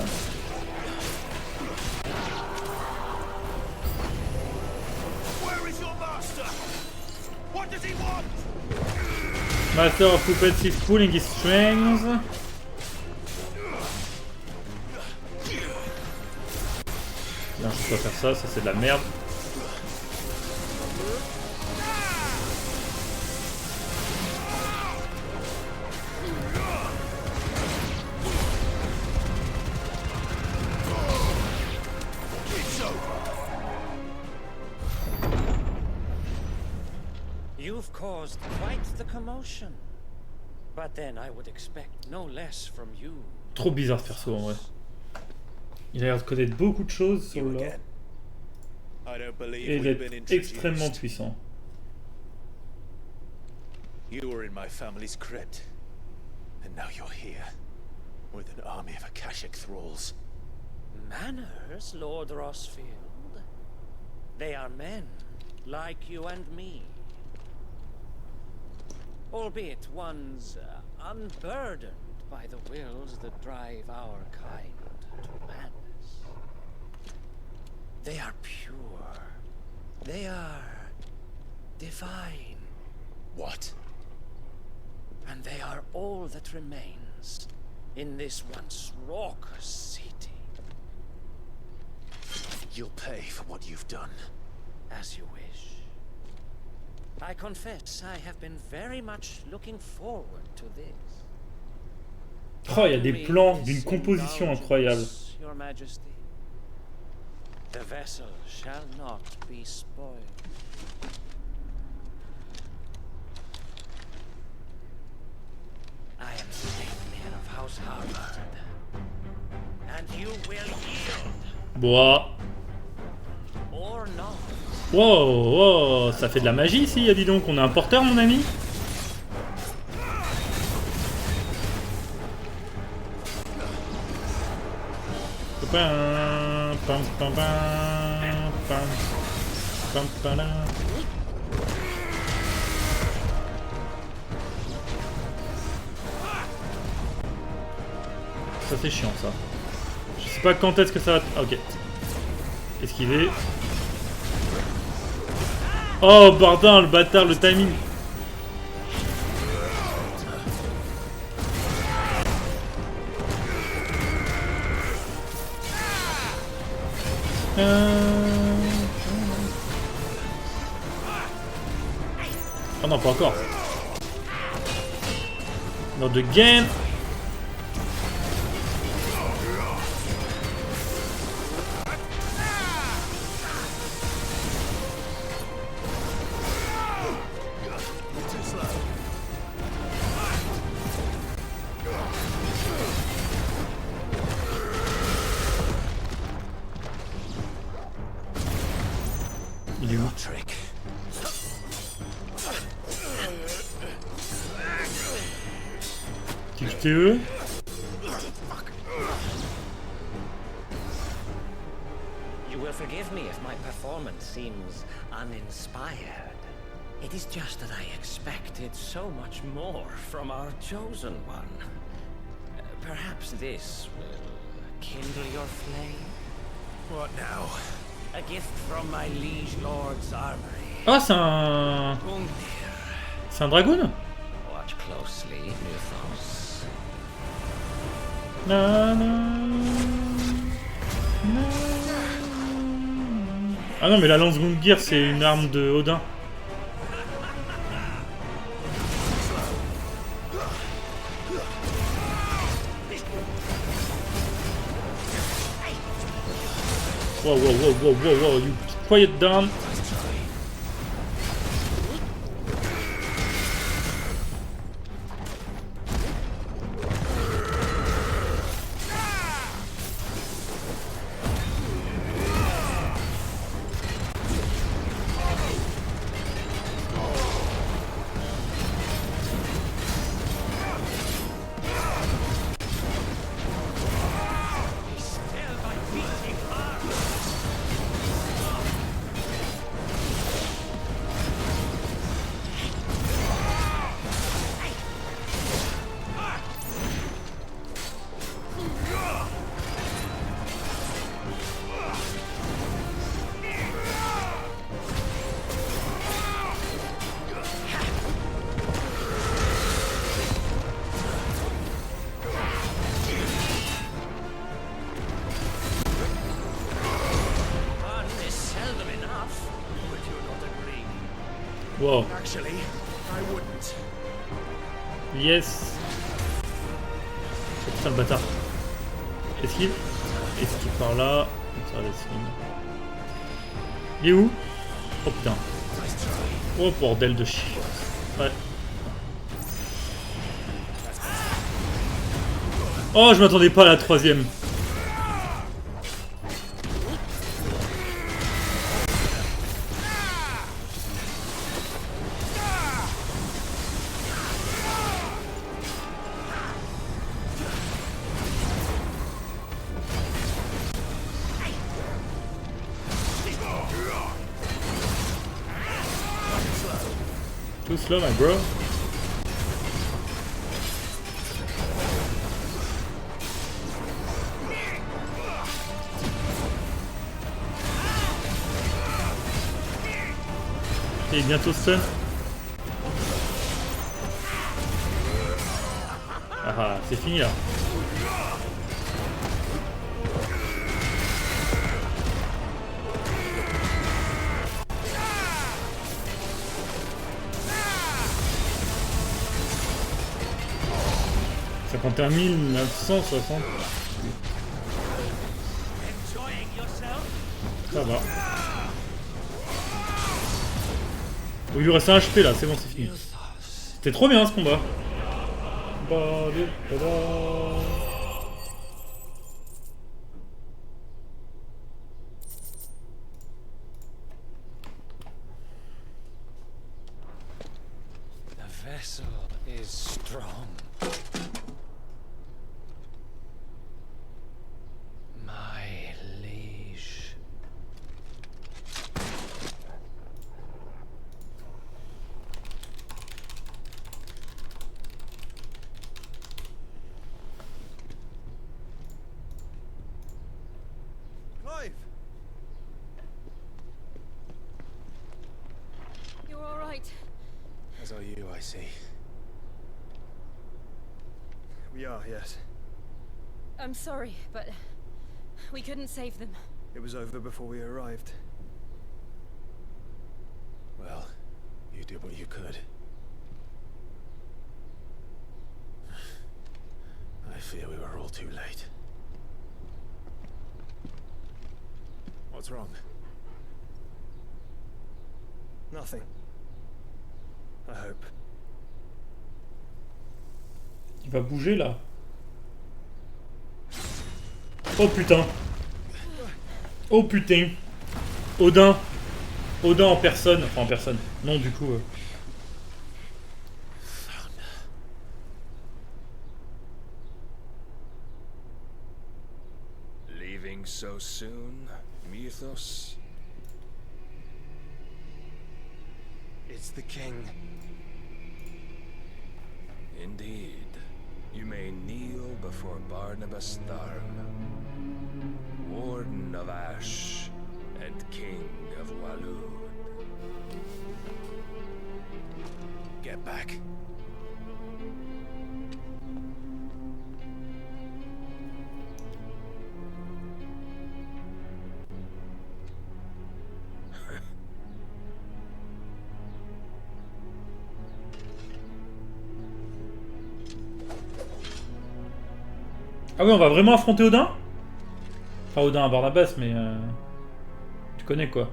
Master of Puppets is pulling his strings. Là, je peux pas faire ça, ça c'est de la merde. You've caused quite the commotion. But then I would expect no less from you. Trop bizarre ce perso en vrai. Il a l'air de connaître beaucoup de choses sur le lore. Et il est extrêmement puissant. You were in my family's crypt. And now you're here. With an army of Akashic thralls. Manners, Lord Rossfield. They are men, like you and me. Albeit ones unburdened by the wills that drive our kind to madness. They are pure. They are divine. What? And they are all that remains in this once raucous city. You'll pay for what you've done. As you wish. I confess I have been very much looking forward to this. Oh, il y a des plans d'une composition incroyable. Your Majesty. The vessel shall not be spoiled. I am Sleipnir of House Harvard. And you will yield. Bois. Or not. Wow, wow, ça fait de la magie ici, dis donc. On est un porteur, mon ami. Ça c'est chiant ça. Je sais pas quand est-ce que ça va... Ah, ok. Esquiver. Oh bordin, le bâtard, le timing. Oh non, pas encore. Not again. Il est où? Talentueux. You will forgive me if my performance seems uninspired. It is just that I expected so much more from our chosen one. Perhaps this will kindle your flame? What now? A gift from my liege lord's armory. Ah, c'est un dragon? Watch closely, Mythos. Na, na, na. Ah non, mais la lance Gungnir, c'est une arme de Odin. Whoa, whoa, whoa, whoa, whoa, whoa, you quiet down. Wow. Actually, I wouldn't. Yes. Oh, putain le bâtard. Esquive. Esquive par là. Ça va l'esquive. Il est où? Oh putain. Oh bordel de chien. Ouais. Oh, je m'attendais pas à la troisième. Too slow, my bro. Il est bientôt stun. Ah, c'est fini là. Ça compte 1960. Ça va. Oh, il lui reste un HP là, c'est bon, c'est fini. C'était trop bien ce combat. The vessel is strong. My liege. Clive! You're all right. As are you, I see. We are, yes. I'm sorry, but we couldn't save them. It was over before we arrived. Well, you did what you could. fear we were all too late. What's wrong? Nothing. I hope. Il va bouger là. Oh putain. Oh putain. Odin. Odin en personne. Enfin en personne. Non du coup. Leaving so soon, Mythos? It's the king. Indeed. You may kneel before Barnabas Tharm, Warden of Ash and King of Walud. Get back. Ah oui, on va vraiment affronter Odin? Enfin, Odin à Barnabas, mais... tu connais quoi.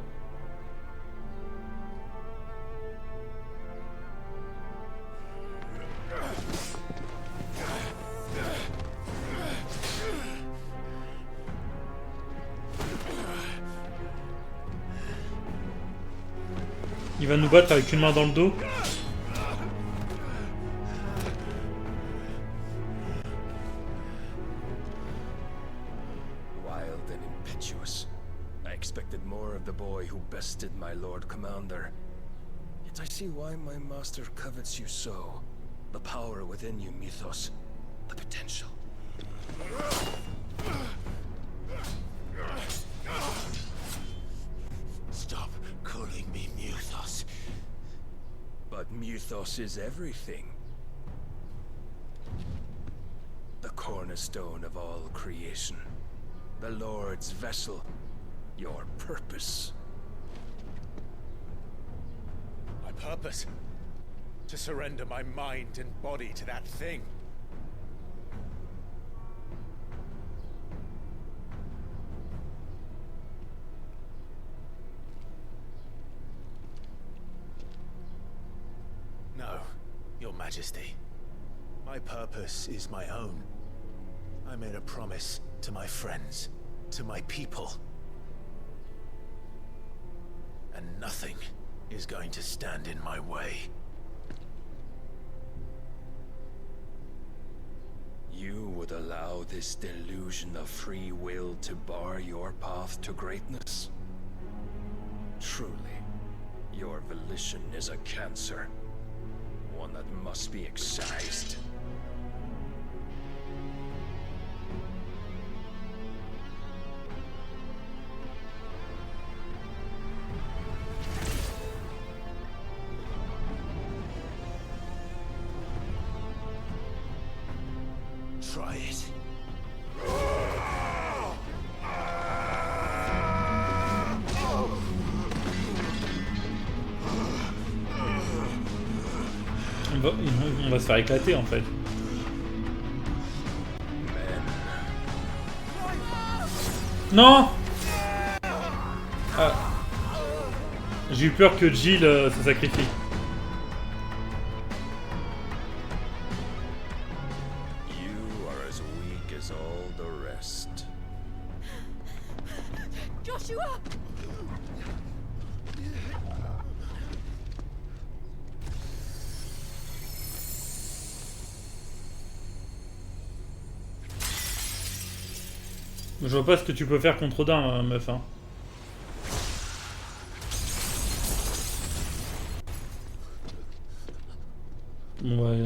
Il va nous battre avec une main dans le dos. Bested my Lord Commander. Yet I see why my master covets you so. The power within you, Mythos. The potential. Stop calling me Mythos. But Mythos is everything. The cornerstone of all creation. The Lord's vessel. Your purpose. Purpose? To surrender my mind and body to that thing. No, Your Majesty. My purpose is my own. I made a promise to my friends, to my people. And nothing is going to stand in my way. You would allow this delusion of free will to bar your path to greatness? Truly, your volition is a cancer, one that must be excised. Try it. On va se faire éclater en fait. Non. Ah. J'ai eu peur que Jill se sacrifie. Je vois pas ce que tu peux faire contre Odin, meuf. Hein. Ouais.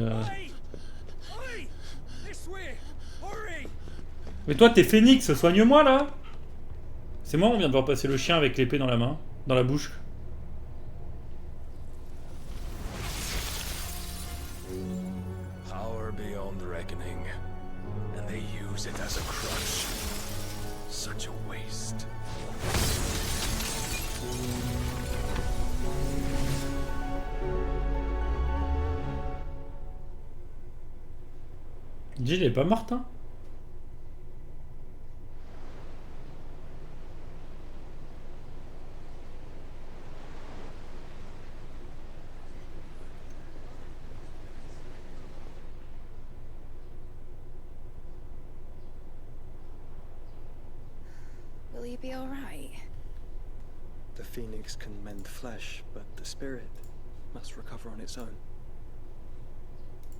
Mais toi, t'es Phénix, soigne-moi là. C'est moi, on vient de voir passer le chien avec l'épée dans la main, dans la bouche. Power beyond reckoning, and they use it as a crutch. Such a waste. Jill est pas morte, hein? you be alright? The phoenix can mend flesh, but the spirit must recover on its own.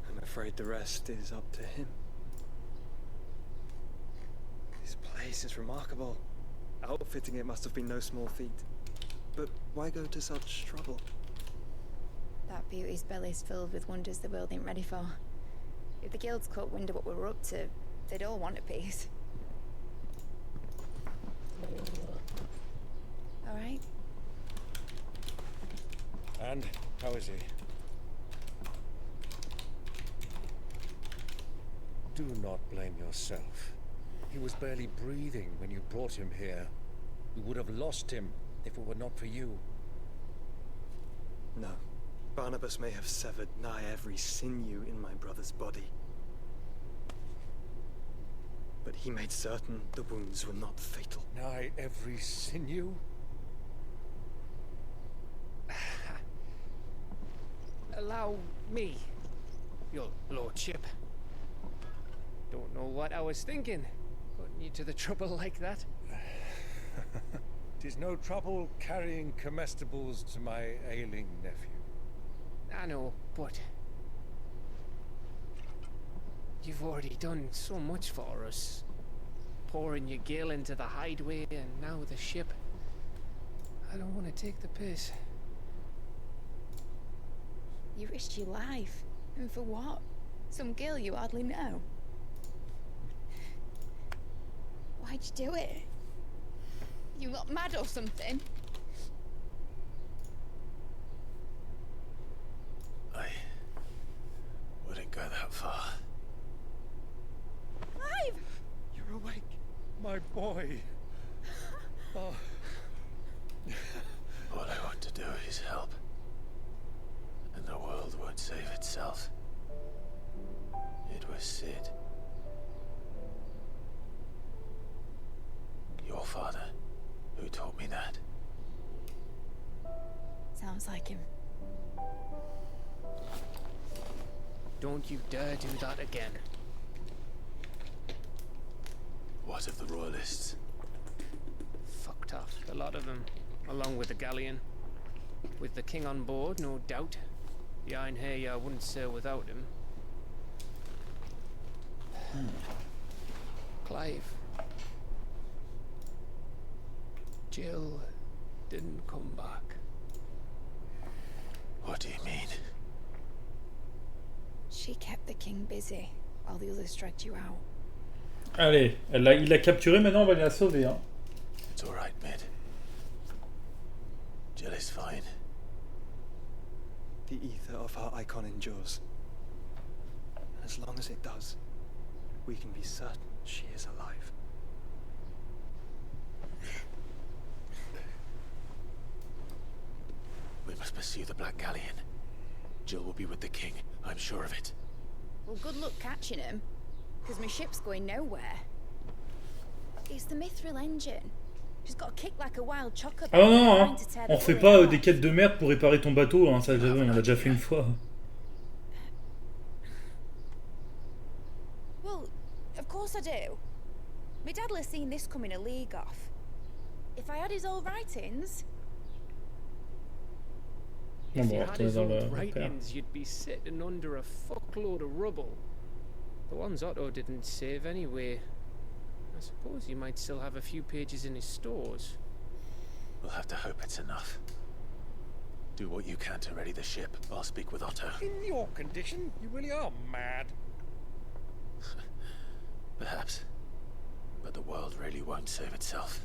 I'm afraid the rest is up to him. This place is remarkable. Outfitting it must have been no small feat. But why go to such trouble? That beauty's belly's filled with wonders the world ain't ready for. If the guilds caught wind of what we're up to, they'd all want a piece. All right. And how is he? Do not blame yourself. He was barely breathing when you brought him here. We would have lost him if it were not for you. No. Barnabas may have severed nigh every sinew in my brother's body. But he made certain the wounds were not fatal. Nigh every sinew? Allow me, your lordship. Don't know what I was thinking, putting you to the trouble like that. 'Tis no trouble carrying comestibles to my ailing nephew. I know, but you've already done so much for us. Pouring your gil into the hideaway and now the ship. I don't want to take the piss. You risked your life. And for what? Some girl you hardly know. Why'd you do it? You got mad or something? I wouldn't go that far. Clive! You're awake, my boy. Oh. All I want to do is help. And the world won't save itself. It was Sid. Your father, who taught me that. Sounds like him. Don't you dare do that again. What of the royalists? Fucked off, a lot of them, along with the galleon. With the king on board, no doubt. The Iron Hair wouldn't sail without him. Clive. Jill didn't come back. What do you mean? She kept the king busy while the others dragged you out. Allez, il l'a capturé, maintenant on va la sauver. Hein. It's all right, Mid. Jill is fine. The ether of her icon endures. As long as it does, we can be certain she is alive. We must pursue the Black Galleon. Jill will be with the king, I'm sure of it. Well, good luck catching him, because my ship's going nowhere. It's the Mithril engine. She's got a kick like a wild chocobo. Ah non, hein. On fait pas des quêtes de merde pour réparer ton bateau, hein. Ça, on l'a déjà fait une fois. Well, of course I do. My dad'll have seen this coming a league off. If I had his old writings... If you had his old writings, you'd be sitting under a fuckload of rubble. The ones Otto didn't save anyway. I suppose you might still have a few pages in his stores. We'll have to hope it's enough. Do what you can to ready the ship. I'll speak with Otto. In your condition, you really are mad. Perhaps. But the world really won't save itself.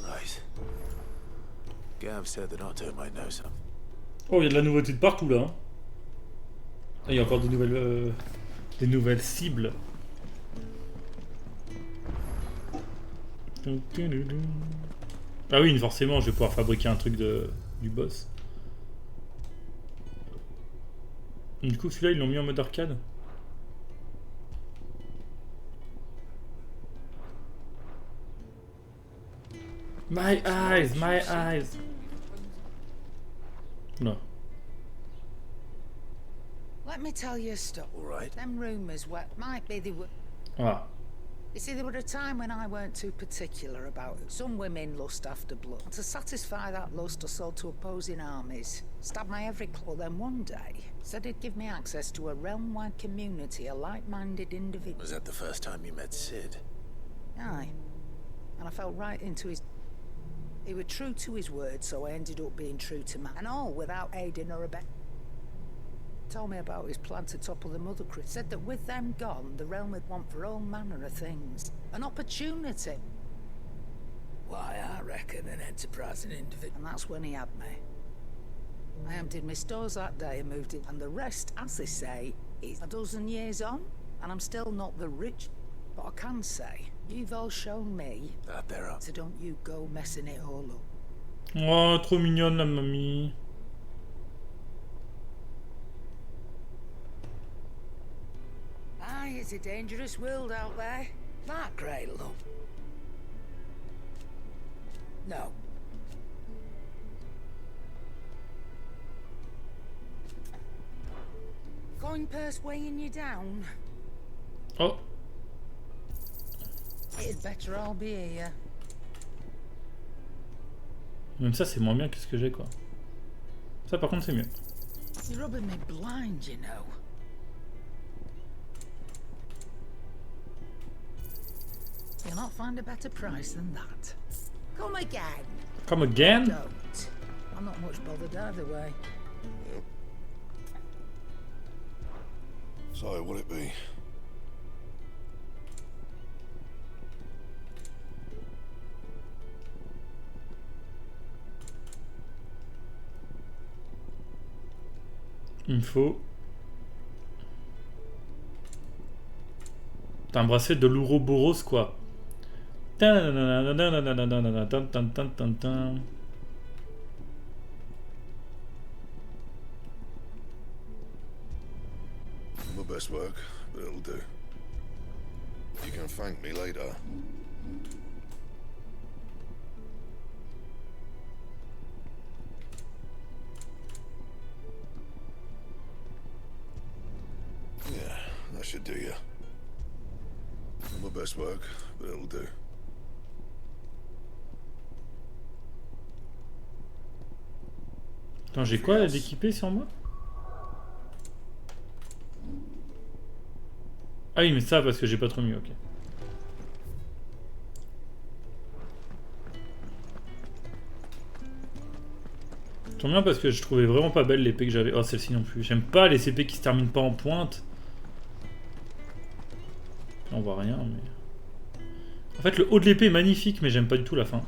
Right. Gav said that Otto might know some. Oh, il y a de la nouveauté de partout là. Il y a encore des nouvelles cibles. Ah oui, forcément, je vais pouvoir fabriquer un truc du boss. Du coup, celui-là, ils l'ont mis en mode arcade. My eyes, my eyes. No. Let me tell you a story. All right. Them rumours might be they were. Ah. You see, there was a time when I weren't too particular about it. Some women lust after blood. And to satisfy that lust, I sold to opposing armies. Stabbed my every claw. Then one day, said he'd give me access to a realm-wide community of like-minded individuals. Was that the first time you met Sid? Aye. And I fell right into his... He was true to his word, so I ended up being true to mine. And all without aiding or abetting. Told me about his plan to topple the Mother Christ. Said that with them gone, the realm would want for all manner of things. An opportunity. Why, I reckon an enterprising individual. And that's when he had me. I emptied my stores that day and moved in. And the rest, as they say, is a dozen years on. And I'm still not the rich. But I can say, you've all shown me. That they're up. So don't you go messing it all up. Oh, trop mignonne la mamie. Aye, it's a dangerous world out there. That great love. No. Coin purse weighing you down. Oh. It'd better all be here. Même ça, c'est moins bien que ce que j'ai, quoi. Ça, par contre, c'est mieux. You're rubbing me blind, you know. You'll not find a better price than that. Come again. Come again? Don't. I'm not much bothered either way. So, what'll it be? Il me faut... T'as un bracelet de l'Ouroboros, quoi. My best work, but it'll do. You can thank me later. Yeah, that should do you. My best work, but it'll do. Attends, j'ai quoi d'équipé sur moi? Ah oui, mais ça, parce que j'ai pas trop mis, ok. Tant bien parce que je trouvais vraiment pas belle l'épée que j'avais. Oh, celle-ci non plus. J'aime pas les épées qui se terminent pas en pointe. Là, on voit rien, mais... En fait, le haut de l'épée est magnifique, mais j'aime pas du tout la fin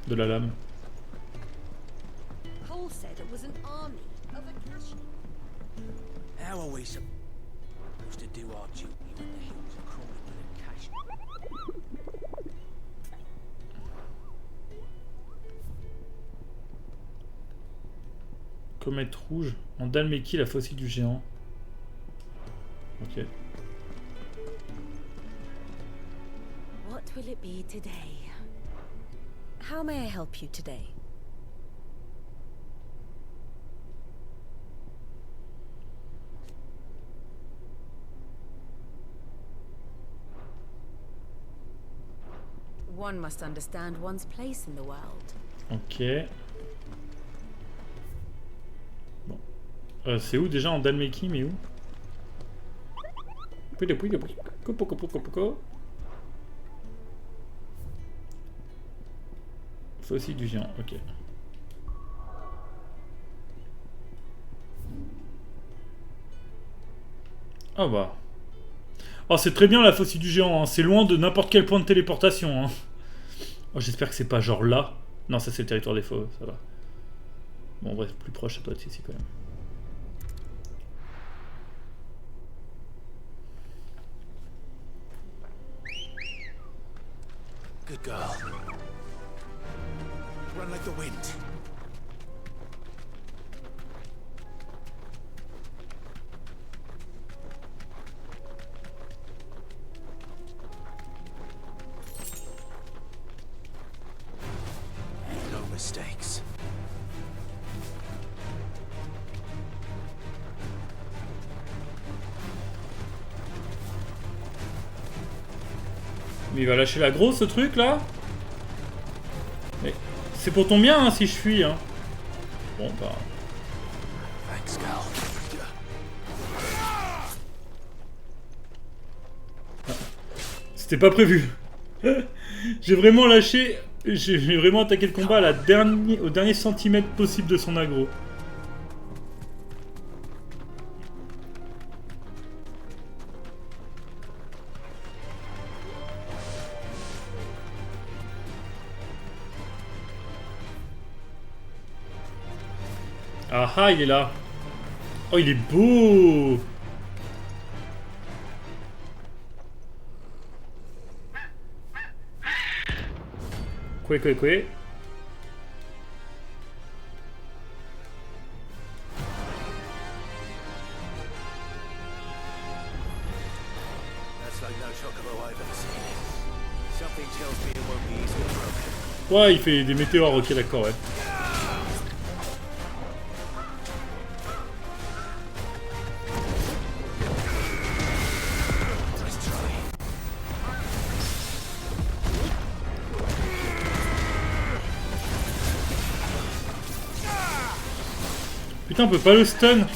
de la lame. How are we supposed to do our duty when the hills are crawling with a cash? Comète rouge. En Dalméki, la fossile du géant. Ok. What will it be today? How may I help you today? One must understand one's place in the world. Ok. Bon. C'est où déjà en Dalméki, mais où? Fossile du géant, ok. Ah bah. Oh, c'est très bien la fossile du géant, hein. C'est loin de n'importe quel point de téléportation. Hein. Oh, j'espère que c'est pas genre là. Non, ça c'est le territoire des faux, ça va. Bon, bref, plus proche, ça doit être ici quand même. Good girl. Run like the wind. Mais il va lâcher la grosse, ce truc, là. Mais c'est pour ton bien, hein, si je fuis, hein. Bon, bah... C'était pas prévu. J'ai vraiment lâché... J'ai vraiment attaqué le combat à au dernier centimètre possible de son aggro. Ah ah, il est là. Oh, il est beau. Quoi. That's like no chocobo I've ever seen. Something tells me it won't be easily broken. Ouais, il fait des météores, ok, d'accord, ouais. Putain, on peut pas le stun.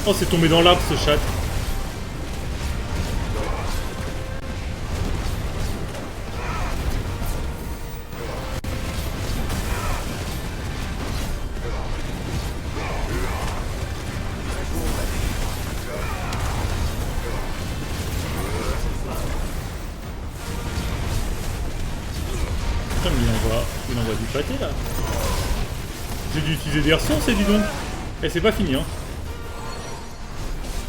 Oh, c'est tombé dans l'arbre ce chat. Putain, mais il envoie du pâté là. J'ai dû utiliser des ressources et dis donc. Et c'est pas fini, hein.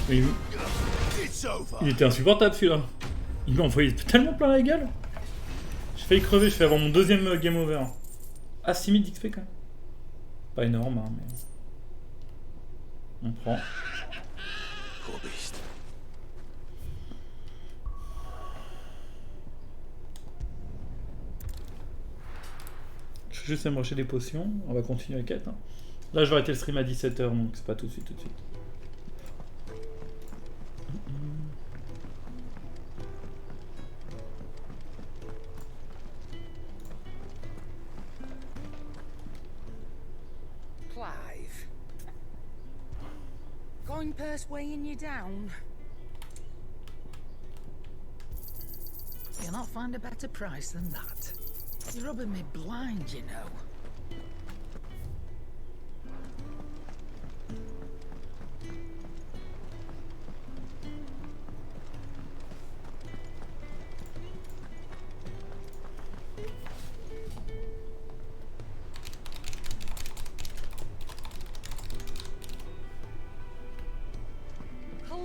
Mais il était insupportable celui-là. Il m'a envoyé tellement plein la gueule. J'ai failli crever, je fais avoir mon deuxième game over. Ah, 6000 d'XP quand même. Pas énorme, hein, mais... On prend. Je vais juste me rusher des potions. On va continuer la quête. Hein. Là, je vais arrêter le stream à 17h, donc c'est pas tout de suite, Clive. Coin purse weighing you down? You'll not find a better price than that. You're rubbing me blind, you know.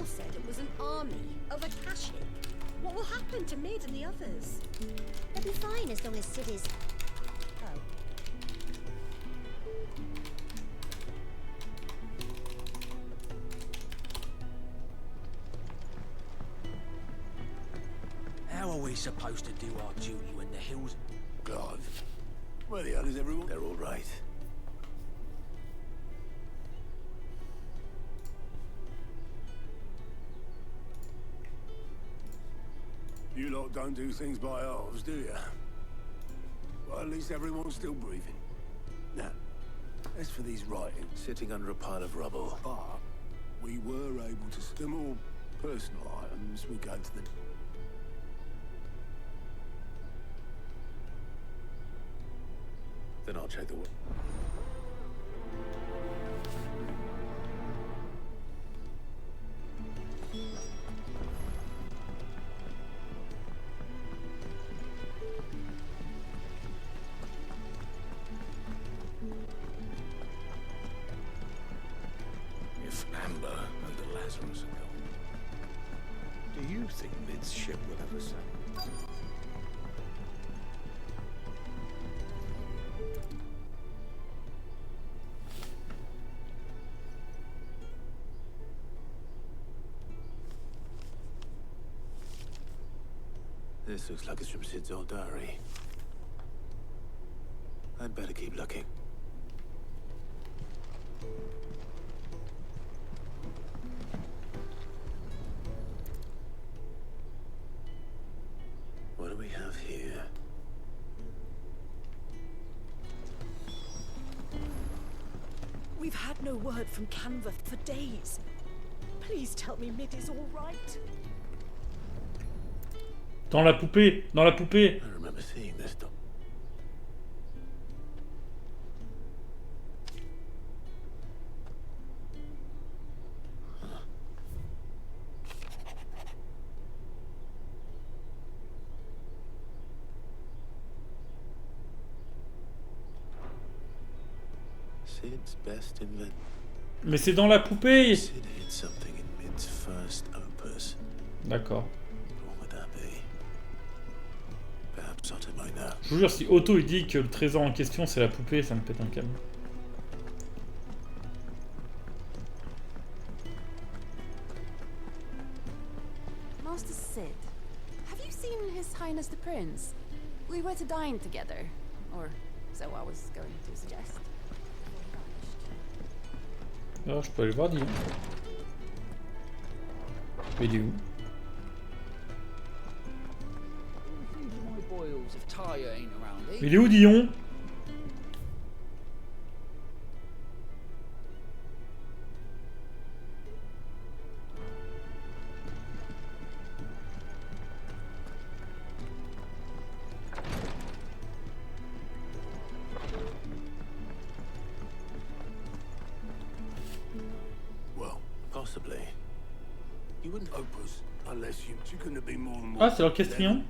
Said it was an army of Akashic. What will happen to Mid and the others? They'll be fine as long as Sid is... Oh. How are we supposed to do our duty when the hills... Clive, where the hell is everyone? They're all right. You lot don't do things by halves, do you? Well, at least everyone's still breathing. Now, as for these writings sitting under a pile of rubble, but we were able to... The more personal items we go to them. Then I'll check the... This looks like it's from Sid's old diary. I'd better keep looking. What do we have here? We've had no word from Canva for days. Please tell me Mid is all right. Dans la poupée, dans la poupée. I remember seeing this. Sid's best invention. Mais c'est dans la poupée. Sid hid something in Mid's first opus. D'accord. What would that be? Perhaps Otto might know. Je vous jure, si Otto il dit que le trésor en question c'est la poupée, ça me pète un câble. Master Sid, have you seen His Highness the Prince? We were to dine together, or so I was going to suggest. Alors, je peux aller voir Dion. Mais il est où? Mais il est où Dion? Possibly. You wouldn't opus unless you couldn't have been more than Ah, c'est l'orchestrion.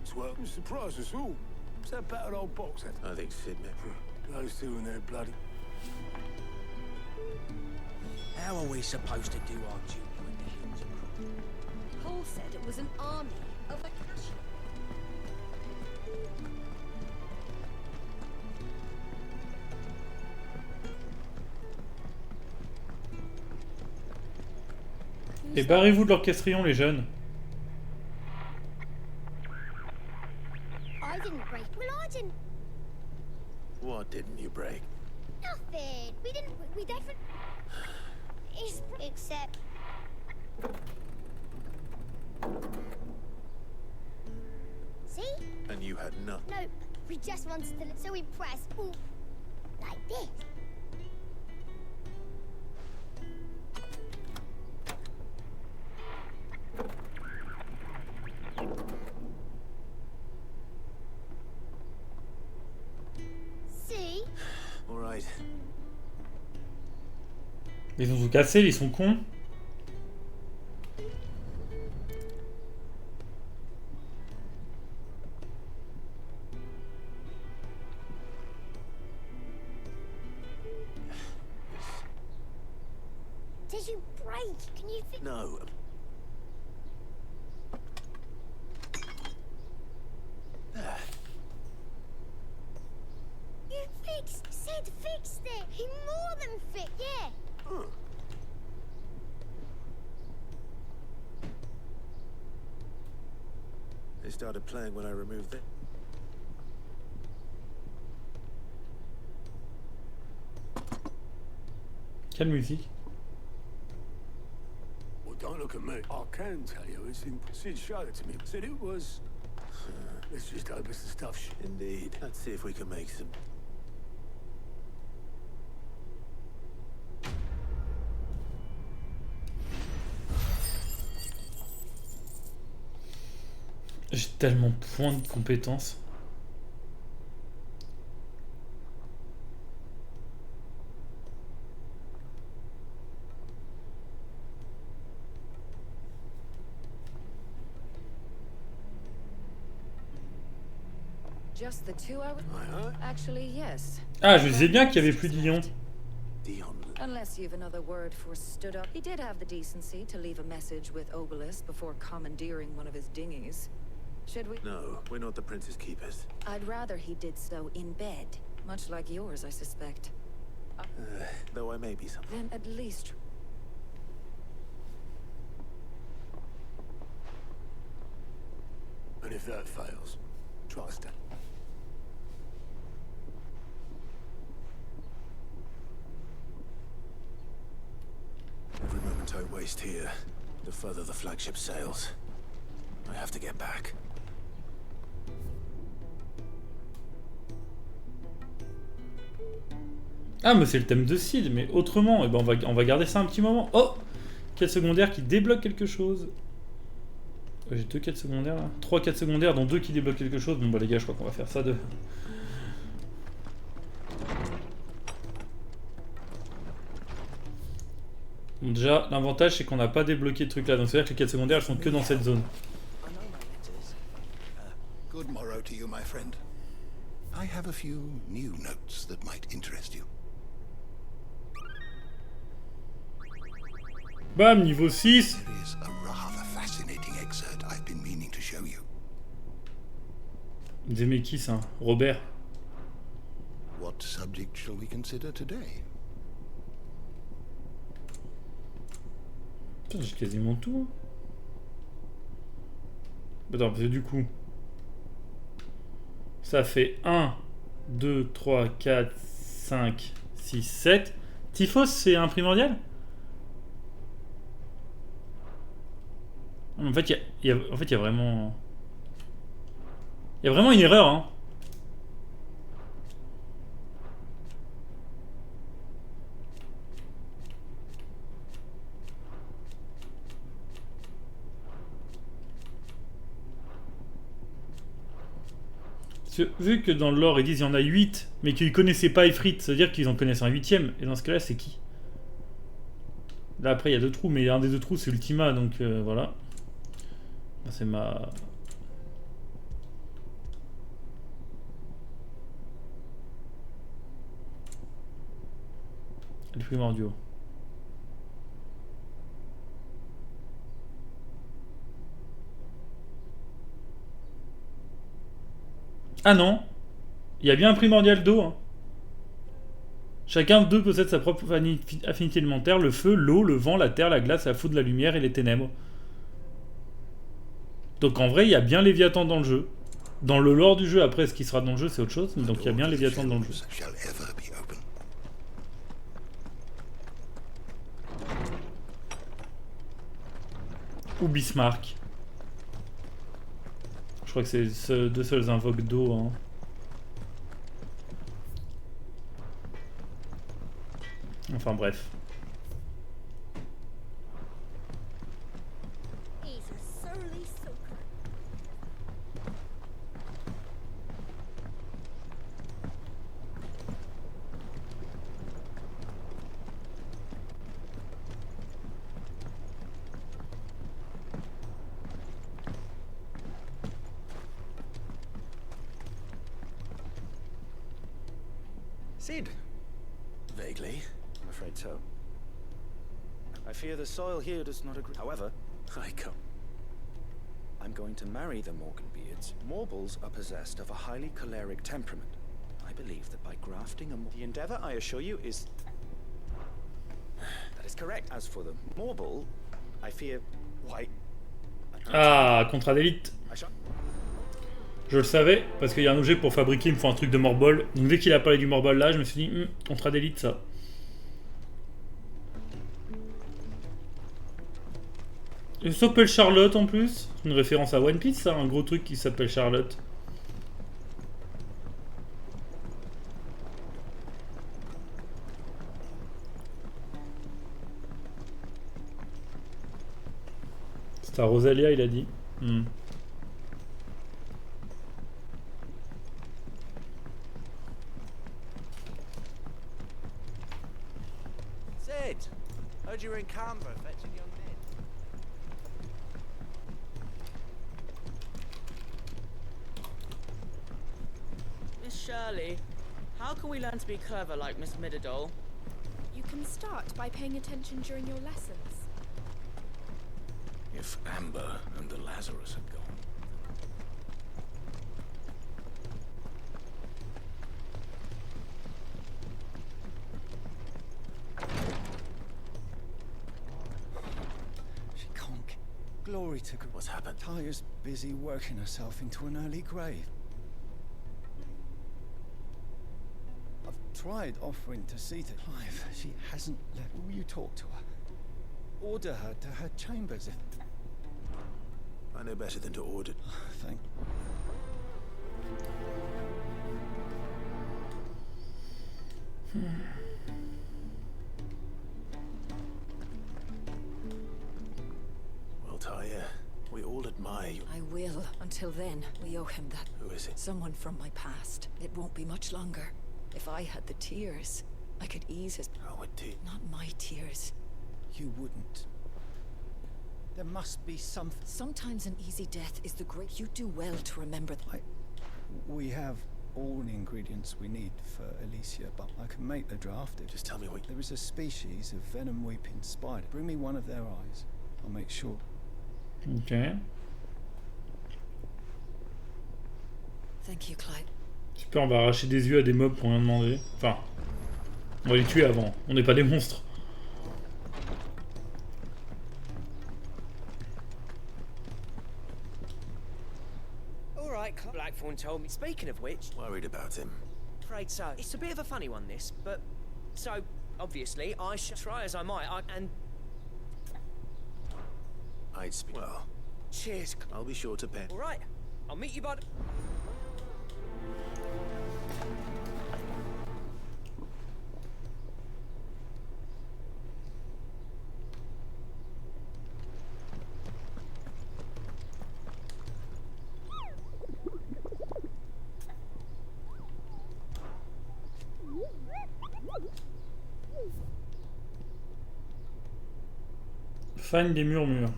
Surprise us all. What's that battered old box? I think Sid met those two in their bloody. How are we supposed to do our duty when the hills are crooked? Paul said it was an army of a cash. Et barrez-vous de l'orchestrion, les jeunes. I didn't break. Well, I didn't. What didn't you break? Nothing. We didn't. We definitely. Except. See? And you had nothing. No, we just wanted to. So we pressed. Ooh, like this. See? All right. Ils ont tout cassé, ils sont cons. Did you break? Can you think? No. There. You fixed. Sid fixed it. He more than fixed. Yeah. Huh. They started playing when I removed it. Quelle musique? Well, don't look at me. I can tell you, it's in. Sid showed it to me. Said it was. Let's just hope it's the stuff. Indeed. Let's see if we can make some. J'ai tellement point de compétences. Just the two hours? Actually, yes. Ah, je disais bien qu'il y avait plus Dion. Unless you've another word for stood up. He did have the decency to leave a message with Obelisk before commandeering one of his dinghies. Should we? No, we're not the prince's keepers. I'd rather he did so in bed, much like yours, I suspect. Though I may be something. Then at least. And if that fails, try stand. Every moment I waste here, the further the flagship sails. I have to get back. Ah, mais c'est le thème de Sid, mais autrement, eh ben on va garder ça un petit moment. Oh, quête secondaire qui débloque quelque chose. J'ai 2 quêtes secondaires là. 3 quêtes secondaires, dont 2 qui débloquent quelque chose. Bon bah les gars, je crois qu'on va faire ça de... Bon, déjà, l'avantage c'est qu'on n'a pas débloqué le truc là, donc c'est-à-dire que les quêtes secondaires elles sont que dans cette zone. Good morrow to you, my friend. I have a few new notes that might interest you. Bam, niveau 6. There is a rather fascinating excerpt I've been meaning to show you. Vous aimez qui ça? Robert. What subject shall we consider today? Putain, j'ai quasiment tout. Attends, parce que du coup... Ça fait 1, 2, 3, 4, 5, 6, 7. Typhos, c'est un primordial? En fait, il y a vraiment... Il y a vraiment une erreur, hein. Vu que dans le lore ils disent il y en a 8, mais qu'ils connaissaient pas Ifrit, ça veut dire qu'ils en connaissent un 8ème. Et dans ce cas-là, c'est qui? Là après il y a 2 trous, mais un des 2 trous c'est Ultima, donc voilà. C'est ma... Les primordiaux. Ah non, il y a bien un primordial d'eau. Hein. Chacun d'eux possède sa propre affinité élémentaire, le feu, l'eau, le vent, la terre, la glace, la foudre, la lumière et les ténèbres. Donc en vrai, il y a bien Léviathan dans le jeu. Dans le lore du jeu, après, ce qui sera dans le jeu, c'est autre chose. Donc il y a bien Léviathan dans le jeu. Ou Bismarck. Je crois que c'est les 2 seuls invoques d'eau. Hein. Enfin bref. Sid? Vaguely. I'm afraid so. I fear the soil here does not agree. However, I come. I'm going to marry the Morganbeards. Morbles are possessed of a highly choleric temperament. I believe that by grafting the endeavor, I assure you, is... That is correct. As for the Morble, I fear... Why? Ah, contrat d'élite. Je le savais, parce qu'il y a un objet pour fabriquer, il me faut un truc de morbol. Donc dès qu'il a parlé du morbol là, je me suis dit, contrat d'élite ça. Il s'appelle Charlotte en plus. Une référence à One Piece, ça, un gros truc qui s'appelle Charlotte. C'est à Rosalia, il a dit. Sid, heard you were in Canberra fetching young men. Miss Shirley, how can we learn to be clever like Miss Middledole? You can start by paying attention during your lessons. If Amber and the Lazarus had gone. Glory to God. What's happened? Tyre's busy working herself into an early grave. I've tried offering to see to Clive. She hasn't let. Will you talk to her? Order her to her chambers. I know better than to order. Thank. Well, Tyre, we all admire you. I will. Until then, we owe him that. Who is it? Someone from my past. It won't be much longer. If I had the tears, I could ease his... Oh, a tear. Not my tears. You wouldn't. There must be something. Sometimes an easy death is the great... You do well to remember that. We have all the ingredients we need for Alicia, but I can make the draft. Just tell me what... There is a species of venom-weeping spider. Bring me one of their eyes. I'll make sure. Ok. Thank you, Clyde. Super, on va arracher des yeux à des mobs pour rien demander. Enfin, on va les tuer avant. On n'est pas des monstres. Alright, Blackthorn told me. Speaking of which... Worried about him. Afraid so. It's a bit of a funny one, this, but... So, obviously, I should try as I might, and... I'd speak. Well... Cheers. I'll be sure to pay. Alright, I'll meet you by... Fan des murmures.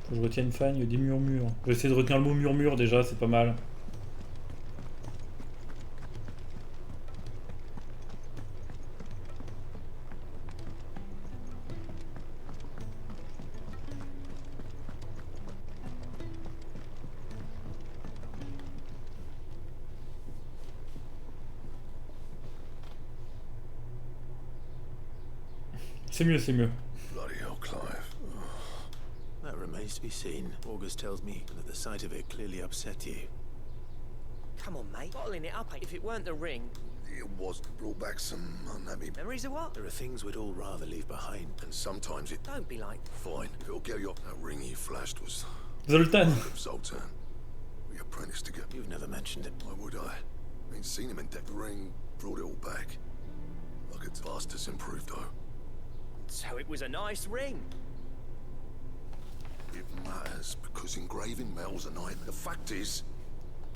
Faut que je retienne fan des murmures. Je vais essayer de retenir le mot murmure déjà, c'est pas mal. C'est mieux, c'est mieux. Bloody hell, Clive. That remains to be seen. August tells me that the sight of it clearly upset you. Come on, mate. Bottling it up, if it weren't the ring... It was brought back some unhappy... Memories of what? There are things we'd all rather leave behind. And sometimes it... Don't be like... Fine. If it'll get you up, that ring he flashed was... Zoltan. Zoltan. We apprenticed together. You've never mentioned it. Why would I? Ain't seen him in deck. The ring brought it all back. Like it's fastest improved, though. So it was a nice ring. It matters, because engraving metal's a nightmare. The fact is...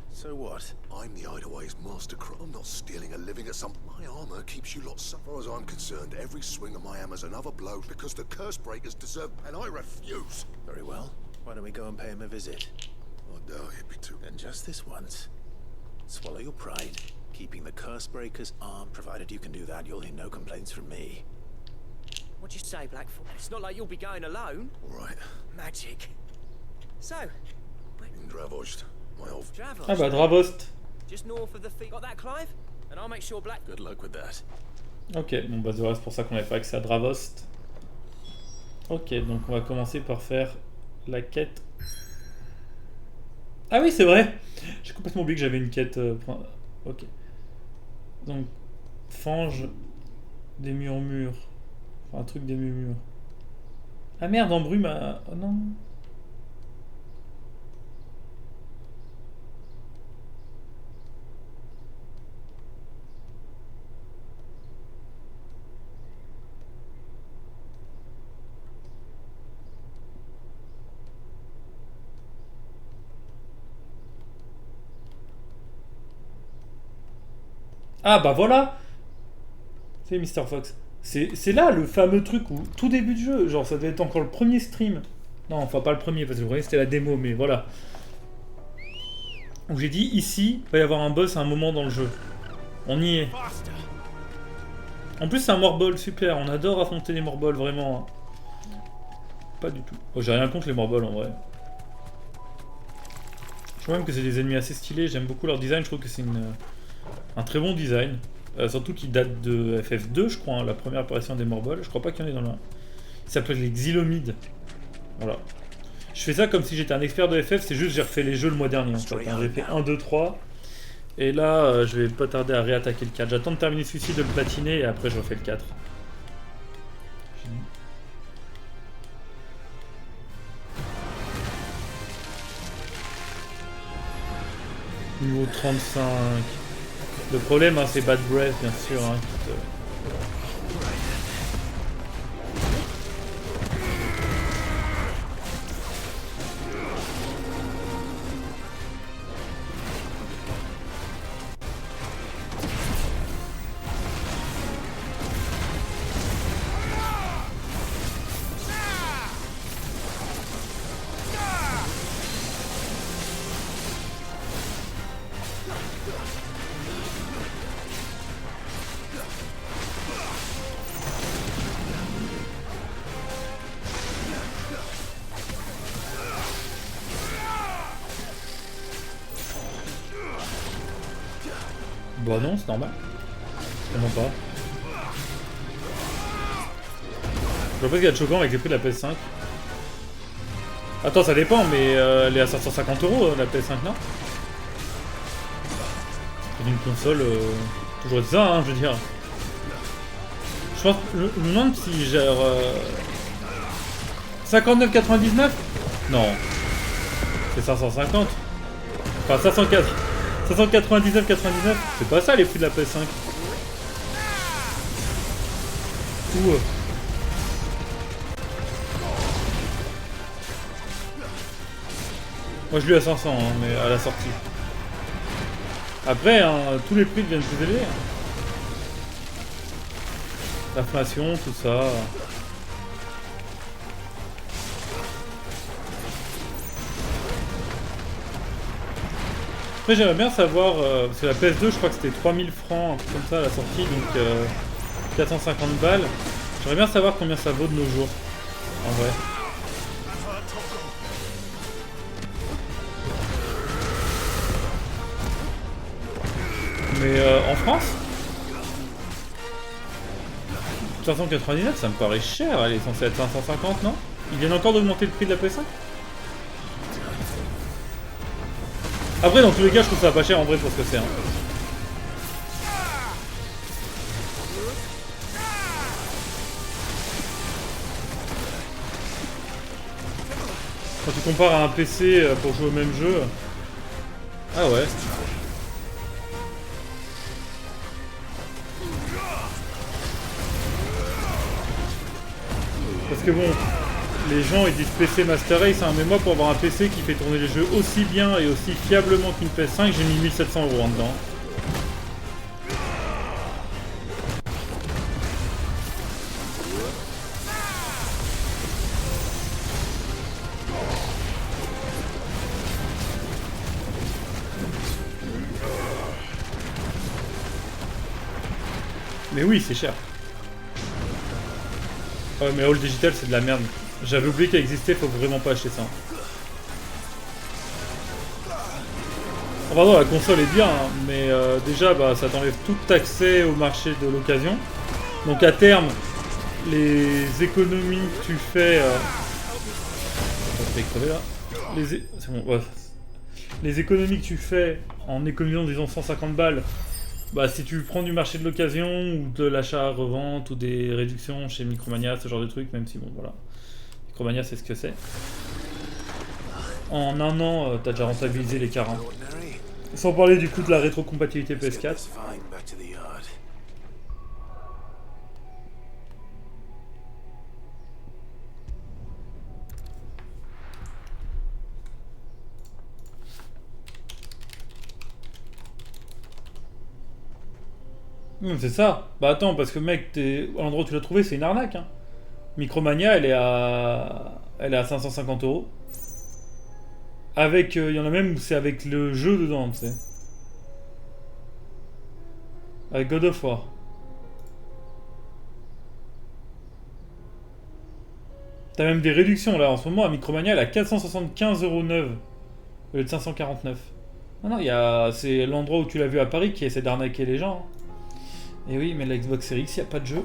So what? I'm the Hideaway's mastercraft. I'm not stealing a living at some... My armor keeps you lot... So far as I'm concerned, every swing of my hammer's another blow, because the curse breakers deserve... And I refuse! Very well. Why don't we go and pay him a visit? I doubt he'd be too... And just this once. Swallow your pride. Keeping the curse breakers armed. Provided you can do that, you'll hear no complaints from me. What'd you say, Blackthorn? It's not like you'll be going alone. All right. Magic. So... In Dravost, my old... Dravost? Ah bah Dravost. Just north of the feet. Got that, Clive? And I'll make sure Black... Good luck with that. Ok, bon bah c'est pour ça qu'on n'avait pas accès à Dravost. Ok, donc on va commencer par faire la quête. Ah oui, c'est vrai. J'ai complètement oublié que j'avais une quête... Ok. Donc, fange des murmures. Enfin, un truc des murmures. Ah merde, embrume à... Oh non. Ah bah voilà. C'est Mr. Fox. C'est là le fameux truc où, tout début de jeu, genre ça devait être encore le premier stream. Non, enfin pas le premier, parce que le premier c'était la démo, mais voilà. Où j'ai dit, ici, il va y avoir un boss à un moment dans le jeu. On y est. En plus c'est un morbol, super, on adore affronter les morbols, vraiment. Pas du tout. Oh, j'ai rien contre les morbols en vrai. Je trouve même que c'est des ennemis assez stylés, j'aime beaucoup leur design, je trouve que c'est un très bon design. Surtout qu'il date de FF2, je crois, hein, la première apparition des morbols. Je crois pas qu'il y en ait dans le 1. qui s'appelle les xylomides. Voilà. Je fais ça comme si j'étais un expert de FF, c'est juste j'ai refait les jeux le mois dernier en fait. Hein. J'ai fait 1, 2, 3. Et là, je vais pas tarder à réattaquer le 4. J'attends de terminer celui-ci, de le platiner, et après je refais le 4. Niveau 35. Le problème, hein, c'est Bad Breath, bien sûr. Hein, qui te... Bah non, c'est normal. Vraiment pas. Je vois pas ce qu'il y a de choquant avec les prix de la PS5. Attends, ça dépend, mais elle est à 550 € la PS5, non? C'est une console... toujours ça, hein, je veux dire. Je pense... Je me demande si genre... 59,99? Non. C'est 550. Enfin, 504. 599,99, c'est pas ça les prix de la PS5. Ou moi je l'ai à 500 hein, mais à la sortie. Après hein, tous les prix deviennent plus élevés. L'inflation, tout ça. Après j'aimerais bien savoir, parce que la PS2 je crois que c'était 3000 francs, un truc comme ça à la sortie, donc 450 balles. J'aimerais bien savoir combien ça vaut de nos jours, en vrai. Mais en France 599 ça me paraît cher, elle est censée être 550 non? Ils viennent encore d'augmenter le prix de la PS5? Après, dans tous les cas, je trouve ça pas cher en vrai pour ce que c'est. Hein. Quand tu compares à un PC pour jouer au même jeu. Ah ouais. Parce que bon. Les gens ils disent PC Master Race, hein, mais moi pour avoir un PC qui fait tourner les jeux aussi bien et aussi fiablement qu'une PS5, j'ai mis 1700 € en dedans. Mais oui, c'est cher. Ouais, mais All Digital c'est de la merde. J'avais oublié qu'elle existait, faut vraiment pas acheter ça. Oh, pardon, la console est bien, hein, mais déjà bah, ça t'enlève tout accès au marché de l'occasion. Donc à terme, les économies que tu fais... C'est bon, ouais. Les économies que tu fais en économisant disons 150 balles, bah si tu prends du marché de l'occasion ou de l'achat-revente ou des réductions chez Micromania, ce genre de trucs, même si bon voilà. Micromania c'est ce que c'est. En un an, t'as déjà rentabilisé les 40. Sans parler du coup de la rétrocompatibilité PS4. C'est ça. Bah attends, parce que mec, à l'endroit où tu l'as trouvé, c'est une arnaque. Hein. Micromania, elle est à 550 €. Avec, il y en a même où c'est avec le jeu dedans, tu sais. Avec God of War. T'as même des réductions là en ce moment à Micromania, elle est à 475,9 € au lieu de 549. Non, non, c'est l'endroit où tu l'as vu à Paris qui essaie d'arnaquer les gens. Hein. Et oui, mais la Xbox Series X, il n'y a pas de jeu.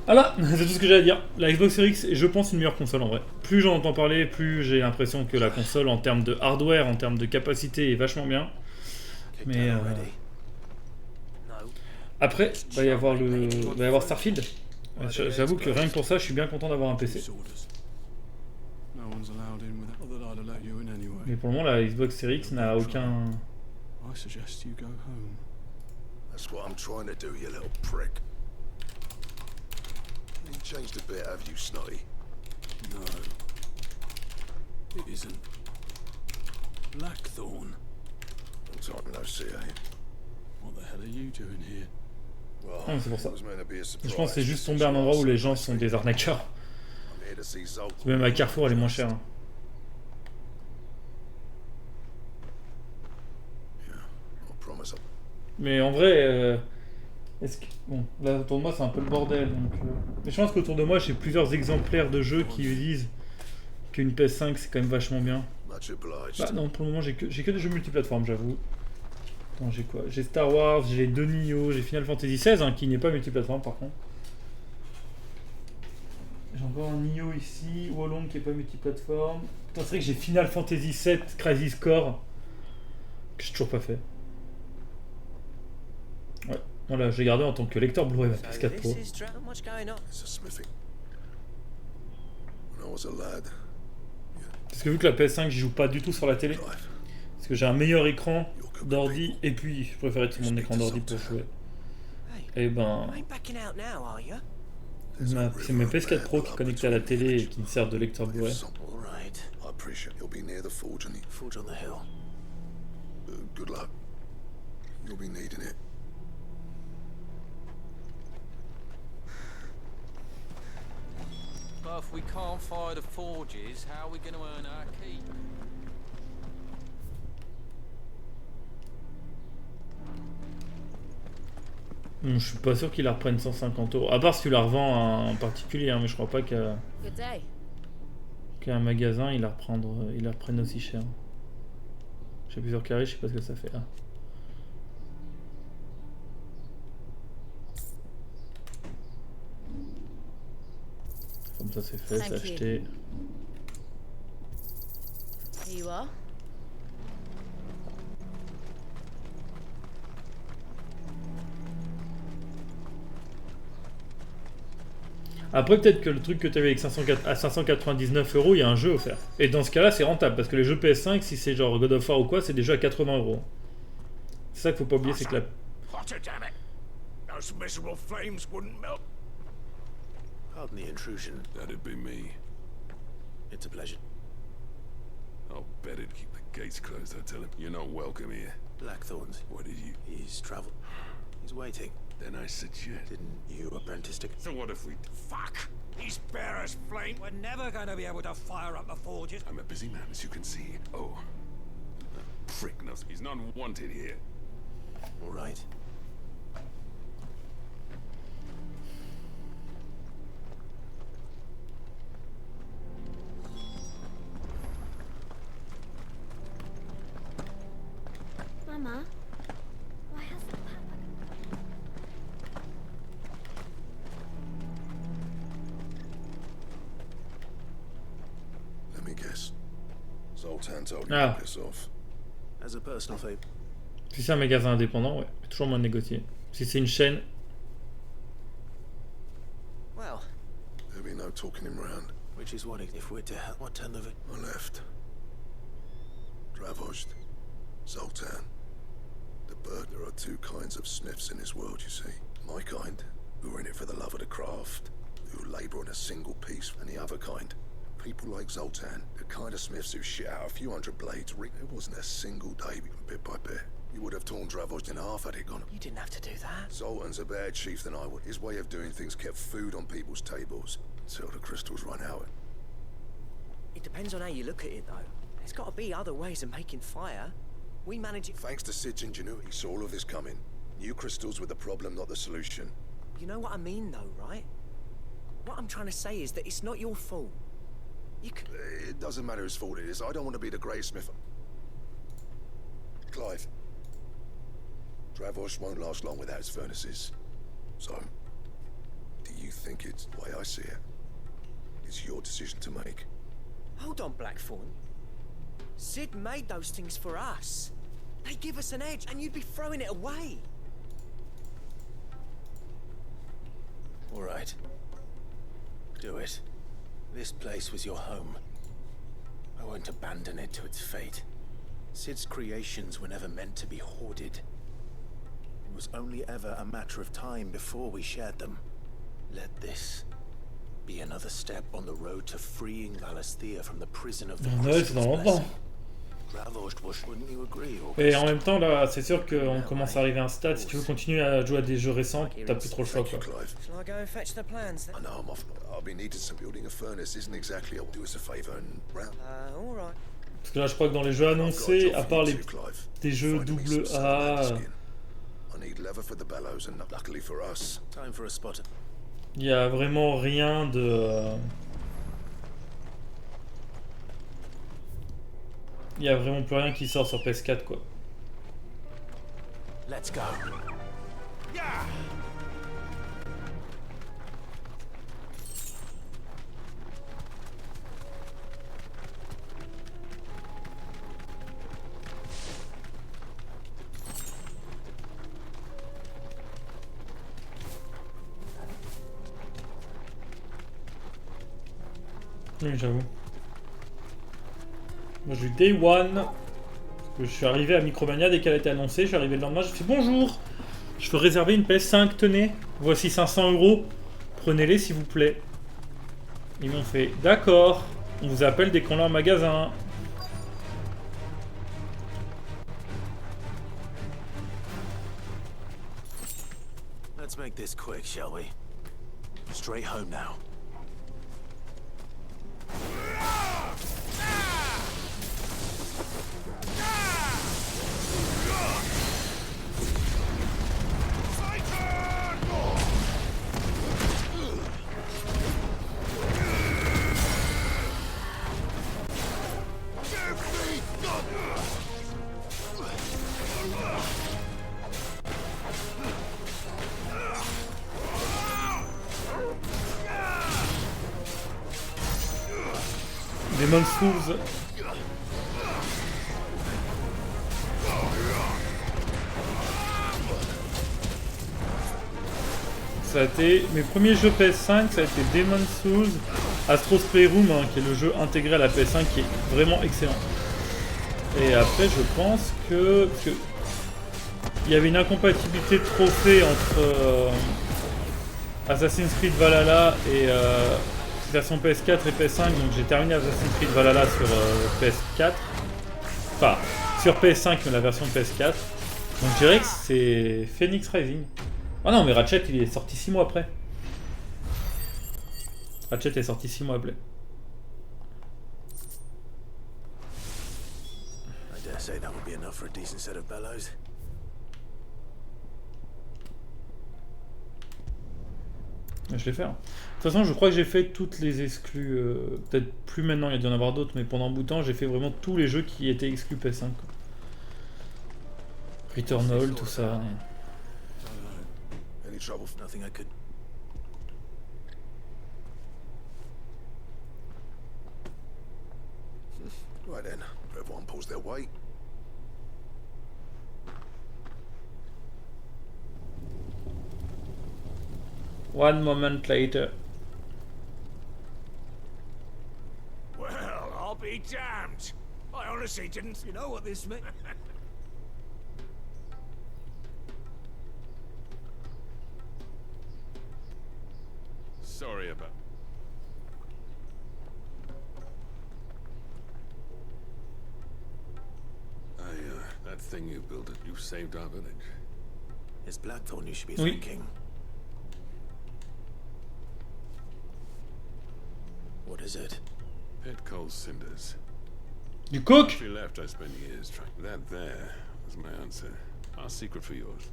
Voilà, c'est tout ce que j'ai à dire. La Xbox Series X est, je pense, une meilleure console en vrai. Plus j'en entends parler, plus j'ai l'impression que la console, en termes de hardware, en termes de capacité, est vachement bien. Mais après, il va y avoir Starfield. J'avoue que rien que pour ça, je suis bien content d'avoir un PC. Mais pour le moment, la Xbox Series X n'a aucun... That's what I'm trying to do, you little prick. You changed a bit, have you, Snotty? No. It isn't. Blackthorn. Long time no see, eh? What the hell are you doing here? Ah, c'est pour ça. Je pense que c'est juste tomber à un endroit où les gens sont des arnaqueurs. Même à Carrefour, elle est moins chère. Hein. Mais en vrai, est-ce que... bon, là autour de moi c'est un peu le bordel. Donc, mais je pense qu'autour de moi j'ai plusieurs exemplaires de jeux qui disent qu'une PS5 c'est quand même vachement bien. Bah non, pour le moment j'ai que des jeux multiplateformes, j'avoue. Attends, j'ai quoi? J'ai Star Wars, j'ai les deux Nioh, j'ai Final Fantasy XVI hein, qui n'est pas multiplateforme par contre. J'ai encore un Nioh ici, Wolong qui est pas multiplateforme. Putain, c'est vrai que j'ai Final Fantasy VII Crisis Core que j'ai toujours pas fait. Ouais, voilà, j'ai gardé en tant que lecteur Blu-ray ma PS4 Pro. Parce que vu que la PS5 j'y joue pas du tout sur la télé, parce que j'ai un meilleur écran d'ordi et puis je préfère être sur mon écran d'ordi pour jouer. Et ben, c'est ma PS4 Pro qui est connectée à la télé et qui me sert de lecteur Blu-ray. Good luck. You'll be needing it. But if we can't fire the forges, how are we going to earn our keep? Je suis pas sûr qu'il la reprenne 150 €. À part si tu la revends à un particulier, hein, mais je crois pas qu'un magasin il la reprenne aussi cher. J'ai plusieurs carrés, je sais pas ce que ça fait là. Comme ça c'est fait, c'est acheté. Here you are. Après peut-être que le truc que tu avais avec 599 €, il y a un jeu offert. Et dans ce cas-là c'est rentable parce que les jeux PS5, si c'est genre God of War ou quoi, c'est déjà à 80 €. C'est ça qu'il faut pas oublier, c'est que la... Hotter, damn it! Those miserable flames wouldn't melt. Pardon the intrusion. That'd be me. It's a pleasure. I'll bet he'd keep the gates closed. I tell him you're not welcome here. Blackthorns. What did you? He's traveled. He's waiting. Then I suggest. Didn't you apprentice to... So what if we... Fuck! He's bare as flame. We're never going to be able to fire up the forges. I'm a busy man, as you can see. Oh. Prick knows he's not wanted here. All right. Mama, why has the Let me guess. Zoltan told you to piss off. As a personal favor. Si c'est un magasin indépendant, ouais, toujours moins de négocier. Si c'est une chaîne. Well, there'll be no talking him round. Which is what if we're to help? What turn of it? I left. Dravost. Zoltan. The bird. There are two kinds of smiths in this world, you see. My kind, who are in it for the love of the craft, who labour on a single piece, and the other kind, people like Zoltan, the kind of smiths who shit out a few hundred blades. It wasn't a single day, bit by bit. You would have torn Dravost in half had it gone. You didn't have to do that. Zoltan's a better chief than I would. His way of doing things kept food on people's tables until the crystals run out. It depends on how you look at it, though. There's got to be other ways of making fire. We manage it. Thanks to Sid's ingenuity, saw all of this coming. New crystals were the problem, not the solution. You know what I mean, though, right? What I'm trying to say is that it's not your fault. You can... It doesn't matter whose fault it is. I don't want to be the greatest smith. Clive. Dravost won't last long without his furnaces. So, do you think it's the way I see it. It's your decision to make. Hold on, Blackthorn. Sid made those things for us. They give us an edge, and you'd be throwing it away. All right. Do it. This place was your home. I won't abandon it to its fate. Sid's creations were never meant to be hoarded. It was only ever a matter of time before we shared them. Let this be another step on the road to freeing Valisthea from the prison of the Ouais, c'est dans longtemps. Wouldn't you agree? Et en même temps, là, c'est sûr qu'on commence à arriver à un stade. Si tu veux continuer à jouer à des jeux récents, t'as plus trop le choix, quoi. Shall I go and fetch the plans then? I know I'm off. I'll be needed some building a furnace. Isn't exactly. I'll do us a favor and round. All right. Parce que là, je crois que dans les jeux annoncés, à part des jeux double A, I need leather for the bellows, and luckily for us, time for a spotter. il y a vraiment rien de. Il y a vraiment plus rien qui sort sur PS4, quoi. Let's go. Oui, j'avoue. Moi, j'ai eu Day One. Parce que je suis arrivé à Micromania dès qu'elle a été annoncée. Je suis arrivé le lendemain, je fais bonjour. Je veux réserver une PS5, tenez. Voici 500 €. Prenez-les s'il vous plaît. Ils m'ont fait d'accord. On vous appelle dès qu'on l'a en magasin. Let's make this quick, shall we? Straight home now. Demon Souls. Ça a été mes premiers jeux PS5, ça a été Demon Souls, Astro's Playroom, hein, qui est le jeu intégré à la PS5 qui est vraiment excellent. Et après je pense que il y avait une incompatibilité de trophée entre Assassin's Creed Valhalla et version PS4 et PS5, donc j'ai terminé Assassin's Creed Valhalla sur PS4, enfin sur PS5 mais la version PS4, donc je dirais que c'est Phoenix Rising. Ah non mais Ratchet il est sorti 6 mois après. Ratchet est sorti 6 mois après. I dare say that would be enough for a decent set of bellows. Je l'ai fait. Hein. De toute façon, je crois que j'ai fait toutes les exclus. Peut-être plus maintenant, il y a dû en avoir d'autres, mais pendant un bout de temps, j'ai fait vraiment tous les jeux qui étaient exclus PS5. Quoi. Returnal, tout ça. any trouble? Nothing I could. Right then, everyone pulls their weight. One moment later. Well, I'll be damned. I honestly didn't. You know what this meant? Sorry about. That thing you built, you saved our village. It's Blackthorn you should be Oui. thanking. What is it? Pet coal cinders. Du coke? After you left, I spent years trying. That there was my answer. Our secret for yours.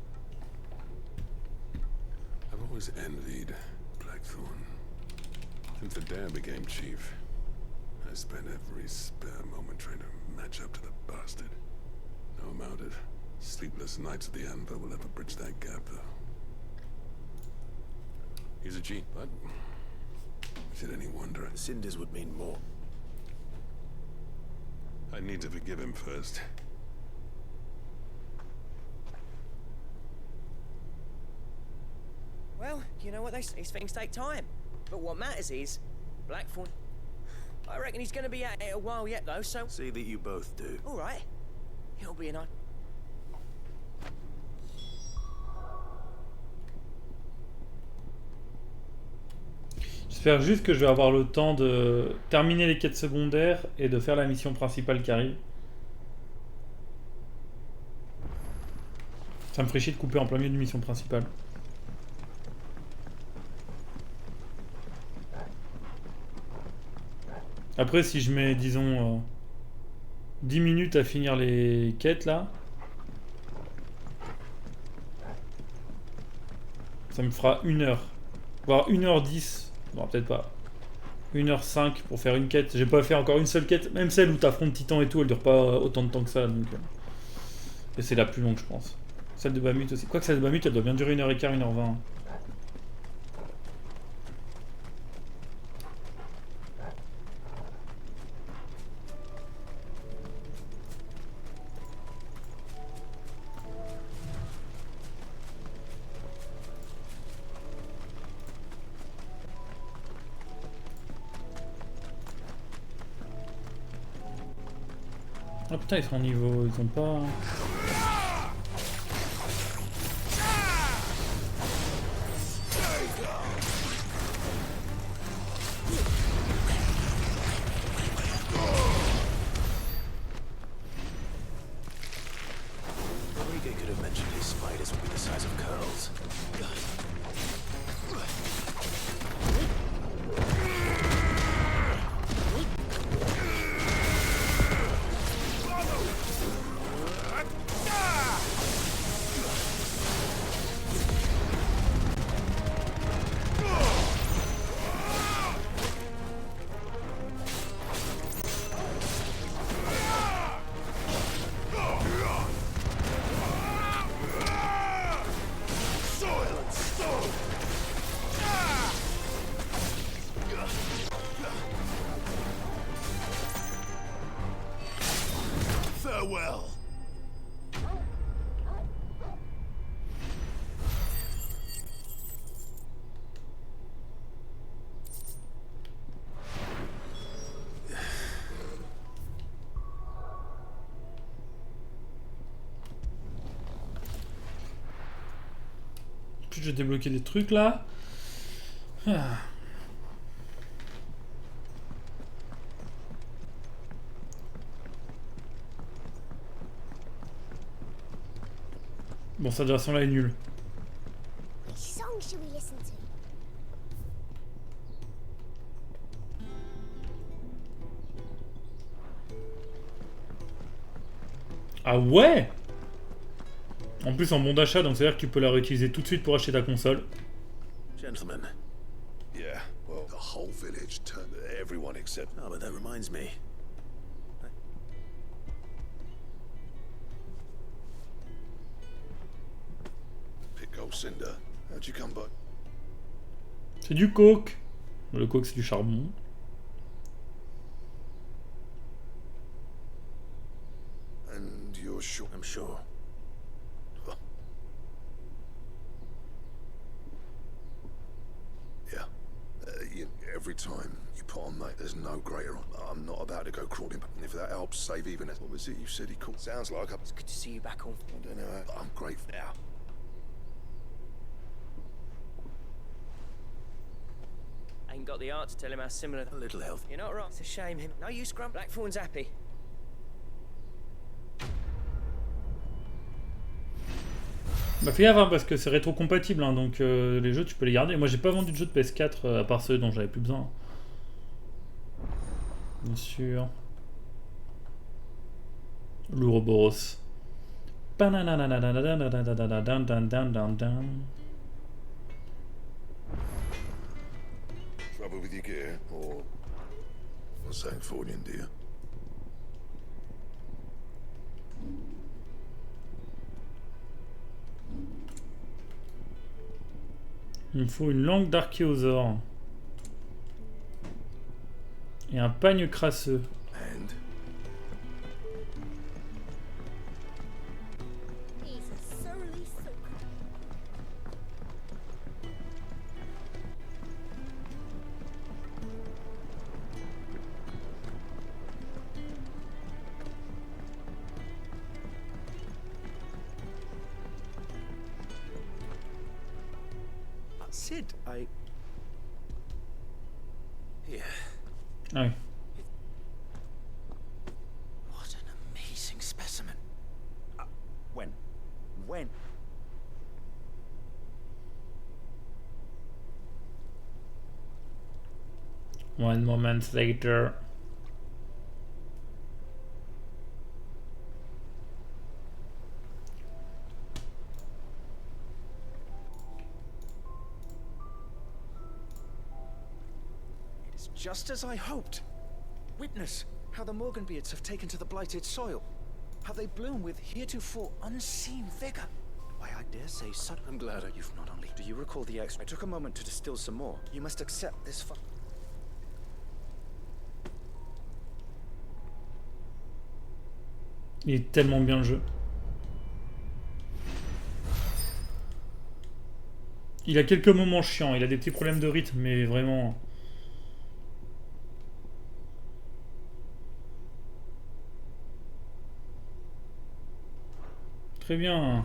I've always envied Blackthorn. Since the day I became chief, I spent every spare moment trying to match up to the bastard. No amount of sleepless nights at the anvil will ever bridge that gap, though. He's a genius, but is it any wonder? Cinders would mean more. I need to forgive him first. Well, you know what they say, these things take time. But what matters is, Blackthorn... I reckon he's gonna be at it a while yet, though, so... See that you both do. All right. It'll be a night. J'espère juste que je vais avoir le temps de terminer les quêtes secondaires et de faire la mission principale qui arrive. Ça me ferait chier de couper en plein milieu d'une mission principale. Après, si je mets, disons, 10 minutes à finir les quêtes, là, ça me fera 1 heure. Voire 1h10. Bon, peut-être pas. 1h05 pour faire une quête. J'ai pas fait encore une seule quête. Même celle où t'affrontes Titan et tout, elle dure pas autant de temps que ça. Donc, et c'est la plus longue, je pense. Celle de Bamut aussi. Quoique celle de Bamut, elle doit bien durer 1h15, 1h20. Ah putain, ils sont en niveau, ils ont pas... Enrique could have mentioned his spiders would be the size of curls. Farewell. Plus je vais débloquer des trucs là. Ah. Bon, cette version là est nulle. Which song should we listen to? Ah ouais! En plus en bon d'achat, donc c'est-à-dire que tu peux la réutiliser tout de suite pour acheter ta console. Gentlemen. Yeah, well, the whole village turned everyone except... Oh, but that reminds me. Pick old Cinder. How'd you come by? C'est du coke. Le coke c'est du charbon. And you're sure? I'm sure. Yeah. Every time you put on, mate, there's no greater. I'm not about to go crawling, but if that helps save even... What was it you said he called? Sounds like It's good to see you back on. I don't know. I'm grateful now. Ain't got the art to tell him how similar... A little health. You're not wrong. It's a shame him. No use, Scrum. Blackthorn's happy. Bah fais gaffe hein, parce que c'est rétro-compatible, hein, donc les jeux tu peux les garder. Moi j'ai pas vendu de jeux de PS4 à part ceux dont j'avais plus besoin. Bien sûr. L'Ouroboros. Trouble with your gear, or something for you, dear? Il me faut une langue d'archéosaure. Et un pagne crasseux. Sid, Here. Ah oui. What an amazing specimen. When? One moment later. Just as I hoped. Witness how the Morganbeards have taken to the blighted soil. How they bloom with heretofore unseen vigor. Why, I dare say such... I'm glad you've not only... Do you recall the I took a moment to distill some more. You must accept this Il est tellement bien le jeu. Il a quelques moments chiants, il a des petits problèmes de rythme, mais vraiment... Très bien.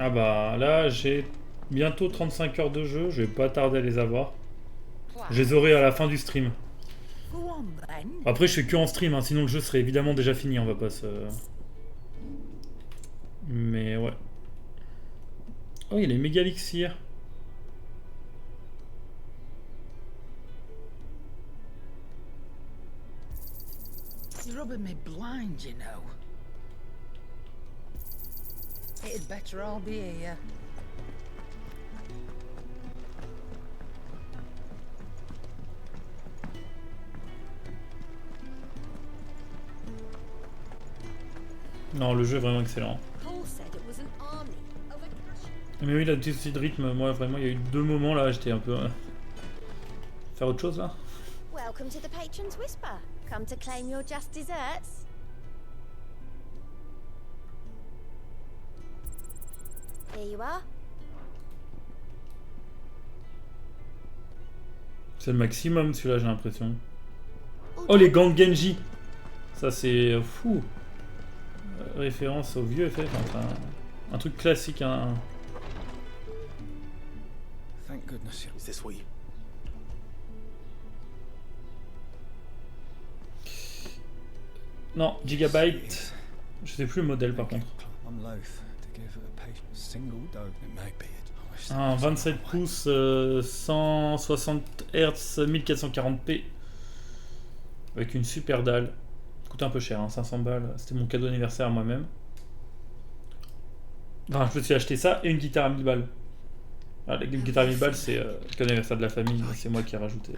Ah bah là j'ai bientôt 35 heures de jeu, je vais pas tarder à les avoir. Je les aurai à la fin du stream. Après je fais que en stream, hein, sinon le jeu serait évidemment déjà fini, on va pas se... Mais ouais. Oh il y a les méga elixirs. He's rubbing me blind, you know. It'd better all be here. Non, le jeu est vraiment excellent. Mais oui, il a des soucis de rythme. Moi, vraiment, il y a eu 2 moments là, j'étais un peu... Faire autre chose là. Welcome to the Patron's Whisper. Come to claim your just desserts. Here you are. C'est le maximum celui-là, j'ai l'impression. Oh, les gants de Genji. Ça, c'est fou. Référence au vieux FF. Enfin, un truc classique. Hein. Thank goodness. Is this what you... Non, Gigabyte. Je sais plus le modèle par contre. Un 27 pouces, 160 Hz, 1440p. Avec une super dalle. Coûte un peu cher, hein, 500 balles. C'était mon cadeau d'anniversaire à moi-même. Enfin, je me suis acheté ça et une guitare à 1000 balles. Ah, la guitare à 1000 balles, c'est le cadeau d'anniversaire de la famille. C'est moi qui ai rajouté.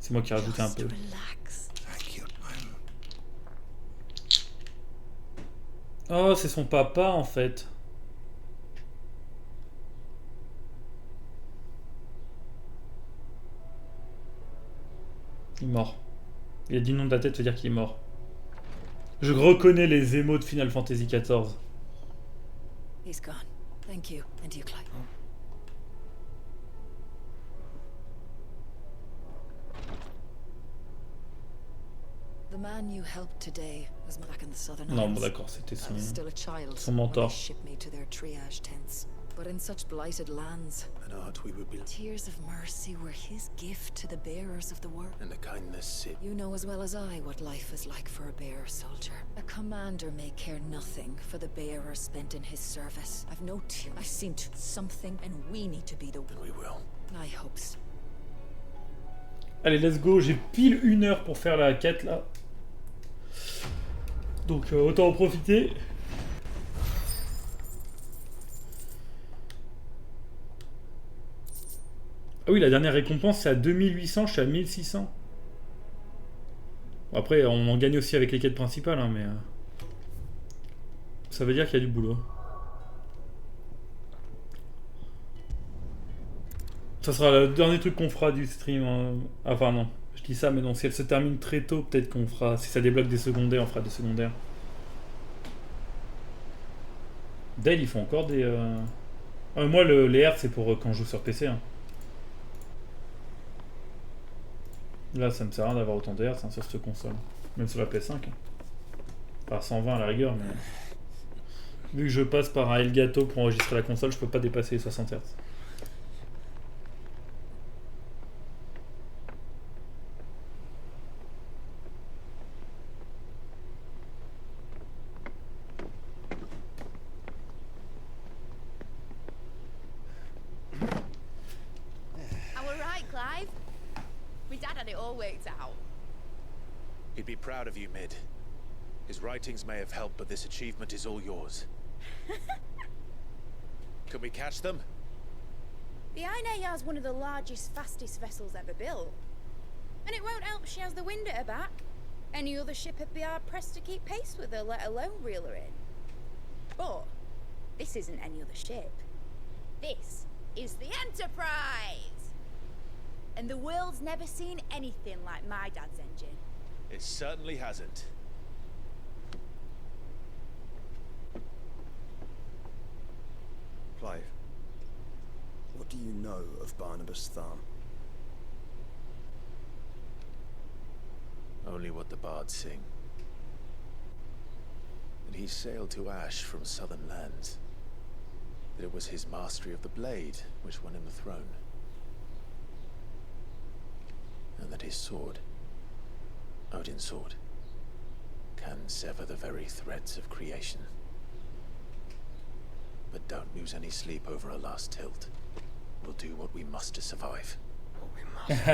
C'est moi qui ai rajouté un peu. Oh, c'est son papa en fait. Il est mort. Il a dit non de la tête, ça veut dire qu'il est mort. Je reconnais les émos de Final Fantasy XIV. He's gone. Thank you, and you, Clive. The man you helped today was back in the southern Non, Isles. bon d'accord, c'était I was still a child son when mentor. they shipped me to their triage tents. But in such blighted lands, An art we would be... tears of mercy were his gift to the bearers of the word. And the kindness Sid... You know as well as I what life is like for a bearer soldier. A commander may care nothing for the bearer spent in his service. I've no tear. I've seen to something, and we need to be the. And we will. I hope so. Allez, let's go. J'ai pile 1 heure pour faire la quête là. Donc autant en profiter. Ah oui, la dernière récompense c'est à 2800, je suis à 1600. Après, on en gagne aussi avec les quêtes principales, hein, mais ça veut dire qu'il y a du boulot. Ça sera le dernier truc qu'on fera du stream. Hein. Enfin non, je dis ça, mais non, si elle se termine très tôt, peut-être qu'on fera, si ça débloque des secondaires, on fera des secondaires. Dale, ils font encore des... moi, les R, c'est pour quand je joue sur PC. Hein. Là, ça me sert à rien d'avoir autant de R sur cette console. Même sur la PS5. Hein. Par 120 à la rigueur, mais... Vu que je passe par un Elgato pour enregistrer la console, je peux pas dépasser les 60 Hz. He'd be proud of you, Mid. His writings may have helped, but this achievement is all yours. Can we catch them? The Aine is one of the largest, fastest vessels ever built. And it won't help she has the wind at her back. Any other ship would be hard-pressed to keep pace with her, let alone reel her in. But this isn't any other ship. This is the Enterprise! And the world's never seen anything like my dad's engine. It certainly hasn't. Clive, what do you know of Barnabas Thumb? Only what the bards sing. That he sailed to Ash from southern lands. That it was his mastery of the blade which won him the throne. And that his sword, Odin's sword, can sever the very threads of creation. But don't lose any sleep over a last tilt. We'll do what we must to survive. What we must.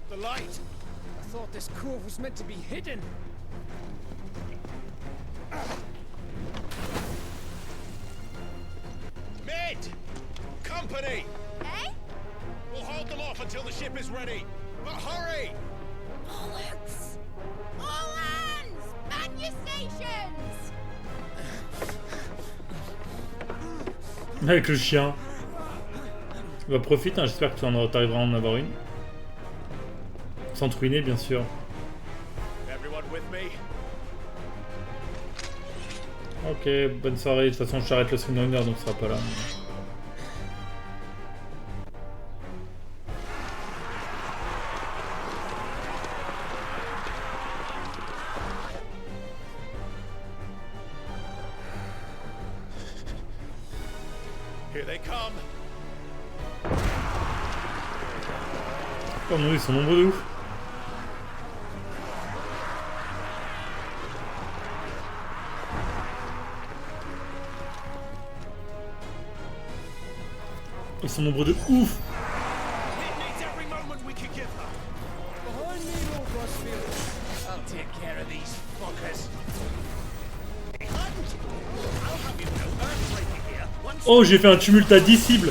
The light! I thought this cove was meant to be hidden. Mid! Company! Eh? We'll hold them off until the ship is ready. But hurry! Bullets! All hands! Man your stations! Avec le chien. Bah profite, hein, j'espère que tu arriveras à en avoir une. Sans te ruiner, bien sûr. Ok, bonne soirée. De toute façon, j'arrête le stream dans 1 heure, donc ce sera pas là. Here they come. Oh mon dieu, ils sont nombreux de ouf. Ils sont nombreux de ouf. Oh, j'ai fait un tumulte à 10 cibles.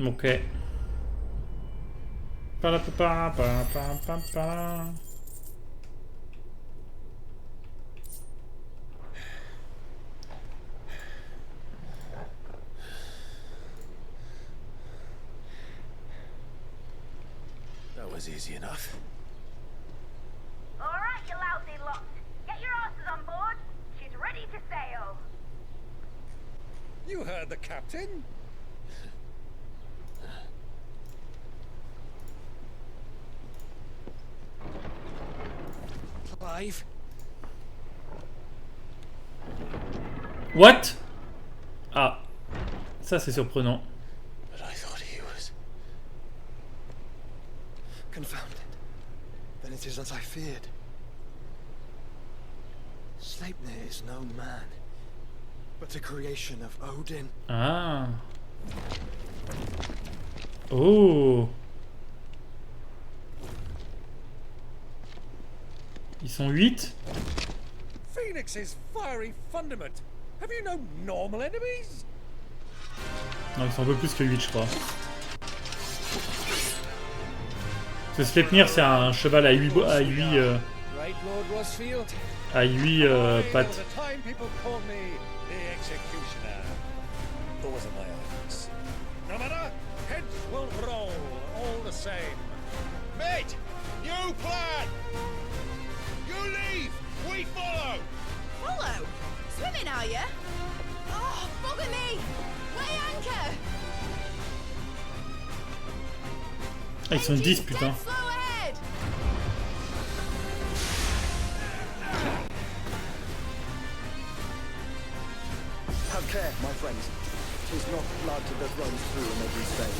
Ok. Pa-la-pa-pa. That was easy enough. All right, you lousy lot. Get your asses on board. She's ready to sail. You heard the captain. Clive. What? Ah. Ça, c'est surprenant. But I thought he was... Confounded. Then it is as I feared. Sleipnir is no man, but a creation of Odin. Ah. Oh. Ils sont 8. Phoenix's fiery fundament. Have you no normal enemies? Non, ils sont un peu plus que 8, je crois. Parce que Sleipnir, c'est un cheval à 8 pattes. No matter, heads will roll all the same. Mate, new plan. You leave, we follow. Follow? Swimming, are you? Oh, bugger me! Weigh anchor! Ah, ils sont 10, putain. Slow ahead! Have care, my friends. 'Tis not blood that runs through in every vein.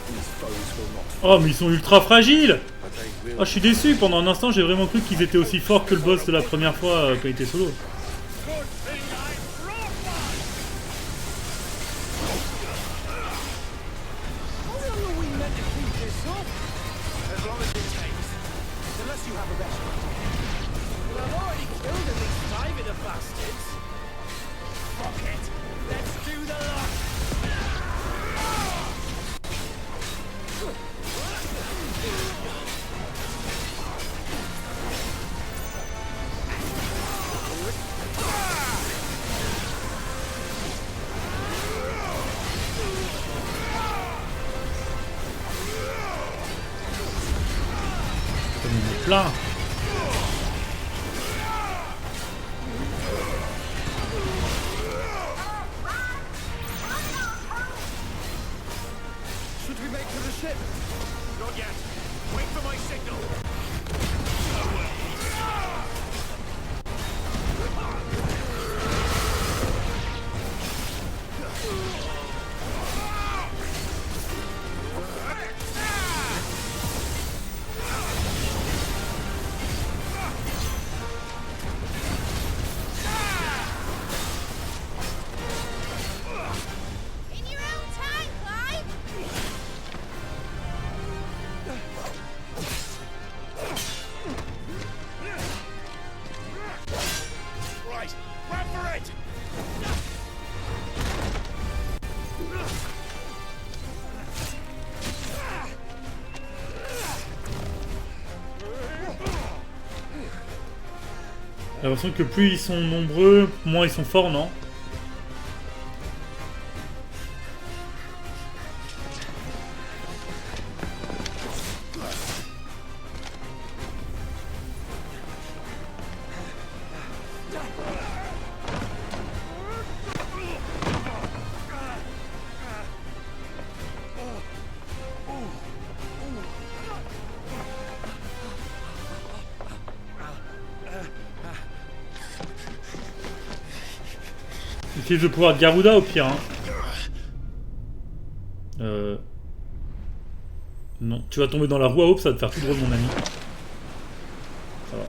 These foes will not. Oh, mais ils sont ultra fragiles. Oh, je suis déçu. Pendant un instant, j'ai vraiment cru qu'ils étaient aussi forts que le boss de la première fois quand il était solo. Plein. Should we make for the ship? Not yet. Wait for my signal. J'ai l'impression que plus ils sont nombreux, moins ils sont forts, non? Utilise le pouvoir de Garuda au pire. Hein. Non, tu vas tomber dans la roue à Hope, ça va te faire tout drôle mon ami. Ça va.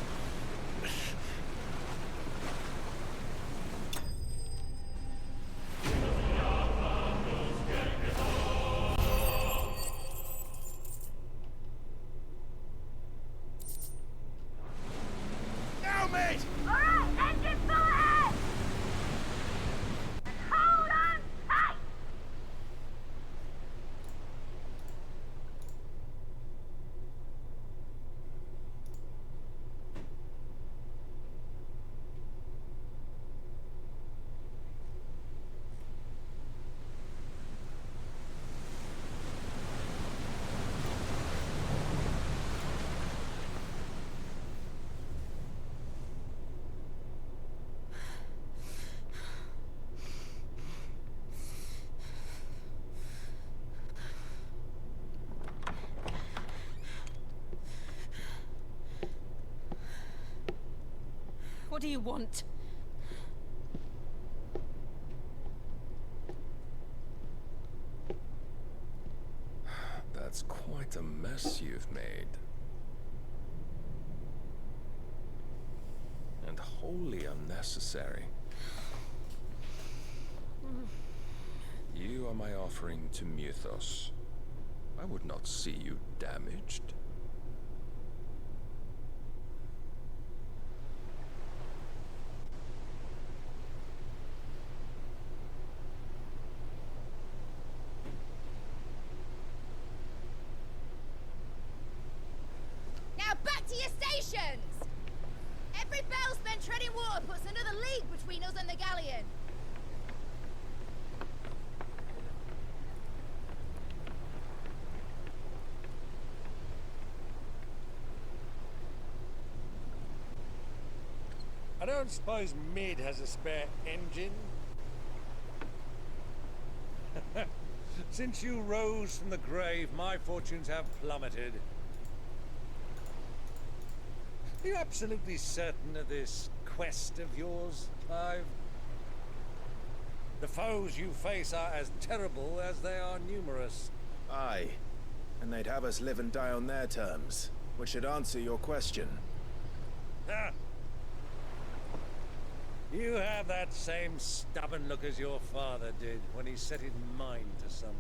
What do you want? That's quite a mess you've made. And wholly unnecessary. You are my offering to Mythos. I would not see you damaged. Now back to your stations! Every bell spent treading water puts another league between us and the galleon. I don't suppose Mid has a spare engine? Since you rose from the grave, my fortunes have plummeted. Are you absolutely certain of this quest of yours, Clive? The foes you face are as terrible as they are numerous. Aye, and they'd have us live and die on their terms, which should answer your question. Ha! You have that same stubborn look as your father did when he set his mind to something.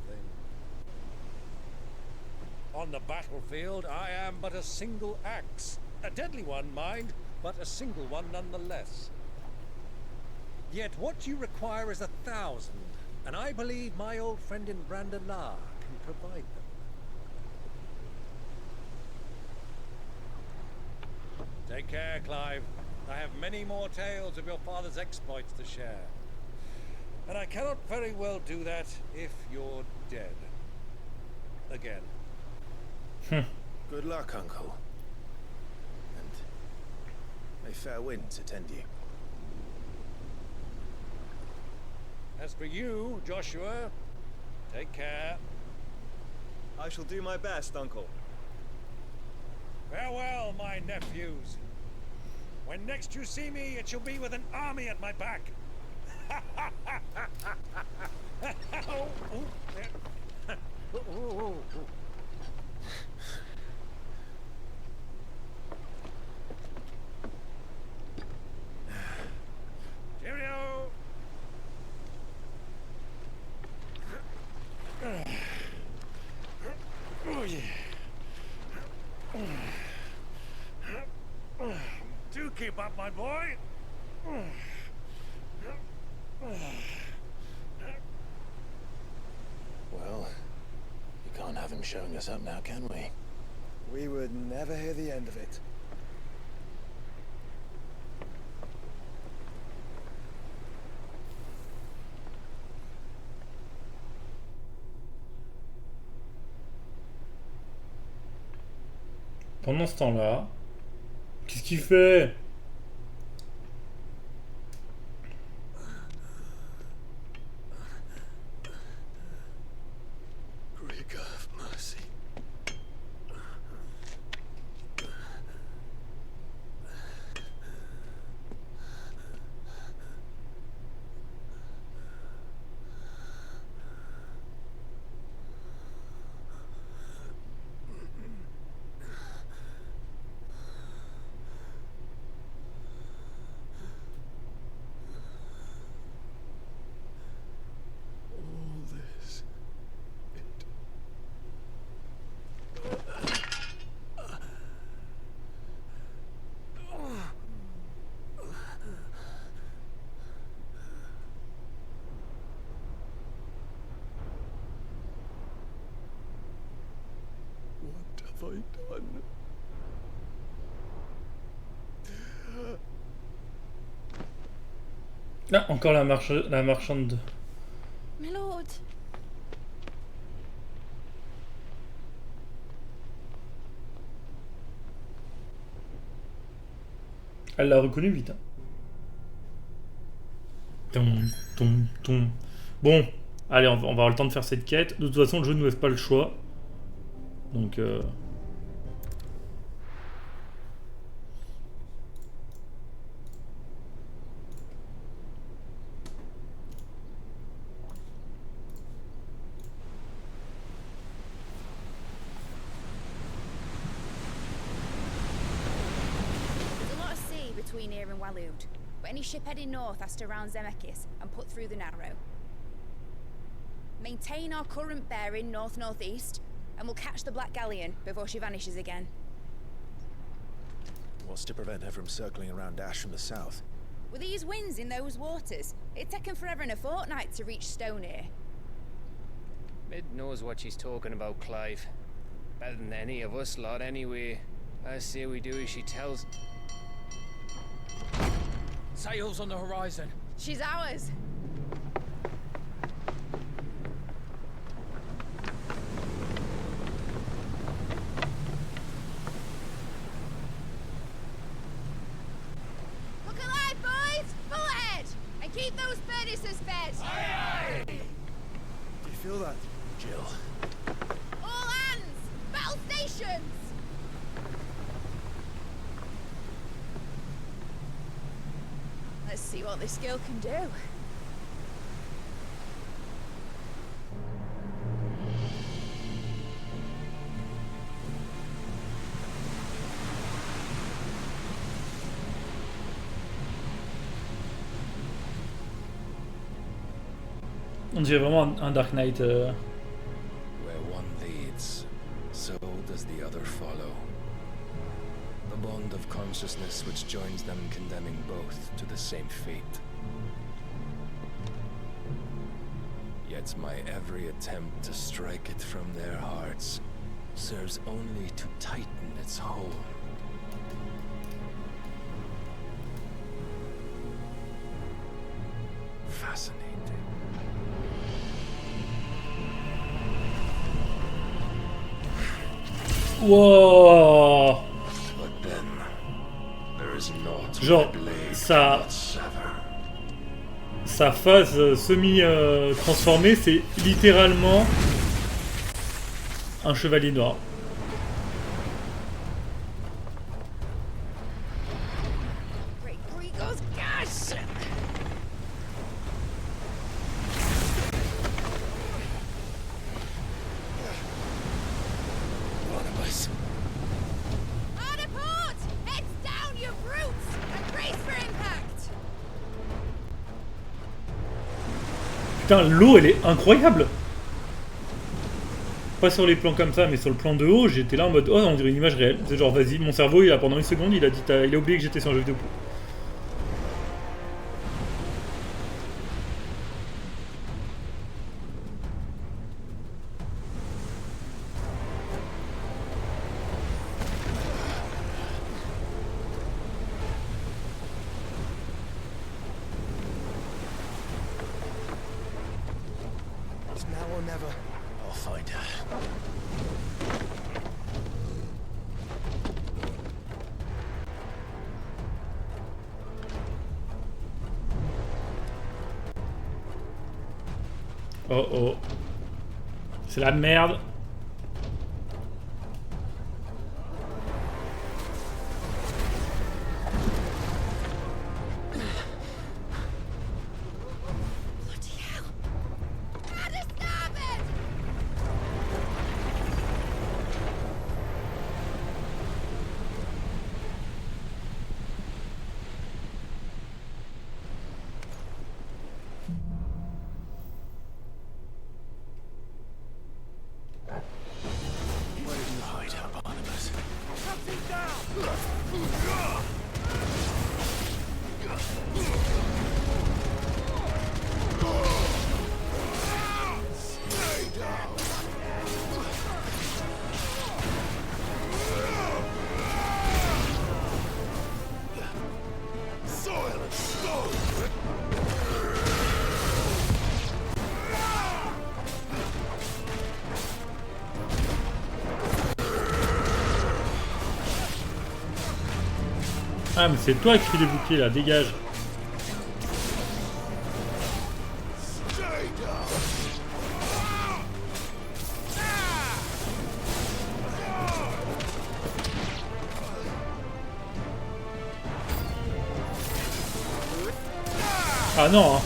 On the battlefield, I am but a single axe. A deadly one, mind, but a single one nonetheless. Yet what you require is 1,000, and I believe my old friend in Brandalar can provide them. Take care, Clive. I have many more tales of your father's exploits to share. And I cannot very well do that if you're dead. Again. Good luck, Uncle. And may fair winds attend you. As for you, Joshua, take care. I shall do my best, Uncle. Farewell, my nephews. When next you see me, it shall be with an army at my back. Cheerio. Oh yeah. Do keep up, my boy. Well, you can't have him showing us up now, can we? We would never hear the end of it. Pendant ce temps-là, qu'est-ce qu'il fait? Rigor of mercy. All this. What have I done? Ah, encore la marchande. My lord. Elle l'a reconnu vite. Hein. Bon, allez, on va avoir le temps de faire cette quête. De toute façon, le jeu ne nous laisse pas le choix. Donc... between here and Waloed, but any ship heading north has to round Zemeckis and put through the Narrow. Maintain our current bearing north-northeast, and we'll catch the Black Galleon before she vanishes again. What's to prevent her from circling around Ash from the south? With these winds in those waters, it'd taken forever and a fortnight to reach Stone here. Mid knows what she's talking about, Clive. Better than any of us lot, anyway. I say we do as she tells. Sails on the horizon. She's ours. Look alive, boys! Full ahead! And keep those furnaces fed! Aye, aye! Do you feel that? Jill. All hands! Battle stations! Let's see what this girl can do. On dirait vraiment un Dark Knight. Where one leads, so does the other follow. The bond of consciousness which joins them condemning both to the same fate. Yet my every attempt to strike it from their hearts serves only to tighten its hold. Fascinating. Wow. Genre, sa phase semi-transformée, c'est littéralement un chevalier noir. Putain, l'eau elle est incroyable. Pas sur les plans comme ça, mais sur le plan de haut, j'étais là en mode oh on dirait une image réelle. C'est genre vas-y, mon cerveau il a pendant une seconde il a dit il a oublié que j'étais sur un jeu vidéo. Oh oh. C'est la merde. Ah mais c'est toi qui fais les boucliers là, dégage. Ah non hein.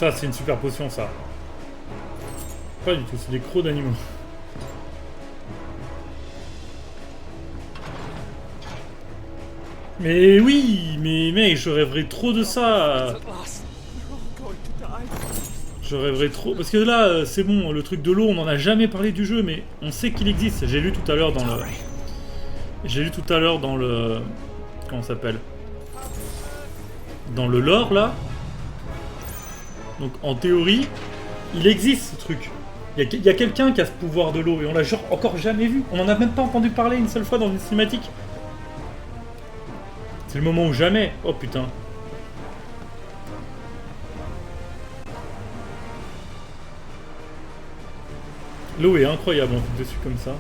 Ça, c'est une super potion, ça. Pas du tout, c'est des crocs d'animaux. Mais oui, mais mec, je rêverais trop de ça. Je rêverais trop. Parce que là, c'est bon, le truc de l'eau, on n'en a jamais parlé du jeu, mais on sait qu'il existe. J'ai lu tout à l'heure dans le... Comment ça s'appelle? Dans le lore, là. Donc, en théorie, il existe, ce truc. Il y a quelqu'un qui a ce pouvoir de l'eau, et on l'a genre encore jamais vu. On n'en a même pas entendu parler une seule fois dans une cinématique. C'est le moment où jamais. Oh, putain. L'eau est incroyable, on fait dessus comme ça.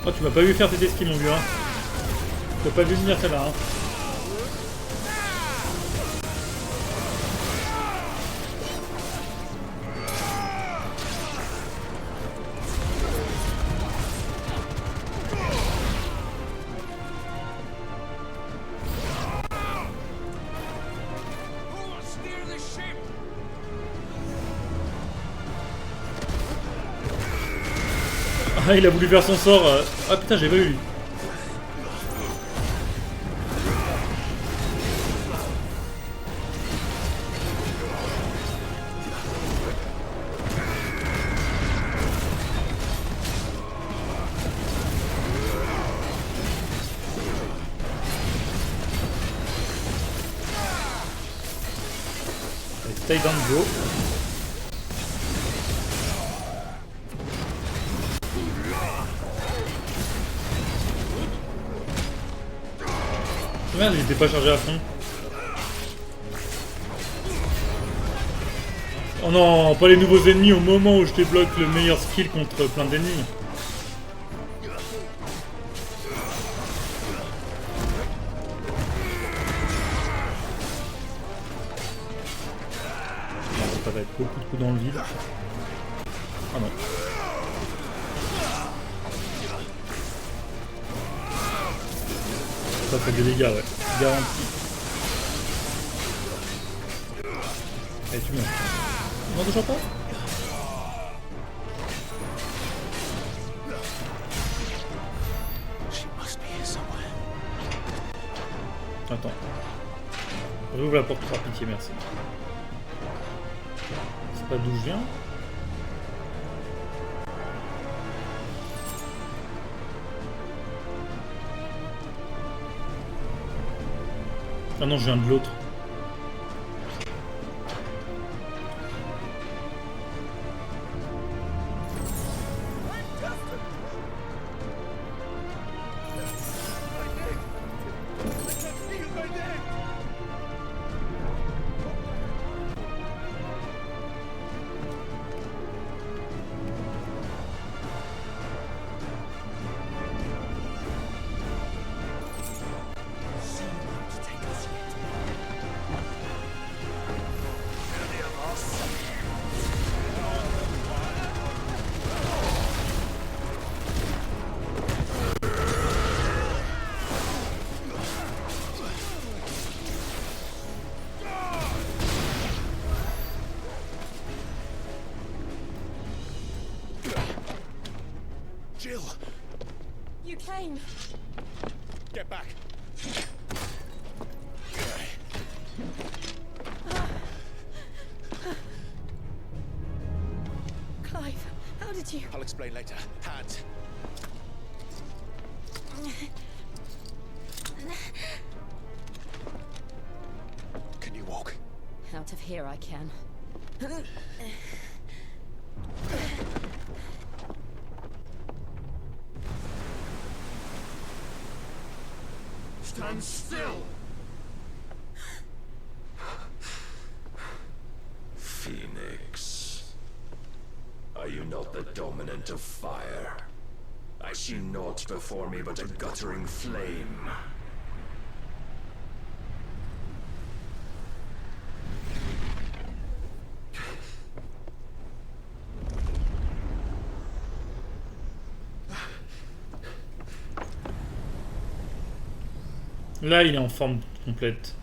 Oh, tu m'as pas vu faire tes esquives, mon vieux, hein. Tu m'as pas vu venir celle-là, hein. Ah, il a voulu faire son sort. Ah putain, j'ai pas eu lui. Allez, stay down, go. Merde, il était pas chargé à fond. Oh non, pas les nouveaux ennemis au moment où je débloque le meilleur skill contre plein d'ennemis. Non, ça va être beaucoup de coups dans le vide. Ah non. Ça fait des dégâts, ouais. Garanti. Allez, tu meurs. Non, toujours pas. Attends. Réouvre la porte par pitié, merci. C'est pas d'où je viens. Ah non, je viens de l'autre. Jill! You came. Get back. Clive, how did you... I'll explain later. Hands. Can you walk? Out of here I can. Stand still! Phoenix, are you not the dominant of fire? I see naught before me but a guttering flame. Là, il est en forme complète.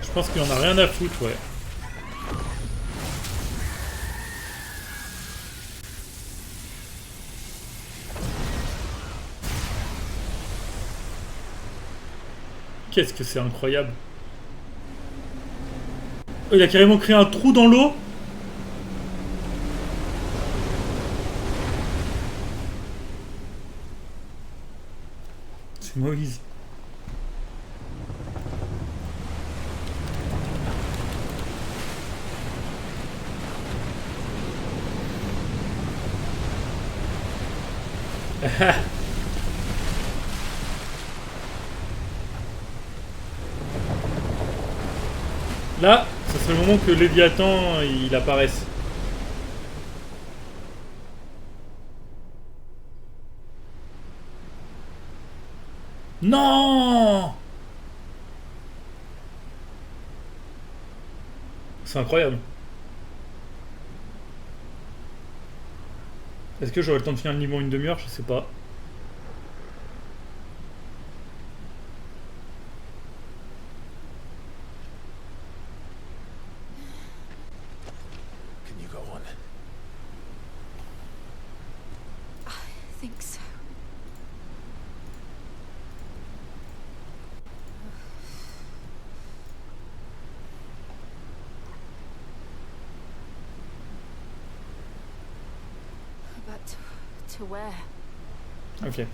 Je pense qu'il en a rien à foutre, ouais. Qu'est-ce que c'est incroyable. Oh, il a carrément créé un trou dans l'eau. C'est Moïse. Là, ce serait le moment que Léviathan il apparaisse. Non! C'est incroyable. Est-ce que j'aurai le temps de finir le niveau en une demi-heure? Je sais pas. Can you go on? I think so. But to where? Ok.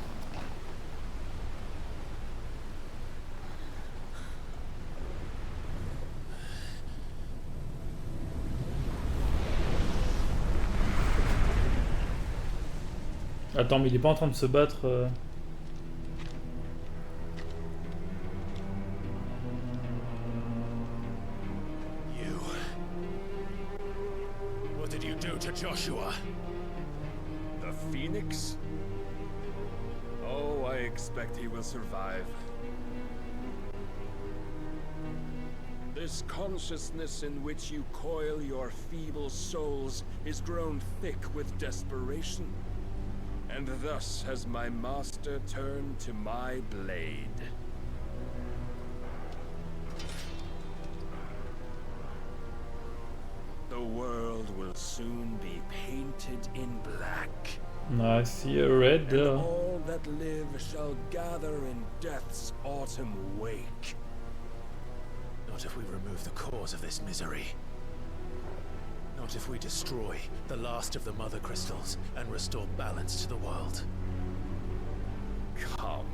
Attends, mais il est pas en train de se battre. You. What did you do to Joshua? The Phoenix? Oh, I expect he will survive. This consciousness in which you coil your feeble souls is grown thick with desperation. And thus has my master turned to my blade. The world will soon be painted in black. I see a red. And all that live shall gather in death's autumn wake. Not if we remove the cause of this misery. Not if we destroy the last of the mother crystals and restore balance to the world. Come.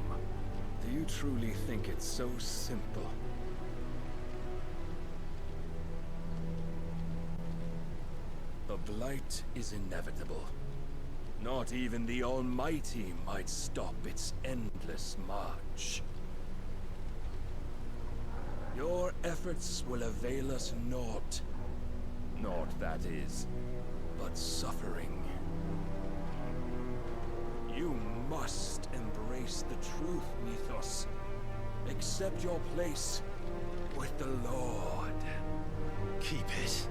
Do you truly think it's so simple? The blight is inevitable. Not even the Almighty might stop its endless march. Your efforts will avail us naught. Naught, that is, but suffering. You must embrace the truth, Mythos. Accept your place with the Lord. Keep it.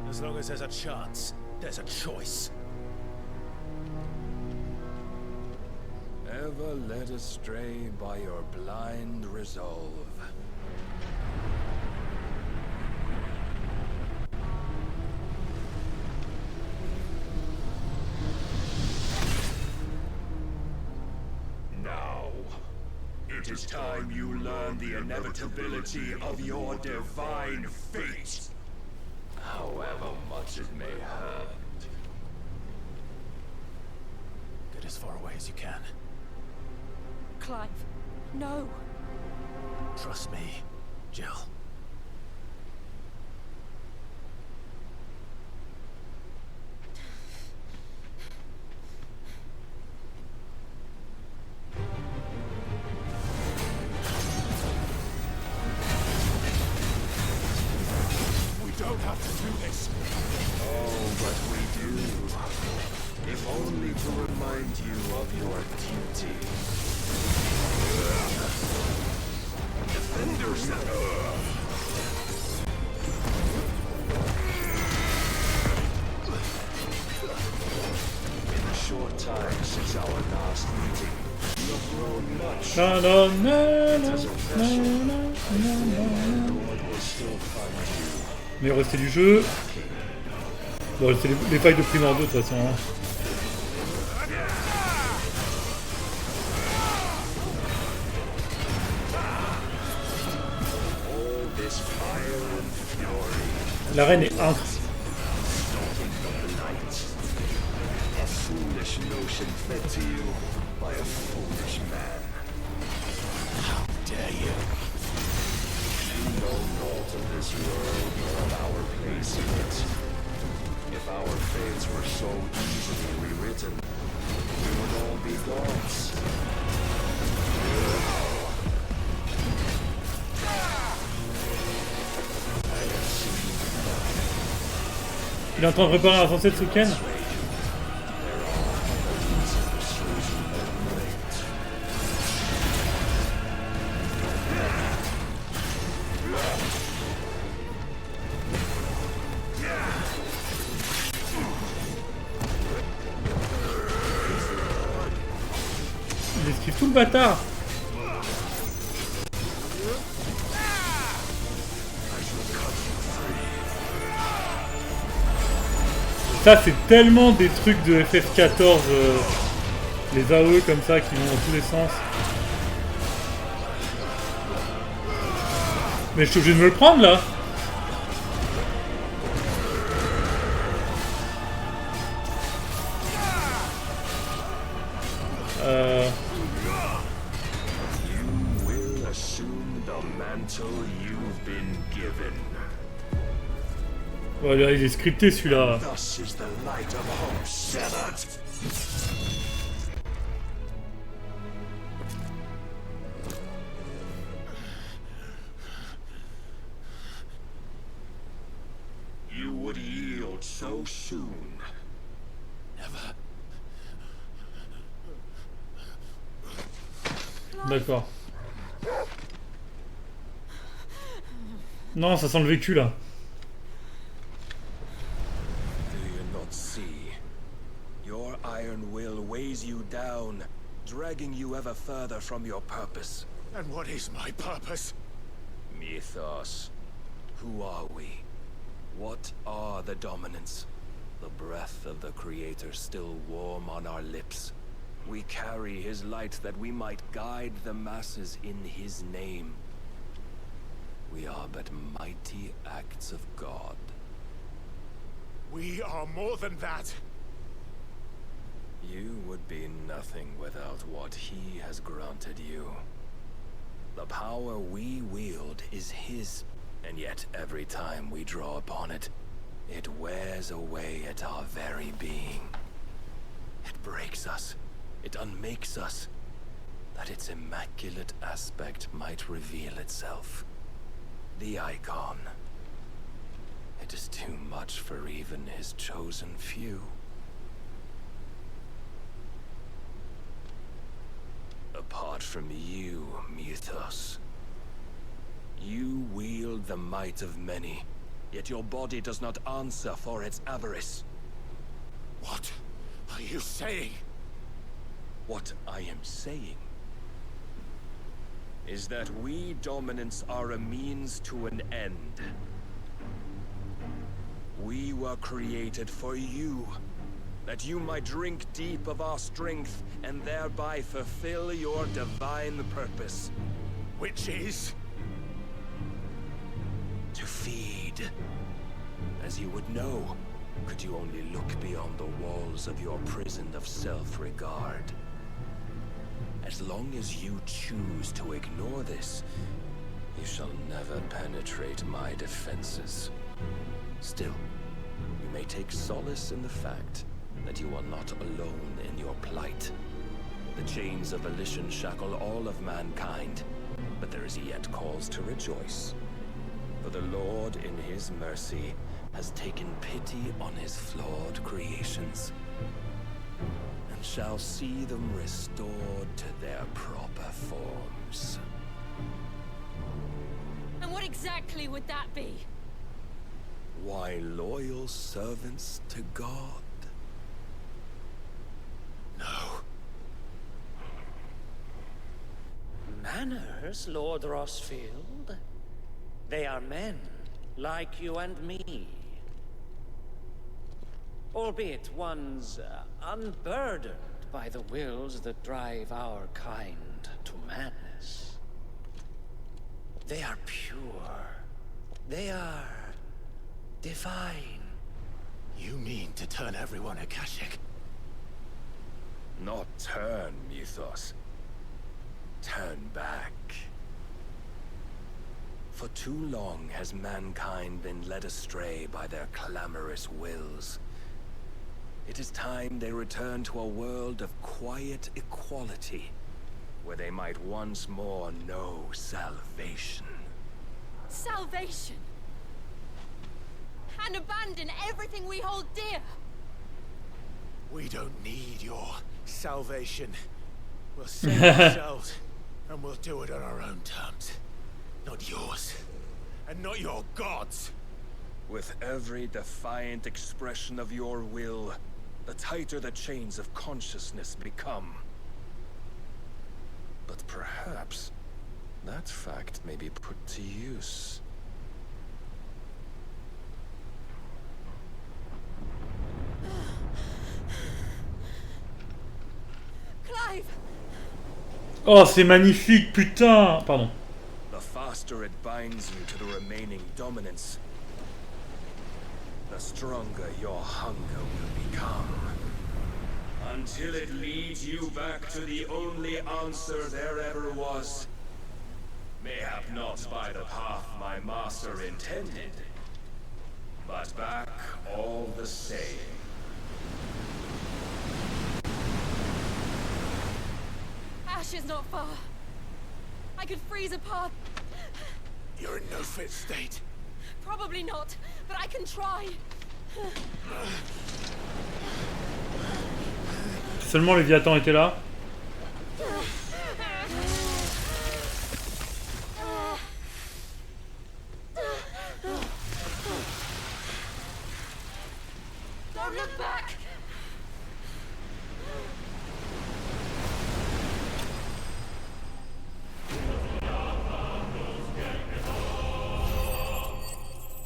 As long as there's a chance, there's a choice. Ever led astray by your blind resolve. It is time you learn the inevitability of your divine fate. However much it way as you can. Clive, no. Trust me, Jill. We don't have to do this. Oh, but we do. If only to remind you of your duty. Defenders! In the short time since our last meeting, you have grown much. Na, na, na, It is a vessel. I fear my Lord will still find you. Meilleur resté du jeu. Bon, c'est les failles de prime en deux de toute façon. Hein. L'arène est incroyable. A foolish notion fed to you by a foolish man. How dare you? You know naught of this world nor of our place in it. If our fates were so easily rewritten, we would all be gods. Il est en train de réparer un avancée de ce week-end. Il esquive tout le bâtard. Ça c'est tellement des trucs de FF14, les AOE comme ça qui vont dans tous les sens. Mais je suis obligé de me le prendre là. You will assume the mantle you've been given. Voilà, il est scripté celui-là. Thus is the light of hope severed. You would yield so soon. Never. D'accord. Non, ça sent le vécu là. Your iron will weighs you down, dragging you ever further from your purpose. And what is my purpose? Mythos. Who are we? What are the dominants? The breath of the Creator still warm on our lips. We carry his light that we might guide the masses in his name. We are but mighty acts of God. We are more than that. You would be nothing without what he has granted you. The power we wield is his, and yet every time we draw upon it, it wears away at our very being. It breaks us, it unmakes us, that its immaculate aspect might reveal itself. The icon. It is too much for even his chosen few. Apart from you, Mythos, you wield the might of many, yet your body does not answer for its avarice. What are you saying? What I am saying is that we dominants are a means to an end. We were created for you, that you might drink deep of our strength and thereby fulfill your divine purpose. Which is? To feed. As you would know, could you only look beyond the walls of your prison of self-regard. As long as you choose to ignore this, you shall never penetrate my defenses. Still, you may take solace in the fact that you are not alone in your plight. The chains of volition shackle all of mankind, but there is yet cause to rejoice. For the Lord, in his mercy, has taken pity on his flawed creations, and shall see them restored to their proper forms. And what exactly would that be? Why, loyal servants to God. No. Manners, Lord Rossfield? They are men, like you and me. Albeit ones unburdened by the wills that drive our kind to madness. They are pure. They are divine. You mean to turn everyone Akashic? Not turn, Mythos. Turn back. For too long has mankind been led astray by their clamorous wills. It is time they return to a world of quiet equality, where they might once more know salvation. Salvation? And abandon everything we hold dear? We don't need your salvation. We'll save ourselves, and we'll do it on our own terms. Not yours, and not your gods. With every defiant expression of your will, the tighter the chains of consciousness become. But perhaps that fact may be put to use. Clive! Oh, c'est magnifique, putain! Pardon. The faster it binds you to the remaining dominance, the stronger your hunger will become. Until it leads you back to the only answer there ever was. Mayhap not by the path my master intended, but back all the same. Ash is not far. I could freeze a path. You're in no fit state. Probably not, but I can try. Seulement Léviathan était là. Don't look back.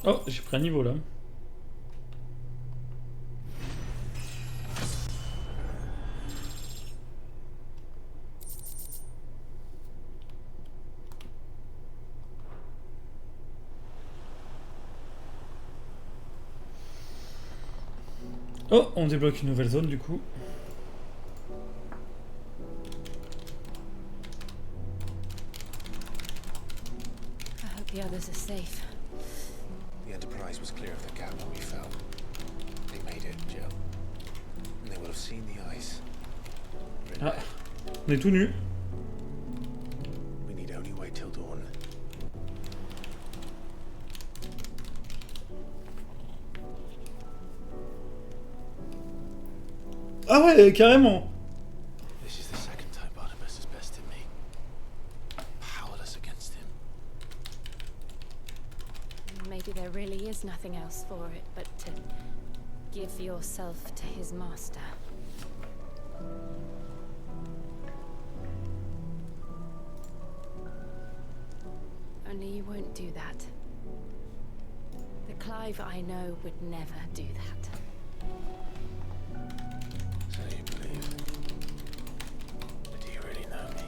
Oh, j'ai pris un niveau là. Oh, on débloque une nouvelle zone du coup. I hope the others are safe. The Enterprise was clear of the gap when we fell. They made it, Jill. And they will have seen the ice. Ah, on est tout nus. We need only wait till dawn. Ah ouais, carrément. This is the second time Barnabas has bested me. Powerless against him. Maybe there really is nothing else for it but to give yourself to his master. Only you won't do that. The Clive I know would never do that. So you believe? But do you really know me?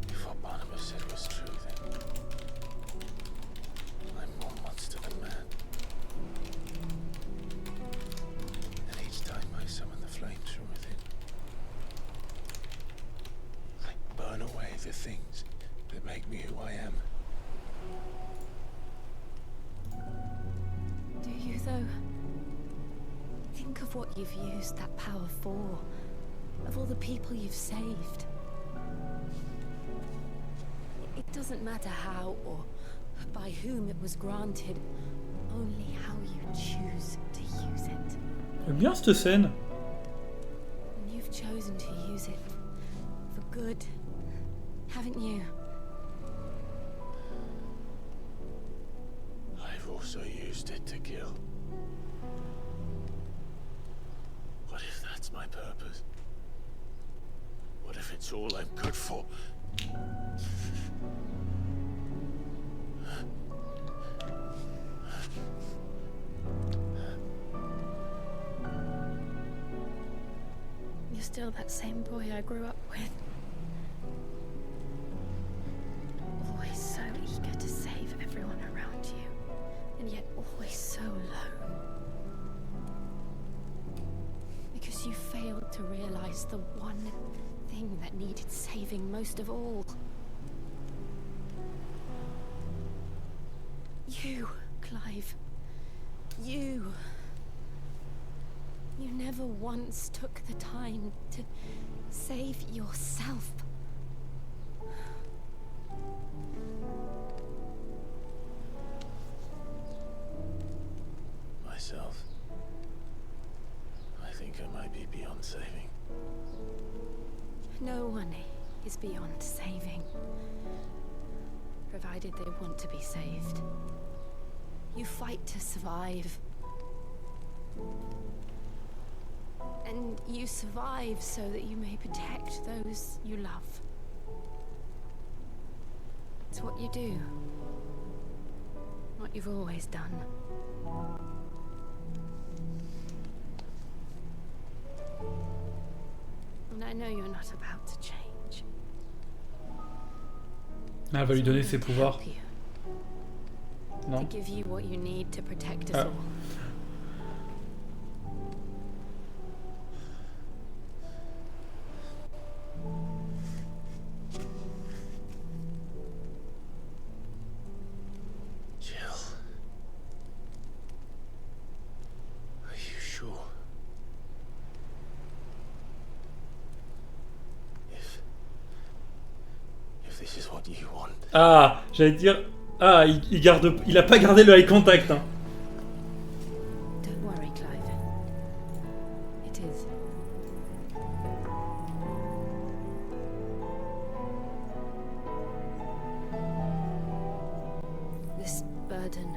If what Barnabas said was true, then I'm more monster than man. And each time I summon the flames from within, Think of what you've used that power for, of all the people you've saved. It doesn't matter how or by whom it was granted, only how you choose to use it. J'aime bien cette scène. And you've chosen to use it for good, haven't you? I've also used it to kill. What if that's my purpose? What if it's all I'm good for? You're still that same boy I grew up with. Always so eager to save everyone around you, and yet always so low. Because you failed to realize the one thing that needed saving most of all. You, Clive. You. You never once took the time to save yourself. Myself? I think I might be beyond saving. No one is beyond saving, provided they want to be saved. You fight to survive. And you survive so that you may protect those you love. It's what you do. What you've always done. And I know you're not about to change. Ah, elle va lui donner ses pouvoirs. Non. To give you what you need to protect us all. Ah, j'allais dire... Ah, il a pas gardé le eye contact, hein. Don't worry, Clive. It is. This burden,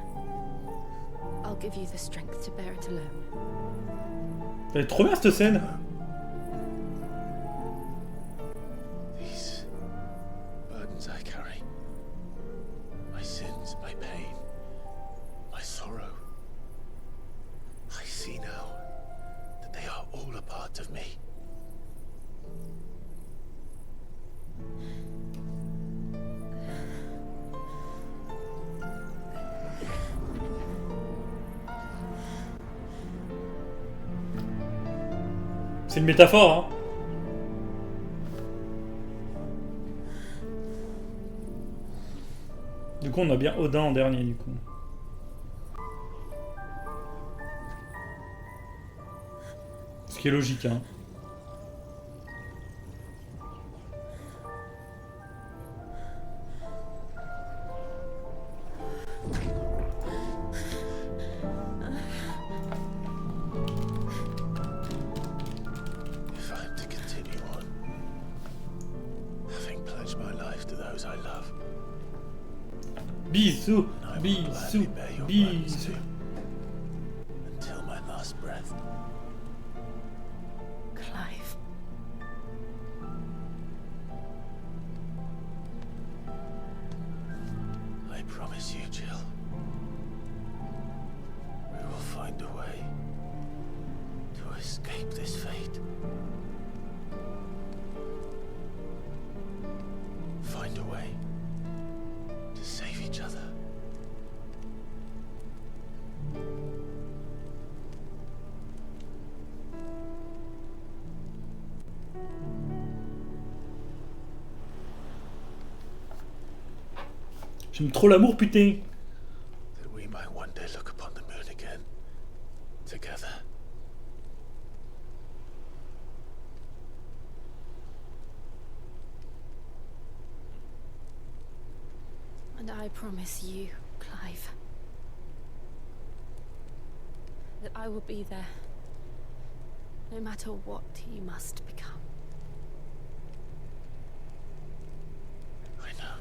I'll give you the strength to bear it alone. Elle est trop bien cette scène. These burdens I carry. My sins, my pain, my sorrow. I see now that they are all a part of me. C'est une métaphore, hein. Du coup, on a bien Odin en dernier, du coup. Ce qui est logique, hein. If I'm to continue on, having pledged my life to those I love, Bisous, bisous, bisous. until my last breath. Clive. I promise you, Jill, we will find a way to escape this fate. Find a way to save each other. J'aime trop l'amour, putain. That we might one day look upon the moon again, together. I promise you, Clive, that I will be there, no matter what you must become. I know.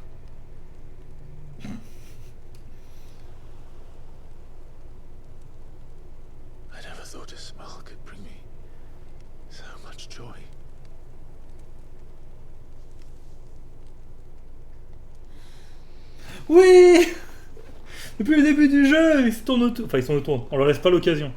I never thought a smile could bring me so much joy. Oui. Depuis le début du jeu, ils se tournent autour. Enfin, ils sont autour. On leur laisse pas l'occasion.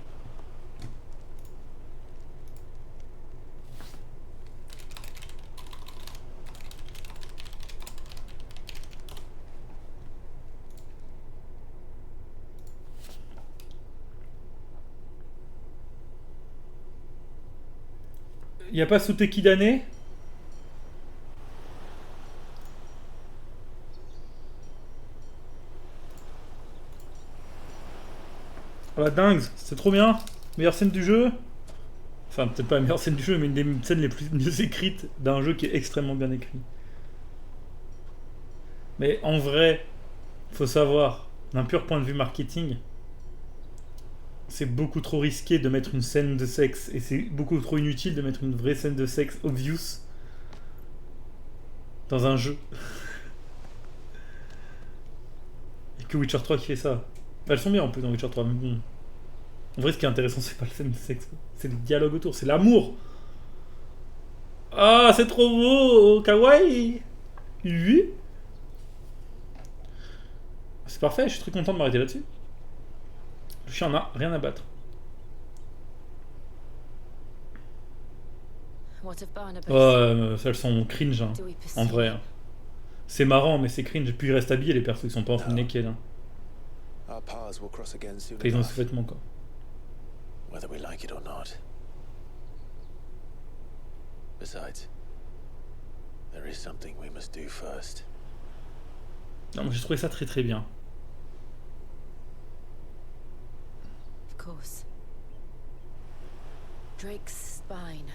Y a pas Souteki d'année? Ah bah dingue, c'est trop bien. Meilleure scène du jeu. Enfin, peut-être pas la meilleure scène du jeu, mais une des scènes les plus mieux écrites d'un jeu qui est extrêmement bien écrit. Mais en vrai, faut savoir, d'un pur point de vue marketing, c'est beaucoup trop risqué de mettre une scène de sexe, et c'est beaucoup trop inutile de mettre une vraie scène de sexe obvious dans un jeu. Et que Witcher 3 qui fait ça. Elles sont bien en plus dans Witcher 3, mais bon. En vrai, ce qui est intéressant, c'est pas la scène de sexe, c'est le dialogue autour, c'est l'amour. Ah, c'est trop beau, kawaii. Oui. C'est parfait, je suis très content de m'arrêter là-dessus. Le chien en a rien à battre. Elles sont cringe, hein, en vrai. Hein. C'est marrant, mais c'est cringe. Puis ils restent habillés, les persos, ils sont pas en full naked. Hein. Ils ont sous-vêtements, quoi. Whether we like it or not. Besides, there is something we must do first. Non, moi j'ai trouvé ça très très bien. Of course. Drake's spine.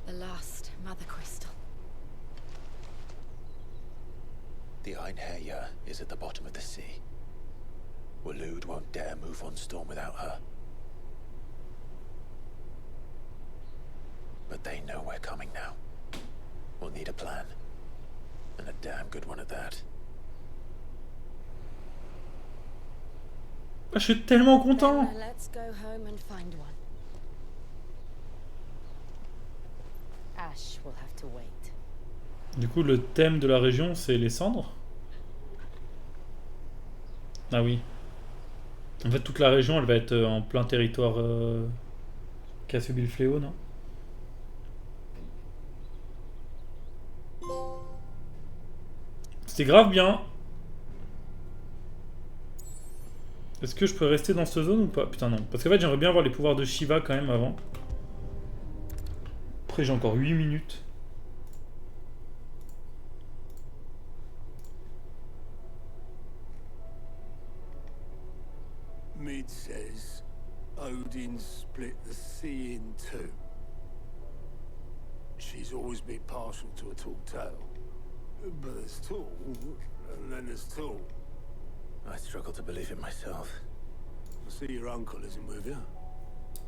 The last mother crystal. The Einherjar is at the bottom of the sea. Waloed won't dare move on Storm without her. But they know we're coming now. We'll need a plan. And a damn good one at that. Ah, je suis tellement content. Let's go home and find one. Ash will have to wait. Du coup, le thème de la région, c'est les cendres. Ah oui. En fait, toute la région, elle va être en plein territoire qu'a subi le fléau, non? C'était grave bien. Est-ce que je peux rester dans cette zone ou pas? Putain, non. Parce qu'en fait, j'aimerais bien avoir les pouvoirs de Shiva quand même avant. Après, j'ai encore 8 minutes. Mid says Odin split the sea in two. She's always been partial to a tall tale. But there's tall, and then there's tall. I struggle to believe it myself. I see your uncle isn't with you.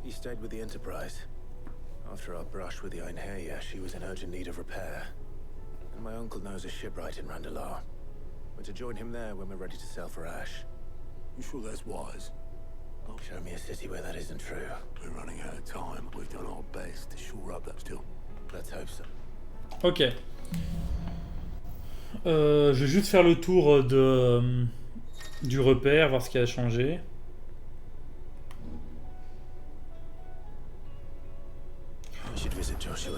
He stayed with the Enterprise. After our brush with the Einherjar, she was in urgent need of repair. And my uncle knows a shipwright in Randalar. We're to join him there when we're ready to sail for Ash. You sure that's wise? Show me a city where that isn't true. We're running out of time. We've done our best to shore up that still. Let's hope so. Ok. Je vais juste faire le tour de, du repère, voir ce qui a changé.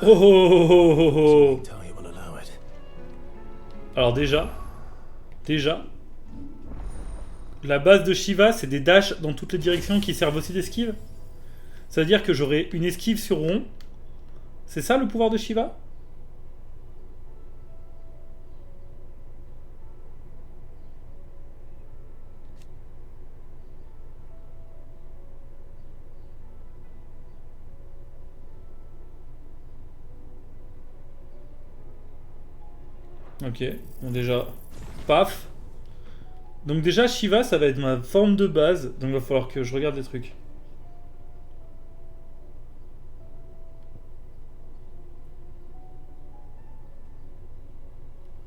Oh, oh, oh, oh, oh. Alors déjà, la base de Shiva, c'est des dashs dans toutes les directions qui servent aussi d'esquive. Ça veut dire que j'aurai une esquive sur rond. C'est ça le pouvoir de Shiva? Ok, bon déjà, paf. Donc déjà, Shiva, ça va être ma forme de base. Donc il va falloir que je regarde des trucs.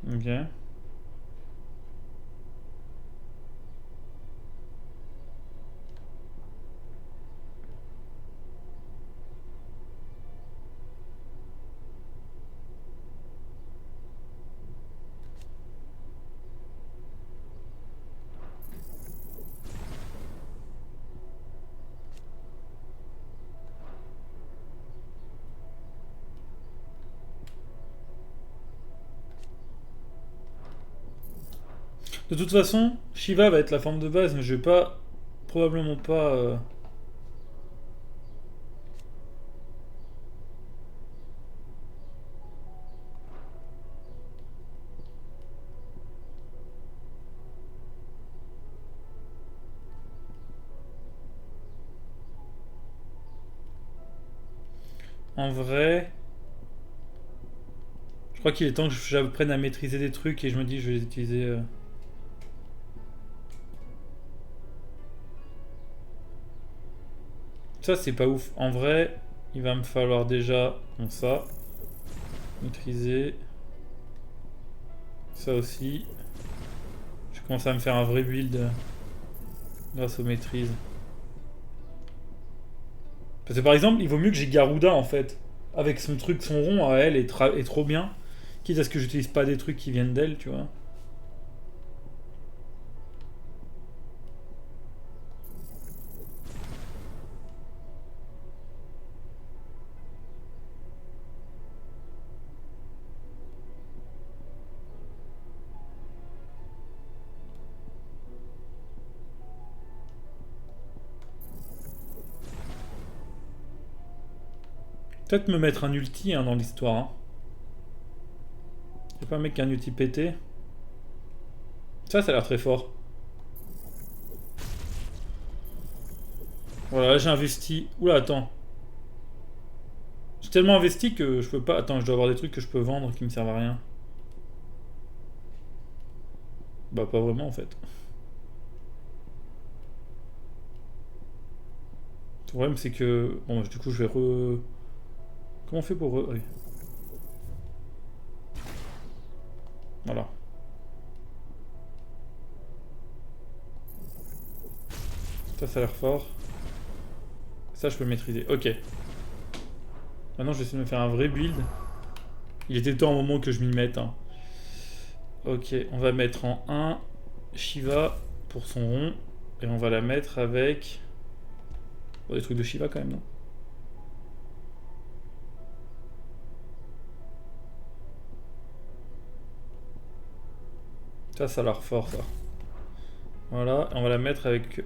Ok. De toute façon, Shiva va être la forme de base, mais je vais pas... Probablement pas... En vrai... Je crois qu'il est temps que j'apprenne à maîtriser des trucs et je me dis je vais les utiliser... Ça c'est pas ouf. En vrai, il va me falloir déjà ça. Maîtriser. Ça aussi. Je commence à me faire un vrai build grâce aux maîtrises. Parce que par exemple, il vaut mieux que j'ai Garuda en fait. Avec son truc, son rond à elle est trop bien. Quitte à ce que j'utilise pas des trucs qui viennent d'elle, tu vois. Peut-être me mettre un ulti dans l'histoire. Hein. Y'a pas un mec qui a un ulti pété. Ça a l'air très fort. Voilà, là j'ai investi. Oula, attends. J'ai tellement investi que je peux pas... Attends, je dois avoir des trucs que je peux vendre qui me servent à rien. Bah, pas vraiment en fait. Le problème c'est que... Bon, du coup je vais Comment on fait pour... Oui. Voilà. Ça a l'air fort. Ça, je peux le maîtriser. Ok. Maintenant, je vais essayer de me faire un vrai build. Il était temps au moment que je m'y mette. Hein. Ok, on va mettre en 1 Shiva pour son rond. Et on va la mettre avec... Bon, des trucs de Shiva quand même, non? Ça a l'air fort, ça. Voilà, on va la mettre avec...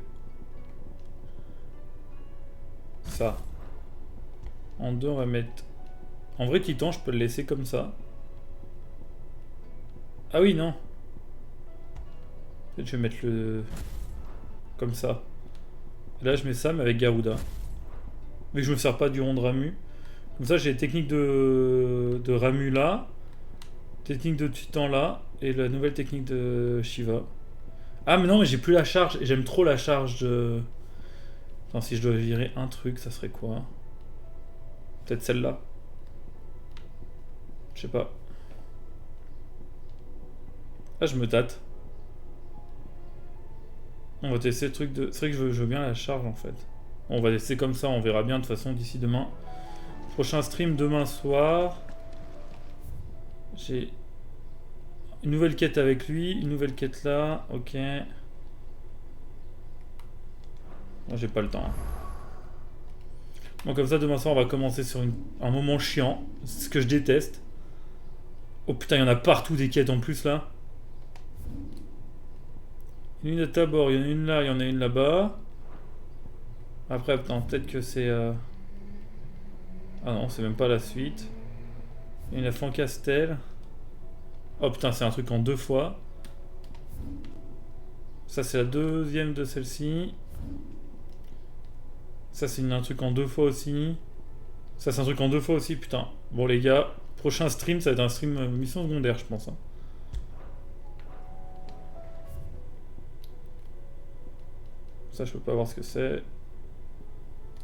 Ça. En 2, on va mettre... En vrai, Titan, je peux le laisser comme ça. Ah oui, non. Peut-être je vais mettre le... Comme ça. Et là, je mets ça, mais avec Garuda. Mais je me sers pas du rond de Ramu. Comme ça, j'ai les techniques de Ramu là. Technique de Titan là. Et la nouvelle technique de Shiva. Ah mais non, mais j'ai plus la charge. Et j'aime trop la charge de... Attends, si je dois virer un truc, ça serait quoi? Peut-être celle-là. Je sais pas. Ah, je me tâte. On va tester le truc de... C'est vrai que je veux bien la charge en fait. On va tester comme ça, on verra bien de toute façon d'ici demain. Prochain stream demain soir. J'ai... Une nouvelle quête avec lui, une nouvelle quête là, ok. Moi j'ai pas le temps. Bon comme ça demain soir on va commencer sur un moment chiant, c'est ce que je déteste. Oh putain il y en a partout des quêtes en plus là. Il y en a une à Tabor, il y en a une là, il y en a une là-bas. Après attends, peut-être que c'est... Ah non c'est même pas la suite. Il y en a Flancastel. Oh putain, c'est un truc en 2 fois. Ça, c'est la deuxième de celle-ci. Ça, c'est un truc en 2 fois aussi. Ça, c'est un truc en 2 fois aussi, putain. Bon, les gars, prochain stream, ça va être un stream mission secondaire, je pense. Hein. Ça, je peux pas voir ce que c'est.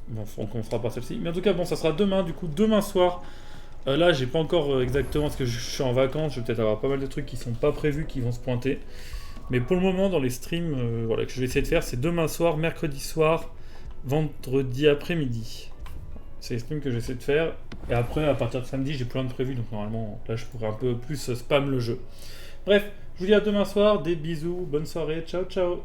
Bon, on fera par celle-ci. Mais en tout cas, bon, ça sera demain, du coup, demain soir. Là, j'ai pas encore exactement, parce que je suis en vacances, je vais peut-être avoir pas mal de trucs qui sont pas prévus, qui vont se pointer. Mais pour le moment, dans les streams voilà, que je vais essayer de faire, c'est demain soir, mercredi soir, vendredi après-midi. C'est les streams que j'essaie de faire. Et après, à partir de samedi, j'ai plein de prévus, donc normalement, là, je pourrais un peu plus spam le jeu. Bref, je vous dis à demain soir, des bisous, bonne soirée, ciao ciao.